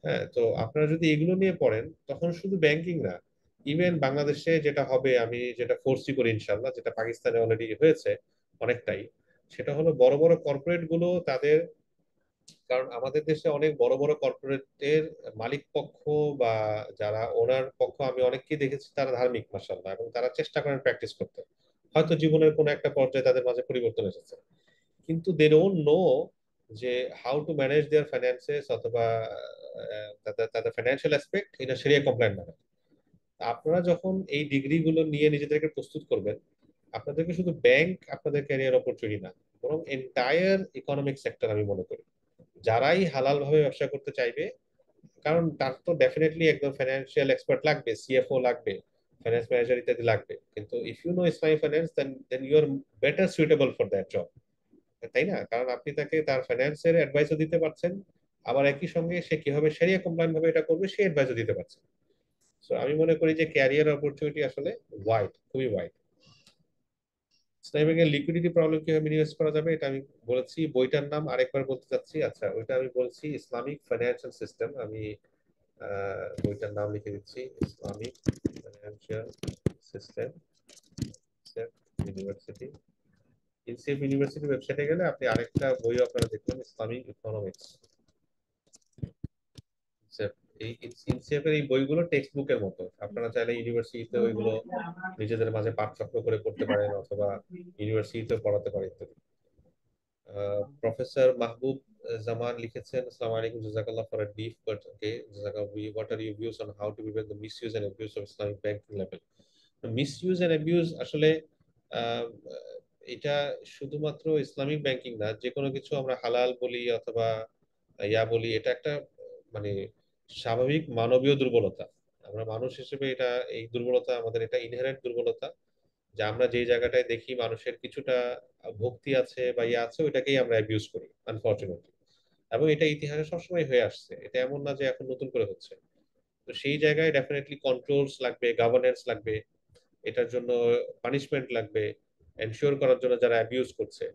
হ্যাঁ, তো আপনারা যদি এগুলো নিয়ে পড়েন তখন শুধু ব্যাংকিং না, ইভেন বাংলাদেশে যেটা হবে, আমি যেটা ফোর্সি করি ইনশাল্লাহ, যেটা পাকিস্তানে অলরেডি হয়েছে অনেকটাই, সেটা হলো বড় বড় কর্পোরেট গুলো তাদের, কারণ আমাদের দেশে অনেক বড় বড় কর্পোরেটের মালিক পক্ষ বা যারা ওনার পক্ষ, আমি অনেককেই দেখেছি তারা ধার্মিক মাসাল্লাহ, এবং তারা চেষ্টা করেন প্র্যাকটিস করতে। হয়তো জীবনের কোনো একটা পর্যায়ে তাদের মাঝে পরিবর্তন এসেছে, কিন্তু দে ডোন্ট নো যে how to manage their finances, অথবা তাদের তাদের ফাইন্যান্সিয়াল অ্যাসপেক্ট ইন শরিয়া কমপ্লায়েন্ট ম্যানার। আপনারা যখন এই ডিগ্রি গুলো নিয়ে নিজেদেরকে প্রস্তুত করবেন, আপনাদেরকে শুধু ব্যাংক আপনাদের ক্যারিয়ার অপরচুনিটি না, বরং এন্টায়ার ইকোনমিক সেক্টর আমি মনে করি যারাই হালাল ভাবে ব্যবসা করতে চাইবে, কারণ তার তো ডেফিনেটলি একদম ফাইন্যান্সিয়াল এক্সপার্ট লাগবে, সিএফও লাগবে, ফাইন্যান্স ম্যানেজার ইত্যাদি লাগবে, কিন্তু if you know Islamic finance then then you are better suitable for that job. তাই না? কারণ আপনি তাকে তার ফাইন্যান্সের অ্যাডভাইসও দিতে পারছেন, আবার একই সঙ্গে সে কিভাবে শরিয়া কমপ্লায়েন্ট ভাবে এটা করবে সেই অ্যাডভাইসও দিতে পারছেন। সো আমি মনে করি যে ক্যারিয়ার অপরচুনিটি আসলে ওয়াইড, খুবই ওয়াইড। ইসলামী ব্যাংকের লিকুইডিটি প্রবলেম কিভাবে মিনিমাইজ করা যাবে এটা আমি বলেছি, বইটার নাম আরেকবার বলতে চাচ্ছি, আচ্ছা ওইটা আমি বলছি ইসলামিক ফাইন্যান্সিয়াল সিস্টেম, আমি বইটার নাম লিখে দিচ্ছি, Islamic financial system, university, INCEIF university ওয়েবসাইটে গেলে আপনি আরেকটা বই আপনারা দেখবেন, ইসলামিক ইকোনমিক্স। এই ইনসিএফ এর এই বইগুলো টেক্সট বুকের মতো, আপনারা চাইলে ইউনিভার্সিটিতে ওইগুলো নিজেদের মাঝে পাঠচক্র করে পড়তে পারেন, অথবা ইউনিভার্সিটিতে পড়াতে পারেন ইত্যাদি। প্রফেসর মাহবুব জামান লিখেছেন, আসসালামু আলাইকুম, জাযাকাল্লাহ for a deep but okay, জাযাকাল্লাহ, what are your views on how to prevent the misuse and abuse of Islamic banking level? Misuse and abuse আসলে আহ, এটা শুধুমাত্র ইসলামিক ব্যাংকিং না, যে কোনো কিছু আমরা হালাল বলি অথবা ইয়া বলি, এটা একটা মানে স্বাভাবিক মানবীয় দুর্বলতা। আমরা মানুষ হিসেবে এটা, এই দুর্বলতা আমাদের, এটা ইনহেরেন্ট দুর্বলতা, যে আমরা যেই জায়গাটায় দেখি মানুষের কিছুটা ভক্তি আছে বা ইয়ে আছে, ওইটাকেই আমরা অ্যাবিউজ করি আনফরচুনেটলি। এবং এটা ইতিহাসে সবসময় হয়ে আসছে, এটা এমন না যে এখন নতুন করে হচ্ছে। তো সেই জায়গায় ডেফিনেটলি কন্ট্রোলস লাগবে, গভর্নেন্স লাগবে, এটার জন্য পানিশমেন্ট লাগবে, এনশিওর করার জন্য যারা অ্যাবিউজ করছে।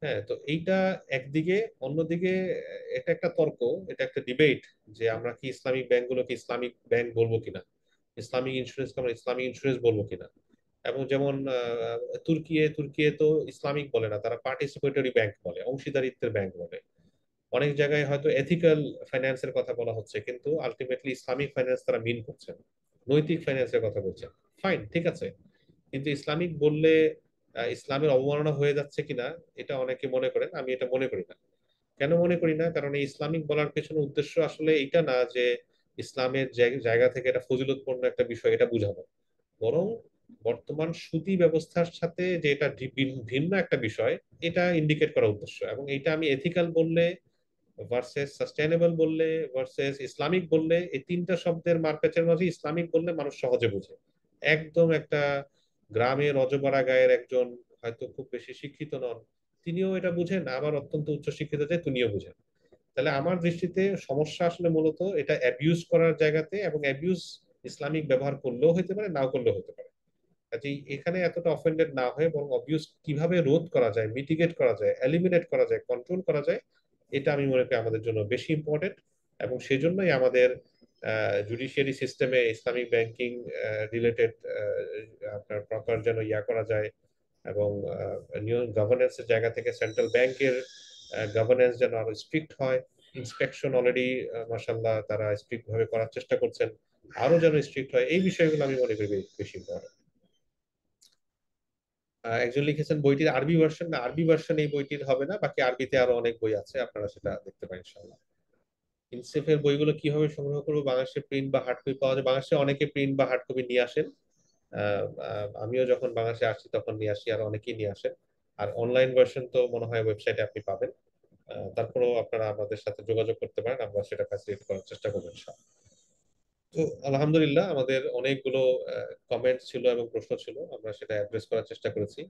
হ্যাঁ, তো এইটা একদিকে, অন্যদিকে এটা একটা তর্ক, এটা একটা ডিবেট, যে আমরা কি ইসলামিক ব্যাংকগুলোকে ইসলামিক ব্যাংক বলবো কিনা, ইসলামিক ইন্স্যুরেন্সকে আমরা ইসলামিক ইন্স্যুরেন্স বলবো কিনা। এবং যেমন তুর্কিয়ে তো ইসলামিক বলে না, তারা পার্টিসিপেটরি ব্যাংক বলে, অংশীদারিত্বের ব্যাংক বলে। অনেক জায়গায় হয়তো এথিক্যাল ফাইন্যান্সের কথা বলা হচ্ছে, কিন্তু আলটিমেটলি ইসলামিক ফাইন্যান্স তারা মিন করছেন, নৈতিক ফাইন্যান্সের কথা বলছেন। ফাইন, ঠিক আছে, কিন্তু ইসলামিক বললে ইসলামের অবমাননা হয়ে যাচ্ছে কিনা এটা অনেকে মনে করেন, আমি এটা মনে করি না। কেন মনে করি না? কারণ এই ইসলামিক বলার পেছনে উদ্দেশ্য আসলে এটা না যে ইসলামের জায়গা থেকে এটা ফজিলতপূর্ণ একটা বিষয় এটা বোঝানো, বরং বর্তমান সুদী ব্যবস্থার সাথে যে এটা ভিন্ন একটা বিষয়, এটা ইন্ডিকেট করা উদ্দেশ্য। এবং এটা আমি এথিক্যাল বললে ভার্সেস সাস্টেইনেবল বললে ভার্সেস ইসলামিক বললে, এই তিনটা শব্দের মারপ্যাচের মাঝে ইসলামিক বললে মানুষ সহজে বুঝে। একদম একটা গ্রামের রজপাড়া গায়ের একজন, হয়তো খুব বেশি শিক্ষিত নন, তিনিও এটা বুঝেন, আবার অত্যন্ত উচ্চ শিক্ষিত যে তিনিও বুঝেন। তাহলে আমার দৃষ্টিতে সমস্যা আসলে মূলত এটা অ্যাবিউজ করার জায়গাতে, এবং অ্যাবিউজ ইসলামিক ব্যবহার করলেও হতে পারে, নাও করলেও হতে পারে। কাজেই এখানে এতটা অফেন্ডেড না হয়ে বরং অবভিয়াস কিভাবে রোধ করা যায়, মিটিগেট করা যায়, এলিমিনেট করা যায়, কন্ট্রোল করা যায়, এটা আমি মনে করি আমাদের জন্য বেশি ইম্পর্টেন্ট। এবং সেজন্যই আমাদের জুডিশিয়ারি সিস্টেমে ইসলামিক ব্যাংকিং রিলেটেড আপনার প্রপার যেন ইয়া করা যায়, এবং নিউ গভর্নেন্সের জায়গা থেকে সেন্ট্রাল ব্যাংকের গভর্নেন্স যেন আরো স্ট্রিক্ট হয়। ইন্সপেকশন অলরেডি মাসাল্লাহ তারা স্ট্রিক্ট ভাবে করার চেষ্টা করছেন, আরো যেন স্ট্রিক্ট হয়, এই বিষয়গুলো আমি মনে করি বেশি ইম্পর্টেন্ট। একজন লিখেছেন বইটির আরবি ভার্সন, না আরবি ভার্সন এই বইটির হবে না, বাকি আরবিতে আরো অনেক বই আছে, আপনারা সেটা দেখতে পারেন ইনশাআল্লাহ। ইনসেফের বইগুলো কিভাবে সংগ্রহ করবো? বাংলাদেশে প্রিন্ট বা হার্ড কপি পাওয়া যায়, বাংলাদেশে অনেকে প্রিন্ট বা হার্ড কপি নিয়ে আসেন। আমিও যখন বাংলাদেশে আসছি তখন নিয়ে আসি, আর অনেকেই নিয়ে আসেন। আর অনলাইন ভার্সন তো মনে হয় ওয়েবসাইটে আপনি পাবেন। তারপরেও আপনারা আমাদের সাথে যোগাযোগ করতে পারেন, আমরা সেটা ফ্যাসিলিটেট করার চেষ্টা করবো ইনশাআল্লাহ। তো আলহামদুলিল্লাহ, আমাদের অনেকগুলো কমেন্ট ছিল এবং প্রশ্ন ছিল, আমরা সেটা অ্যাড্রেস করার চেষ্টা করেছি।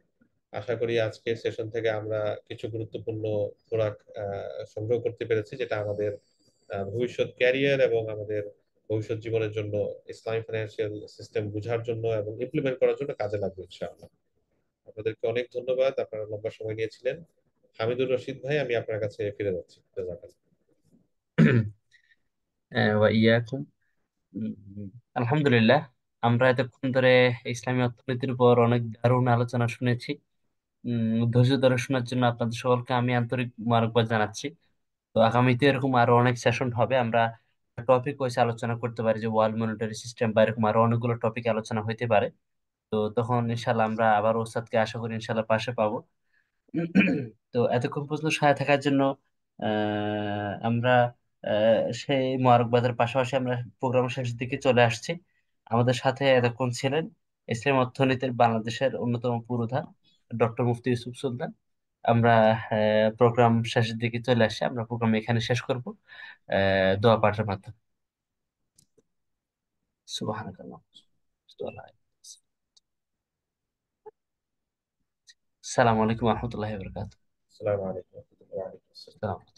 আশা করি আজকের সেশন থেকে আমরা কিছু গুরুত্বপূর্ণ খোরাক সংগ্রহ করতে পেরেছি, যেটা আমাদের ভবিষ্যৎ ক্যারিয়ার এবং আমাদের ভবিষ্যৎ জীবনের জন্য, ইসলামিক ফাইন্যান্সিয়াল সিস্টেম বোঝার জন্য এবং ইমপ্লিমেন্ট করার জন্য কাজে লাগবে ইনশাআল্লাহ। আপনাদেরকে অনেক ধন্যবাদ, আপনারা লম্বা সময় নিয়েছিলেন। হামিদুর রশিদ ভাই, আমি আপনার কাছে ফিরে যাচ্ছি। জাযাকাল্লাহ। ওয়াইয়াকুম। আলহামদুলিল্লাহ, আমরা এতক্ষণ ধরে ইসলামী অর্থনীতির উপর অনেক দারুণ আলোচনা শুনেছি। ধৈর্য ধরে শোনার জন্য আপনাদের সকলকে আমি আন্তরিক মোবারকবাদ জানাচ্ছি। তো আগামীতে এরকম আরো অনেক সেশন হবে, আমরা টপিক ওয়াইজ আলোচনা করতে পারি, যে ওয়ার্ল্ড মনিটারি সিস্টেম বা এরকম আরো অনেকগুলো টপিক আলোচনা হইতে পারে। তো তখন ইনশাল্লাহ আমরা আবার ওস্তাদকে আশা করি ইনশাল্লাহ পাশে পাবো। তো এতক্ষণ পর্যন্ত সাথে থাকার জন্য আমরা সেই মোবারকবাদের পাশাপাশি আমরা প্রোগ্রাম শেষের দিকে চলে আসছি। আমাদের সাথে এতক্ষণ ছিলেন ইসলাম অর্থনীতির বাংলাদেশের অন্যতম পুরোধা ডক্টর মুফতি ইউসুফ সুলতান। আমরা প্রোগ্রাম শেষের দিকে চলে আসছি, আমরা প্রোগ্রাম এখানে শেষ করব দোয়া পাঠের মাধ্যমে। সুবহানাল্লাহ। আসসালামু আলাইকুম রহমতুল্লাহ বরকাত। আসসালামু আলাইকুম ওয়া রাহমাতুল্লাহি ওয়া বারাকাতুহু।